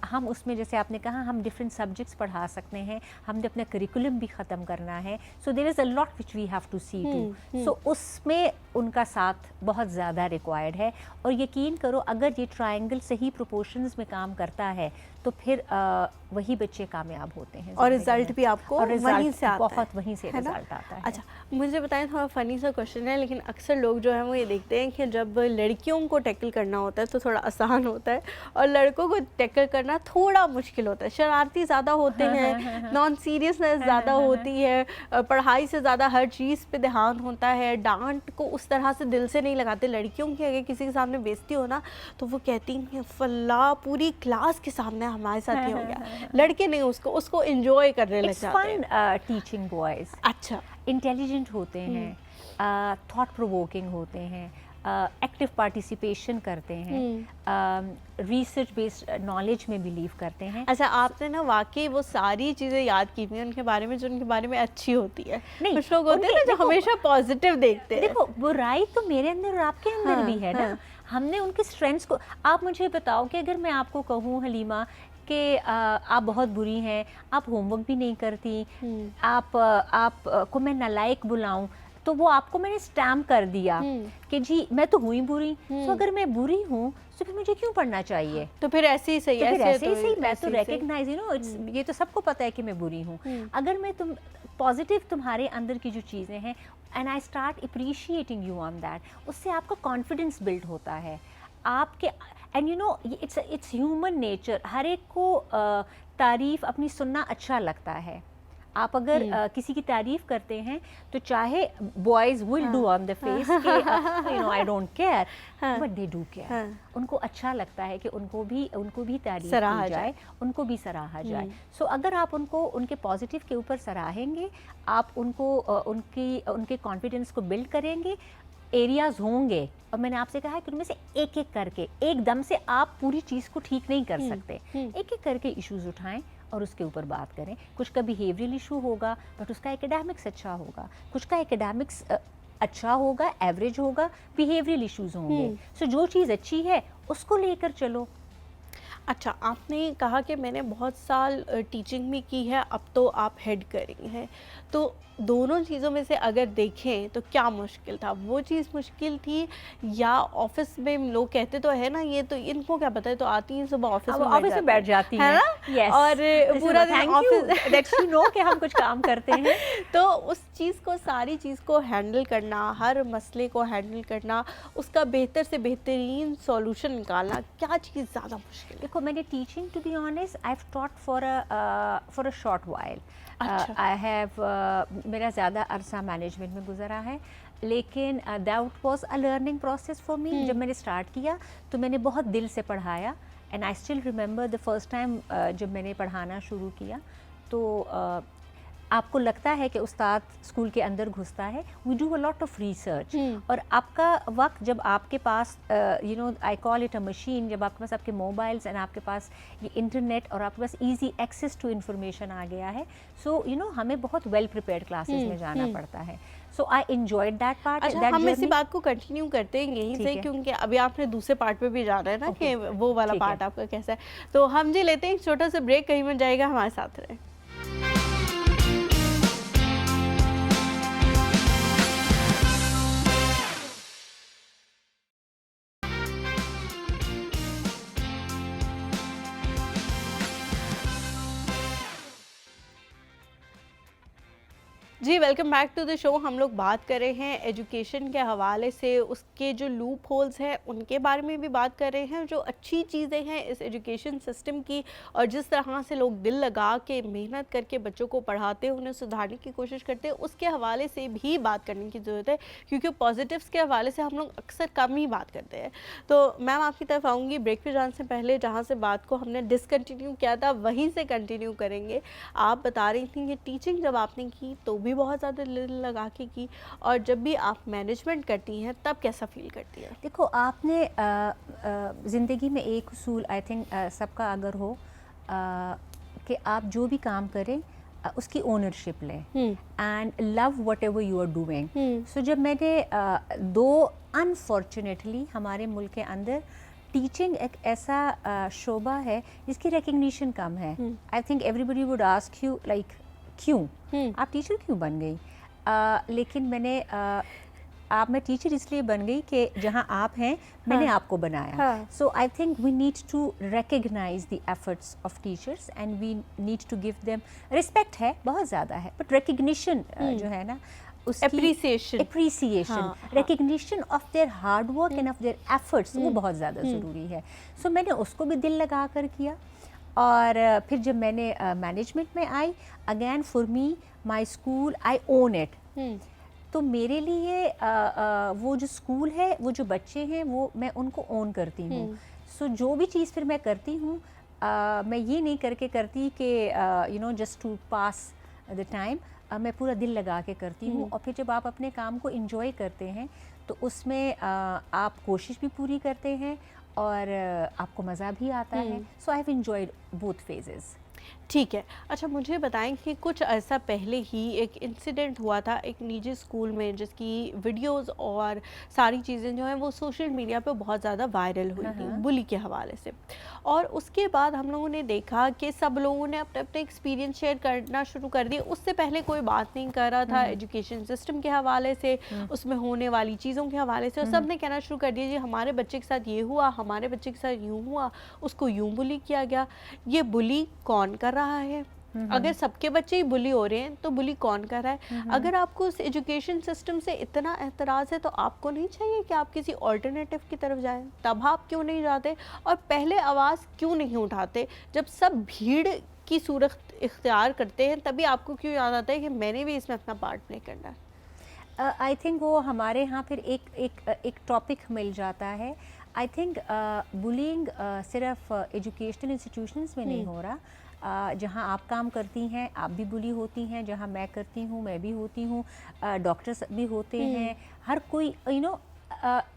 हम उसमें, जैसे आपने कहा, हम डिफरेंट सब्जेक्ट्स पढ़ा सकते हैं, हमने अपना करिकुलम भी ख़त्म करना है। So there is a lot which we have to see to. So उसमें उनका साथ बहुत ज़्यादा रिक्वायर्ड है। और यकीन करो, अगर ये ट्रायंगल सही प्रोपोर्शंस में काम करता है तो फिर वही बच्चे कामयाब होते हैं और रिजल्ट भी आपको वहीं से आता बहुत है, वहीं से है ना? रिजल्ट आता है। अच्छा, मुझे बताएं, थोड़ा फ़नी सा क्वेश्चन है, लेकिन अक्सर लोग जो हैं वो ये देखते हैं कि जब लड़कियों को टैकल करना होता है तो थोड़ा आसान होता है और लड़कों को टैकल करना थोड़ा मुश्किल होता है। शरारती ज़्यादा होते हैं, नॉन सीरियसनेस ज़्यादा होती है, पढ़ाई से ज़्यादा हर चीज़ पे ध्यान होता है, डांट को उस तरह से दिल से नहीं लगाते। लड़कियों की अगर किसी के सामने बेइज्जती हो ना, तो वो कहती हैं फल्ला पूरी क्लास के सामने हमारे साथ ये हो गया। लड़के नहीं, उसको एंजॉय करने लग जाते हैं। It's fun teaching boys. अच्छा, इंटेलिजेंट होते हैं, थॉट प्रोवोकिंग होते हैं, एक्टिव पार्टिसिपेशन करते हैं, रिसर्च बेस्ड नॉलेज में बिलीव करते हैं। अच्छा, आपने ना वाकई वो सारी चीज़ें याद की थी उनके बारे में जो उनके बारे में अच्छी होती है। नहीं, कुछ लोग होते हैं ना जो हमेशा पॉजिटिव देखते हैं। देखो, बुराई तो मेरे अंदर और आपके अंदर भी है ना। हमने उनके स्ट्रेंथ्स को, आप मुझे बताओ कि अगर मैं आपको कहूँ हलीमा कि आप बहुत बुरी हैं, आप होमवर्क भी नहीं करती, आप को मैं नालायक बुलाऊं, तो वो आपको मैंने स्टैम्प कर दिया कि जी मैं तो हुई बुरी। तो अगर मैं बुरी हूँ तो फिर मुझे क्यों पढ़ना चाहिए? तो फिर ऐसे ही सही, तो फिर ऐसे ही सही, मैं ऐसे तो ही सही। रिकग्नाइज, यू नो, ये तो सबको पता है कि मैं बुरी हूँ। अगर मैं तुम पॉजिटिव, तुम्हारे अंदर की जो चीज़ें हैं, and I start appreciating you on that, उससे आपका कॉन्फिडेंस बिल्ड होता है आपके। And you know, it's human nature, हर एक को तारीफ़ अपनी सुनना अच्छा लगता है। आप अगर किसी की तारीफ करते हैं तो चाहे boys will do on the face you know I don't care, but they do care. उनको अच्छा लगता है कि उनको भी तारीफ की जाए, उनको भी सराहा जाए। सो अगर आप उनको उनके पॉजिटिव के ऊपर सराहेंगे, आप उनके कॉन्फिडेंस को बिल्ड करेंगे, एरियाज होंगे, और मैंने आपसे कहा है कि उनमें से एक एक करके, एकदम से आप पूरी चीज़ को ठीक नहीं कर सकते, एक एक करके इश्यूज उठाएं और उसके ऊपर बात करें। कुछ का बिहेवियरल इशू होगा बट उसका एकेडमिक्स अच्छा होगा, कुछ का एकेडमिक्स अच्छा होगा, एवरेज होगा, बिहेवियरल इश्यूज होंगे। सो जो चीज़ अच्छी है उसको लेकर चलो। अच्छा, आपने कहा कि मैंने बहुत साल टीचिंग भी की है, अब तो आप हेड कर रही हैं, तो दोनों चीज़ों में से अगर देखें तो क्या मुश्किल था? वो चीज़ मुश्किल थी या ऑफिस में लोग कहते तो है ना, ये तो इनको क्या पता है, तो आती हैं सुबह ऑफिस में बैठ जाती है हैं ना, yes. और पूरा दिन ऑफिस दैट यू नो कि हम कुछ काम करते हैं। तो उस चीज़ को, सारी चीज़ को हैंडल करना, हर मसले को हैंडल करना, उसका बेहतर से बेहतरीन सॉल्यूशन निकालना, क्या चीज़ ज़्यादा मुश्किल है? देखो, मैंने teaching, to be honest, I have taught for a short while. I have मेरा ज़्यादा अरसा मैनेजमेंट में गुजरा है, लेकिन that was a learning process for me. जब मैंने स्टार्ट किया तो मैंने बहुत दिल से पढ़ाया, and I still remember the first time जब मैंने पढ़ाना शुरू किया तो आपको लगता है कि उस्ताद स्कूल के अंदर घुसता है, we do a lot of research, और आपका वक्त जब आपके पास you know, I call it a machine, जब आपके पास आपके मोबाइल्स एंड आपके पास ये इंटरनेट और आपके पास इजी एक्सेस टू इन्फॉर्मेशन आ गया है, सो यू नो हमें बहुत वेल प्रिपेयर्ड क्लासेस में जाना पड़ता है। So I enjoyed that part. अच्छा, हम इसी बात को कंटिन्यू करते हैं यहीं से, क्योंकि अभी आपने दूसरे पार्ट पे भी जाना है ना, कि वो वाला पार्ट आपका कैसा है। तो हम जी लेते हैं एक छोटा सा ब्रेक, कहीं में जाएगा, हमारे साथ रहे। जी, welcome back to the show. हम लोग बात कर रहे हैं एजुकेशन के हवाले से, उसके जो लूप होल्स हैं उनके बारे में भी बात कर रहे हैं, जो अच्छी चीज़ें हैं इस एजुकेशन सिस्टम की, और जिस तरह से लोग दिल लगा के मेहनत करके बच्चों को पढ़ाते हैं, उन्हें सुधारने की कोशिश करते हैं, उसके हवाले से भी बात करने की ज़रूरत है, क्योंकि पॉजिटिव्स के हवाले से हम लोग अक्सर कम ही बात करते हैं। तो मैम, आपकी तरफ आऊँगी ब्रेक पे जाने से पहले, जहाँ से बात को हमने डिसकंटिन्यू किया था वहीं से कंटिन्यू करेंगे। आप बता रही थी कि टीचिंग जब आपने की तो भी बहुत ज़्यादा दिल लगा के की, और जब भी आप मैनेजमेंट करती हैं तब कैसा फील करती है? देखो, आपने ज़िंदगी में एक उसूल आई थिंक सबका अगर हो कि आप जो भी काम करें उसकी ओनरशिप लें and love whatever you are doing. So जब मैंने अनफॉर्चुनेटली हमारे मुल्क के अंदर टीचिंग एक ऐसा शोबा है जिसकी रिकग्निशन कम है। I think everybody would ask you like क्यों आप टीचर क्यों बन गई, लेकिन मैं टीचर इसलिए बन गई कि जहाँ आप हैं मैंने आपको बनाया। So I think we need to recognise the efforts of teachers and we need to give them respect है, बहुत ज़्यादा है, बट रिकग्निशन जो है ना, appreciation, recognition of their hard work and of their efforts, वो बहुत ज़्यादा ज़रूरी है। सो मैंने उसको भी दिल लगा कर किया, और फिर जब मैंने मैनेजमेंट में आई, again for me my school, I own it. तो मेरे लिए वो जो स्कूल है, वो जो बच्चे हैं, वो मैं उनको ओन करती हूँ। सो जो भी चीज़ फिर मैं करती हूँ, मैं ये नहीं करके करती कि you know just to pass the time, मैं पूरा दिल लगा के करती हूँ। और फिर जब आप अपने काम को एंजॉय करते हैं तो उसमें आप कोशिश भी पूरी करते हैं और आपको मज़ा भी आता है। So I have enjoyed both phases. ठीक है। अच्छा, मुझे बताएं कि कुछ ऐसा पहले ही एक इंसिडेंट हुआ था एक निजी स्कूल में, जिसकी वीडियोस और सारी चीज़ें जो हैं वो सोशल मीडिया पे बहुत ज़्यादा वायरल हुई थी बुली के हवाले से, और उसके बाद हम लोगों ने देखा कि सब लोगों ने अपने अपने एक्सपीरियंस शेयर करना शुरू कर दिए। उससे पहले कोई बात नहीं कर रहा था एजुकेशन सिस्टम के हवाले से, उसमें होने वाली चीज़ों के हवाले से, और सब ने कहना शुरू कर दिया जी हमारे बच्चे के साथ ये हुआ, हमारे बच्चे के साथ यूँ हुआ, उसको यूँ बुली किया गया। ये बुली कौन कर रहा है? अगर सबके बच्चे ही बुली हो रहे हैं तो बुली कौन कर रहा है? अगर आपको उस एजुकेशन सिस्टम से इतना एतराज़ है तो आपको नहीं चाहिए कि आप किसी ऑल्टरनेटिव की तरफ जाएं? तब आप क्यों नहीं जाते और पहले आवाज़ क्यों नहीं उठाते? जब सब भीड़ की सूरत इख्तियार करते हैं तभी आपको क्यों याद आता है कि मैंने भी इसमें अपना पार्ट प्ले करना है? आई थिंक वो हमारे यहाँ फिर एक टॉपिक मिल जाता है। आई थिंक बुलिंग सिर्फ एजुकेशनल इंस्टीट्यूशंस में नहीं हो रहा, जहाँ आप काम करती हैं आप भी बुली होती हैं, जहाँ मैं करती हूँ मैं भी होती हूँ, डॉक्टर्स भी होते हैं, हर कोई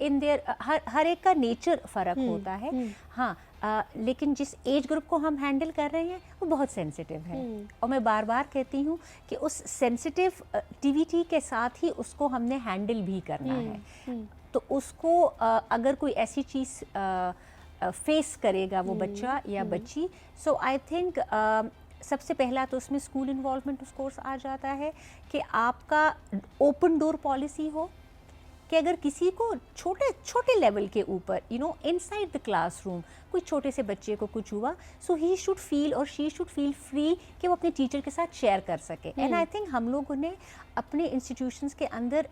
इन देयर हर एक का नेचर फ़र्क होता है। हाँ, लेकिन जिस एज ग्रुप को हम हैंडल कर रहे हैं वो बहुत सेंसिटिव है, और मैं बार बार कहती हूँ कि उस सेंसिटिविटी के साथ ही उसको हमने हैंडल भी करना है। तो उसको अगर कोई ऐसी चीज़ फेस करेगा वो बच्चा या बच्ची, सो आई थिंक सबसे पहला तो उसमें स्कूल इन्वॉल्वमेंट ऑफ कोर्स आ जाता है कि आपका ओपन डोर पॉलिसी हो कि अगर किसी को छोटे छोटे लेवल के ऊपर इनसाइड द क्लासरूम कोई छोटे से बच्चे को कुछ हुआ, सो ही शुड फील और शी शुड फील फ्री कि वो अपने टीचर के साथ शेयर कर सके। एंड आई थिंक हम लोगों ने अपने इंस्टीट्यूशंस के अंदर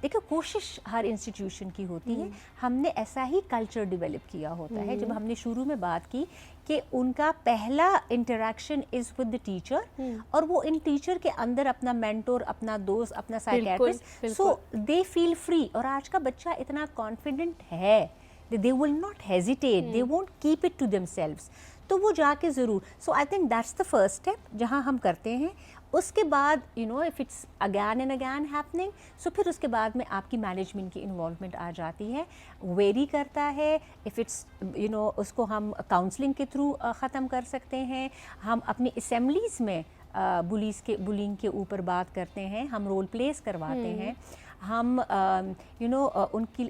देखो कोशिश हर इंस्टीट्यूशन की होती है, हमने ऐसा ही कल्चर डेवलप किया होता है। जब हमने शुरू में बात की कि उनका पहला interaction is with the teacher, और वो इन टीचर के अंदर अपना मेंटोर, अपना दोस्त, अपना psychiatrist, so they feel free. और आज का बच्चा इतना कॉन्फिडेंट है, they will not hesitate, they won't keep it to themselves, तो वो जाके ज़रूर। So I think that's the first step जहाँ हम करते हैं। उसके बाद if it's again and again happening, so फिर उसके बाद में आपकी मैनेजमेंट की इन्वॉल्वमेंट आ जाती है, वेरी करता है। इफ़ इट्स उसको हम काउंसलिंग के थ्रू ख़त्म कर सकते हैं, हम अपनी असेंबलीज़ में बुलिंग के ऊपर बात करते हैं, हम रोल प्लेस करवाते हैं, हम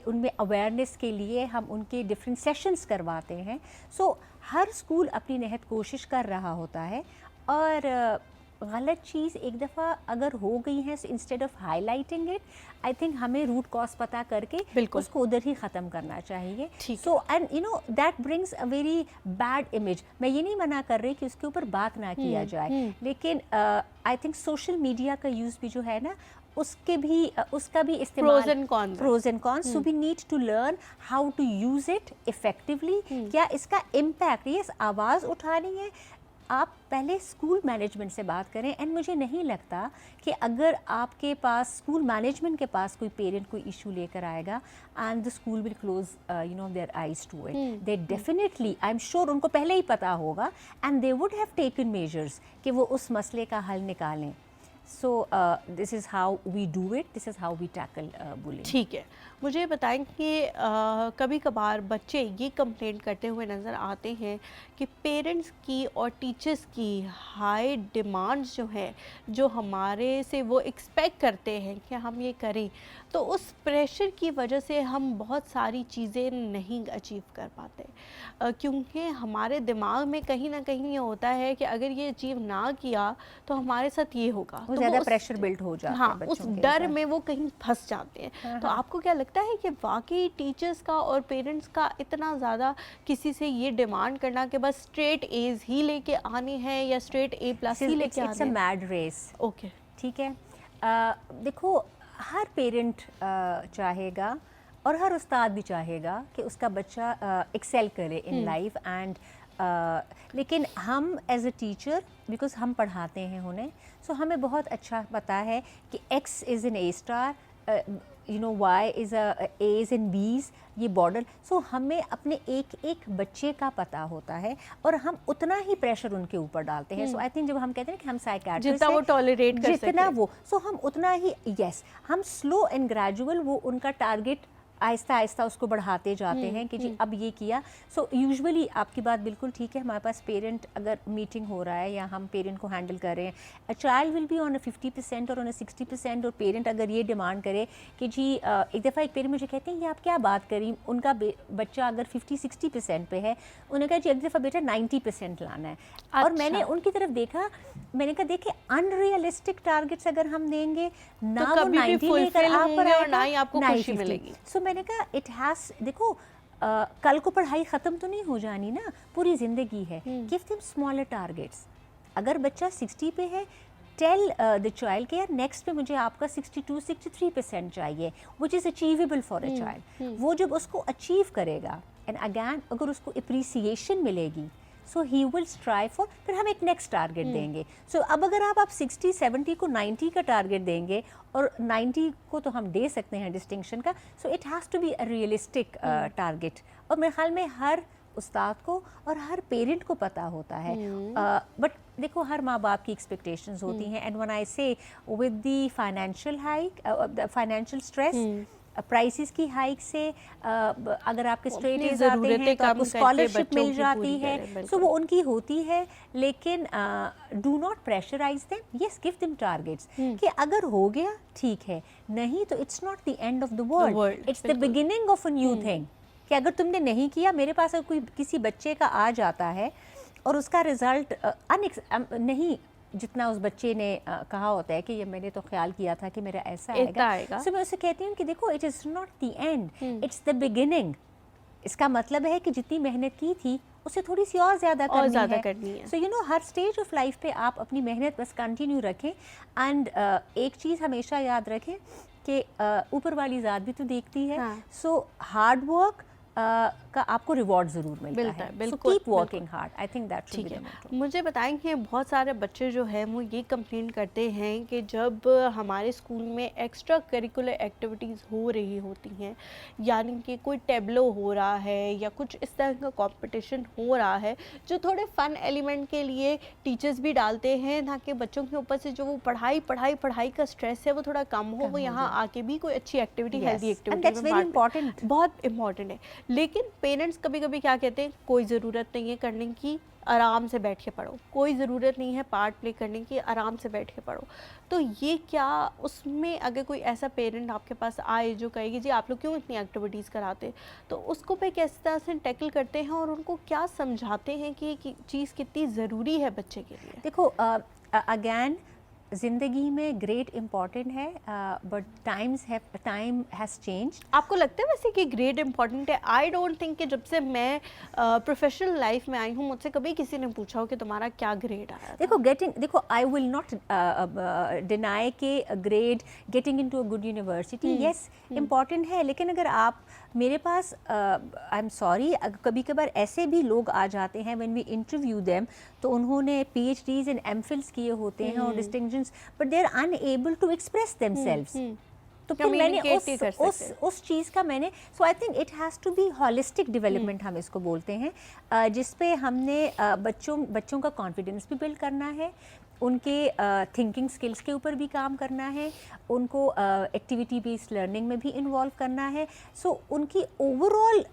उनमें अवेयरनेस के लिए हम उनके डिफरेंट सेशंस करवाते हैं। सो हर स्कूल अपनी निहत कोशिश कर रहा होता है, और गलत चीज़ एक दफ़ा अगर हो गई है, so instead of highlighting it, I think हमें रूट कॉज पता करके उसको उधर ही ख़त्म करना चाहिए। So and that brings a very bad image. मैं ये नहीं मना कर रही कि उसके ऊपर बात ना किया जाए, लेकिन आई थिंक सोशल मीडिया का यूज़ भी जो है ना, उसका भी इस्तेमाल, pros and cons, so we need to learn how to use it effectively. क्या इसका इम्पैक्ट, ये आवाज़ उठानी है, आप पहले स्कूल मैनेजमेंट से बात करें। एंड मुझे नहीं लगता कि अगर आपके पास स्कूल मैनेजमेंट के पास कोई पेरेंट कोई इशू लेकर आएगा and the school will close their eyes to it, they definitely, I am sure उनको पहले ही पता होगा, and they would have taken measures कि वो उस मसले का हल निकालें। So this is how we do it, this is how we tackle bullying. ठीक है, मुझे बताएं कि कभी कभार बच्चे ये कंप्लेंट करते हुए नज़र आते हैं कि पेरेंट्स की और टीचर्स की हाई डिमांड्स जो है, जो हमारे से वो एक्सपेक्ट करते हैं कि हम ये करें, तो उस प्रेशर की वजह से हम बहुत सारी चीज़ें नहीं अचीव कर पाते, क्योंकि हमारे दिमाग में कहीं ना कहीं ये होता है कि अगर ये अचीव ना किया तो हमारे साथ ये होगा, तो ज़्यादा प्रेशर बिल्ड हो जाता है। हाँ, उस डर में वो कहीं फंस जाते हैं। तो आपको क्या लगता है कि वाकई टीचर्स का और पेरेंट्स का इतना ज़्यादा किसी से ये डिमांड करना कि बस स्ट्रेट एज ही लेके आनी है या स्ट्रेट A+ ही लेके आनी है? It's a mad race. Okay, ठीक है, देखो हर पेरेंट चाहेगा और हर उस्ताद भी चाहेगा कि उसका बच्चा एक्सेल करे इन लाइफ, एंड लेकिन हम एज अ टीचर, बिकॉज हम पढ़ाते हैं उन्हें, सो हमें बहुत अच्छा पता है कि X is an A*, Y is A's and B's, ये बॉर्डर। सो हमें अपने एक बच्चे का पता होता है और हम उतना ही प्रेशर उनके ऊपर डालते हैं। सो आई थिंक जब हम कहते हैं कि हम साइकियाट्रिस्ट जितना वो टॉलरेट कर सकते जितना वो, सो हम उतना ही, यस, हम स्लो एंड ग्रेजुअल वो उनका टारगेट आहिस्ता आहिस्ता उसको बढ़ाते जाते हैं कि जी अब ये किया। सो यूजुअली आपकी बात बिल्कुल ठीक है, हमारे पास पेरेंट अगर मीटिंग हो रहा है या हम पेरेंट को हैंडल कर रहे हैं, a child will be on a 50% और ऑन अ 60%, और पेरेंट अगर ये डिमांड करे कि जी एक दफ़ा एक पेरेंट मुझे कहते हैं ये आप क्या बात करी, उनका बच्चा अगर 50-60% पे है, उन्होंने कहा जी अगली दफ़ा बेटा 90% लाना है। और मैंने उनकी तरफ देखा, मैंने कहा देखिए अनरियलिस्टिक टारगेट्स अगर हम देंगे ना, तो वो 90 लेकर आप पर और ना ही आपको खुशी मिलेगी। सो मैंने कहा इट हैज़, देखो कल को पढ़ाई ख़त्म तो नहीं हो जानी ना, पूरी ज़िंदगी है। Give them smaller targets. अगर बच्चा 60 पे है, टेल द चाइल्ड के यार नेक्स्ट पे मुझे आपका 62-63% चाहिए, which is achievable for a child. वो जब उसको अचीव करेगा, एंड अगैन अगर उसको अप्रिसिएशन मिलेगी, सो ही विल स्ट्राइव फॉर, फिर हम एक नेक्स्ट टारगेट देंगे। सो अब अगर आप 60-70 को 90 का टारगेट देंगे, और 90 को तो हम दे सकते हैं डिस्टिंक्शन का, so it has to be a realistic target. और मेरे ख्याल में हर उस्ताद को और हर पेरेंट को पता होता है। बट देखो हर माँ बाप की एक्सपेक्टेशंस होती हैं, एंड व्हेन आई से with the financial hike, financial stress, prices की हाइक से अगर आपके स्ट्रेट एज आते हैं तो आपको स्कॉलरशिप मिल जाती है, सो वो उनकी होती है। लेकिन do not pressurise them, yes give them targets कि अगर हो गया ठीक है, नहीं तो it's not the end of the world, it's the beginning of a new thing. कि अगर तुमने नहीं किया, मेरे पास अगर कोई किसी बच्चे का आ जाता है और उसका रिजल्ट नहीं जितना उस बच्चे ने कहा होता है कि ये मैंने तो ख्याल किया था कि मेरा ऐसा आएगा, सो मैं उसे कहती हूँ कि देखो it is not the and, it's the beginning. इसका मतलब है कि जितनी मेहनत की थी उसे थोड़ी सी और ज़्यादा करनी है। So you know her stage of life पे आप अपनी मेहनत बस कंटिन्यू रखें, एंड एक चीज़ हमेशा याद रखें कि ऊपर वाली ज़ात भी तो देखती है, सो हार्ड वर्क का आपको रिवॉर्ड ज़रूर मिलता है। So keep working hard, I think that should be the motto. मुझे बताएंगे, बहुत सारे बच्चे जो हैं वो ये कंप्लेन करते हैं कि जब हमारे स्कूल में एक्स्ट्रा करिकुलर एक्टिविटीज़ हो रही होती हैं, यानी कि कोई टेबलो हो रहा है या कुछ इस तरह का कंपटीशन हो रहा है, जो थोड़े फ़न एलिमेंट के लिए टीचर्स भी डालते हैं ताकि बच्चों के ऊपर से जो वो पढ़ाई का स्ट्रेस है वो थोड़ा कम हो, वो यहाँ आके भी कोई अच्छी एक्टिविटी, हेल्दी एक्टिविटी में बहुत इंपॉर्टेंट है। लेकिन पेरेंट्स कभी कभी क्या कहते हैं, कोई ज़रूरत नहीं है करने की, आराम से बैठ के पढ़ो, कोई ज़रूरत नहीं है पार्ट प्ले करने की, आराम से बैठ के पढ़ो। तो ये क्या, उसमें अगर कोई ऐसा पेरेंट आपके पास आए जो कहेगी जी आप लोग क्यों इतनी एक्टिविटीज़ कराते, तो उसको पे किस तरह से टैकल करते हैं और उनको क्या समझाते हैं कि ये चीज़ कितनी ज़रूरी है बच्चे के लिए? देखो अगेन ज़िंदगी में ग्रेड इम्पॉर्टेंट है, बट टाइम हैज़ चेंज। आपको लगता है वैसे कि ग्रेड इम्पॉर्टेंट है? आई डोंट थिंक कि जब से मैं प्रोफेशनल लाइफ में आई हूँ मुझसे कभी किसी ने पूछा हो कि तुम्हारा क्या ग्रेड आया। देखो आई विल नॉट डिनाई के grade getting into a good university yes important है, लेकिन अगर आप मेरे पास आई एम सॉरी कभी कभार ऐसे भी लोग आ जाते हैं व्हेन वी इंटरव्यू देम, तो उन्होंने PhDs एंड MPhils किए होते हैं और distinctions, but they are unable to express themselves. तो फिर मैंने उस चीज़ का मैंने so I think it has to be holistic development हम इसको बोलते हैं, जिस पे हमने बच्चों का कॉन्फिडेंस भी बिल्ड करना है, उनके थिंकिंग स्किल्स के ऊपर भी काम करना है, उनको एक्टिविटी बेस्ड लर्निंग में भी इन्वॉल्व करना है। सो उनकी ओवरऑल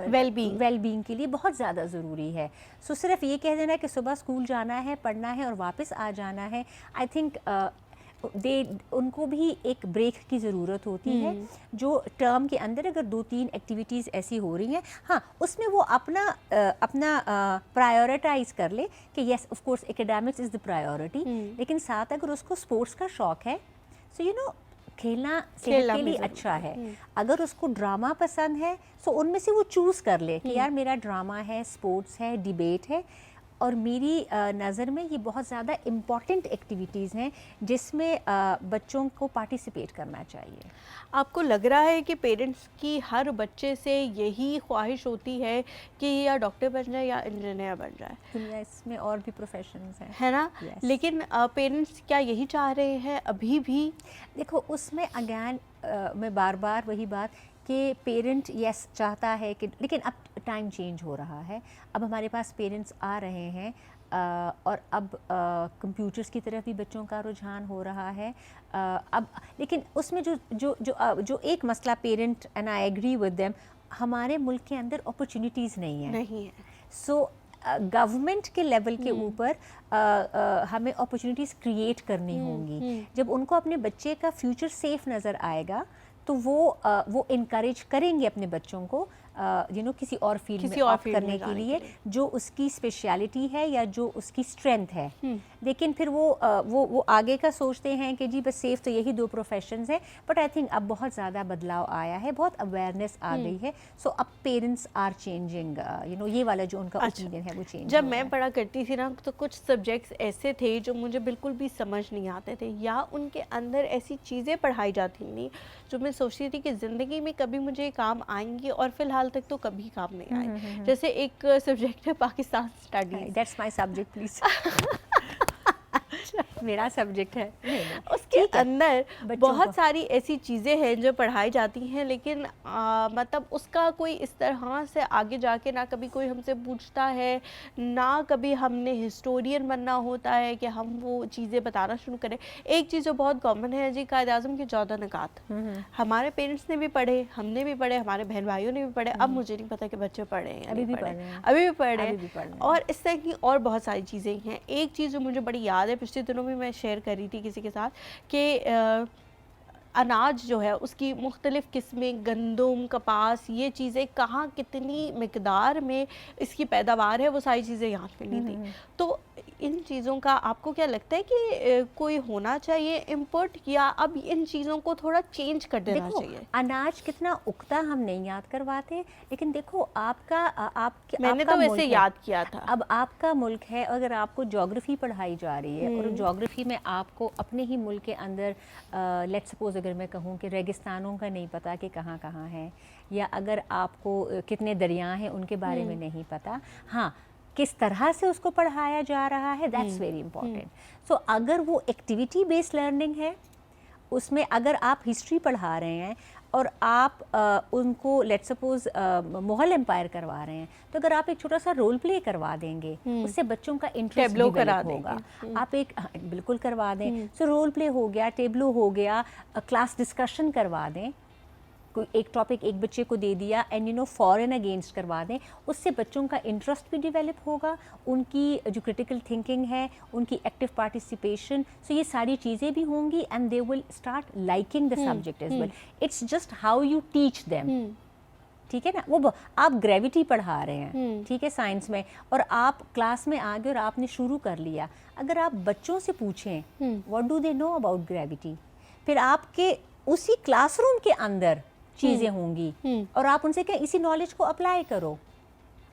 वेलबींग के लिए बहुत ज़्यादा ज़रूरी है। सो सिर्फ ये कह देना है कि सुबह स्कूल जाना है, पढ़ना है और वापस आ जाना है, आई थिंक उनको भी एक ब्रेक की ज़रूरत होती है। जो टर्म के अंदर अगर 2-3 एक्टिविटीज़ ऐसी हो रही हैं, हाँ उसमें वो अपना प्रायोरिटाइज़ कर ले कि yes of course academics is the priority, लेकिन साथ अगर उसको स्पोर्ट्स का शौक़ है, सो यू नो खेलना सेहत के लिए अच्छा है। अगर उसको ड्रामा पसंद है तो उनमें से वो चूज़ कर ले कि यार मेरा ड्रामा है, स्पोर्ट्स है, डिबेट है, और मेरी नज़र में ये बहुत ज़्यादा इम्पॉर्टेंट एक्टिविटीज़ हैं जिसमें बच्चों को पार्टिसिपेट करना चाहिए। आपको लग रहा है कि पेरेंट्स की हर बच्चे से यही ख्वाहिश होती है कि या डॉक्टर बन जाए या इंजीनियर बन जाए? दुनिया इसमें और भी प्रोफेशंस हैं, है ना? yes. लेकिन पेरेंट्स क्या यही चाह रहे हैं अभी भी? देखो उसमें अगेन मैं बार बार वही बात कि पेरेंट यस चाहता है कि, लेकिन अब टाइम चेंज हो रहा है, अब हमारे पास पेरेंट्स आ रहे हैं और अब कंप्यूटर्स की तरफ भी बच्चों का रुझान हो रहा है। अब लेकिन उसमें जो एक मसला parent, and I agree with them, हमारे मुल्क के अंदर अपॉर्चुनिटीज़ नहीं है। सो गवर्नमेंट के लेवल के ऊपर हमें अपॉर्चुनिटीज़ क्रिएट करनी होंगी। जब उनको अपने बच्चे का फ्यूचर सेफ नज़र आएगा तो वो इनकरेज करेंगे अपने बच्चों को किसी और फील्ड में ऑप्ट करने के लिए जो उसकी स्पेशलिटी है या जो उसकी स्ट्रेंथ है। लेकिन फिर वो आगे का सोचते हैं कि जी बस सेफ तो यही 2 प्रोफेशंस हैं, बट आई थिंक अब बहुत ज़्यादा बदलाव आया है, बहुत अवेयरनेस आ गई है। सो अब पेरेंट्स आर चेंजिंग, ये वाला जो उनका ओपिनियन है वो चेंज। जब मैं पढ़ा करती थी ना तो कुछ सब्जेक्ट्स ऐसे थे जो मुझे बिल्कुल भी समझ नहीं आते थे, या उनके अंदर ऐसी चीज़ें पढ़ाई जाती नहीं जो मैं सोचती थी कि ज़िंदगी में कभी मुझे काम आएंगी और फिलहाल तक तो कभी काम नहीं आए। जैसे एक सब्जेक्ट है Pakistan studies, that's my subject please. मेरा सब्जेक्ट है। नहीं। उसके ठीक है, अंदर बच्चों बहुत को। सारी ऐसी चीज़ें हैं जो पढ़ाई जाती हैं, लेकिन मतलब उसका कोई इस तरह से आगे जाके ना कभी कोई हमसे पूछता है, ना कभी हमने हिस्टोरियन बनना होता है कि हम वो चीज़ें बताना शुरू करें। एक चीज़ जो बहुत कॉमन है जी, कायद आज़म के 14 निकात, हमारे पेरेंट्स ने भी पढ़े, हमने भी पढ़े, हमारे बहन भाइयों ने भी पढ़े। अब मुझे नहीं पता कि बच्चे पढ़े हैं या अभी नहीं भी पढ़े, पढ़ रहे हैं। अभी भी पढ़ रहे अभी भी हैं। पढ़ रहे हैं। और इस तरह की और बहुत सारी चीज़ें हैं। एक चीज़ जो मुझे बड़ी याद है, पिछले दिनों भी मैं शेयर कर रही थी किसी के साथ, कि अनाज जो है उसकी मुख्तलिफ़ किस्में, गंदम, कपास, ये चीज़ें कहाँ कितनी मिकदार में इसकी पैदावार है, वो सारी चीज़ें याद करनी थी। तो इन चीज़ों का आपको क्या लगता है कि कोई होना चाहिए इम्पोर्ट, या अब इन चीज़ों को थोड़ा चेंज कर देना देखो, चाहिए? अनाज कितना उगता हम नहीं याद करवाते, लेकिन देखो आपका मैंने आपका तो वैसे मुल्क है। याद किया था। अब आपका मुल्क है, अगर आपको ज्योग्राफी पढ़ाई जा रही है और ज्योग्राफी में आपको अपने ही मुल्क के अंदर लेट्स सपोज अगर मैं कहूँ कि रेगिस्तानों का नहीं पता कि कहाँ कहाँ है, या अगर आपको कितने दरिया हैं उनके बारे में नहीं पता, हाँ किस तरह से उसको पढ़ाया जा रहा है, दैट्स वेरी इंपॉर्टेंट। सो अगर वो एक्टिविटी बेस्ड लर्निंग है, उसमें अगर आप हिस्ट्री पढ़ा रहे हैं और आप उनको लेट्स सपोज मुगल एम्पायर करवा रहे हैं, तो अगर आप एक छोटा सा रोल प्ले करवा देंगे, उससे बच्चों का इंटरेस्ट टेबलो करा डेवलप होगा। आप एक बिल्कुल करवा दें, सो रोल प्ले हो गया, टेबलो हो गया, क्लास डिस्कशन करवा दें, कोई एक टॉपिक एक बच्चे को दे दिया and you know for and against करवा दें, उससे बच्चों का इंटरेस्ट भी डेवलप होगा, उनकी जो क्रिटिकल थिंकिंग है, उनकी एक्टिव पार्टिसिपेशन, सो ये सारी चीज़ें भी होंगी and they will start liking the subject as well. It's just how you teach them, ठीक है ना। वो आप ग्रेविटी पढ़ा रहे हैं, ठीक है, साइंस में, और आप क्लास में आ गए और आपने शुरू कर लिया, अगर आप बच्चों से पूछें what do they know about gravity, फिर आपके उसी क्लासरूम के अंदर चीज़ें होंगी और आप उनसे कहें इसी नॉलेज को अप्लाई करो,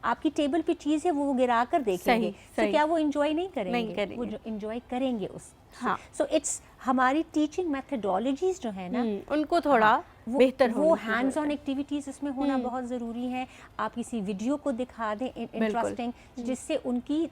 आपकी टेबल पे चीज़ है वो गिरा कर देखेंगे, तो क्या वो इंजॉय नहीं करेंगे? वो इंजॉय करेंगे उस। हाँ। सो इट्स हमारी टीचिंग मेथडोलॉजीज जो है ना, उनको थोड़ा बेहतर वो हैंड्स ऑन एक्टिविटीज़ इसमें होना बहुत ज़रूरी है। आप किसी वीडियो को दिखा दें इंटरेस्टिंग, जिससे उनकी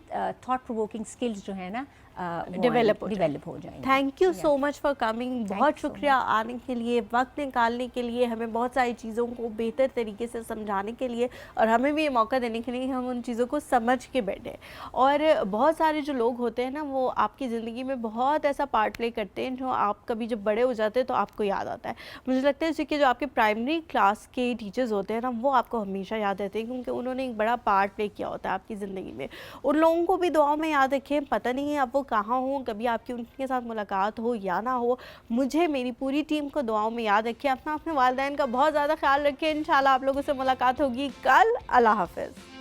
थॉट प्रोवोकिंग स्किल्स जो है ना डेवलप हो जाएंगे। Thank you so much for coming, बहुत शुक्रिया आने के लिए, वक्त निकालने के लिए, हमें बहुत सारी चीज़ों को बेहतर तरीके से समझाने के लिए, और हमें भी ये मौका देने के लिए हम उन चीज़ों को समझ के बैठे। और बहुत सारे जो लोग होते हैं ना, वो आपकी ज़िंदगी में बहुत ऐसा पार्ट प्ले करते हैं जो आप कभी जब बड़े हो जाते हैं तो आपको याद आता है। मुझे लगता है जैसे कि जो आपके प्राइमरी क्लास के टीचर्स होते हैं ना, वो आपको हमेशा याद रहते हैं, क्योंकि उन्होंने एक बड़ा पार्ट प्ले किया होता है आपकी ज़िंदगी में। उन लोगों को भी दुआओं में याद रखें। पता नहीं है अब वो कहाँ हो, कभी आपकी उनके साथ मुलाकात हो या ना हो, मुझे मेरी पूरी टीम को दुआओं में याद रखें। अपने वालिदैन का बहुत ज़्यादा ख्याल रखें। इंशाल्लाह आप लोगों से मुलाकात होगी कल। अल्लाह हाफ़िज़।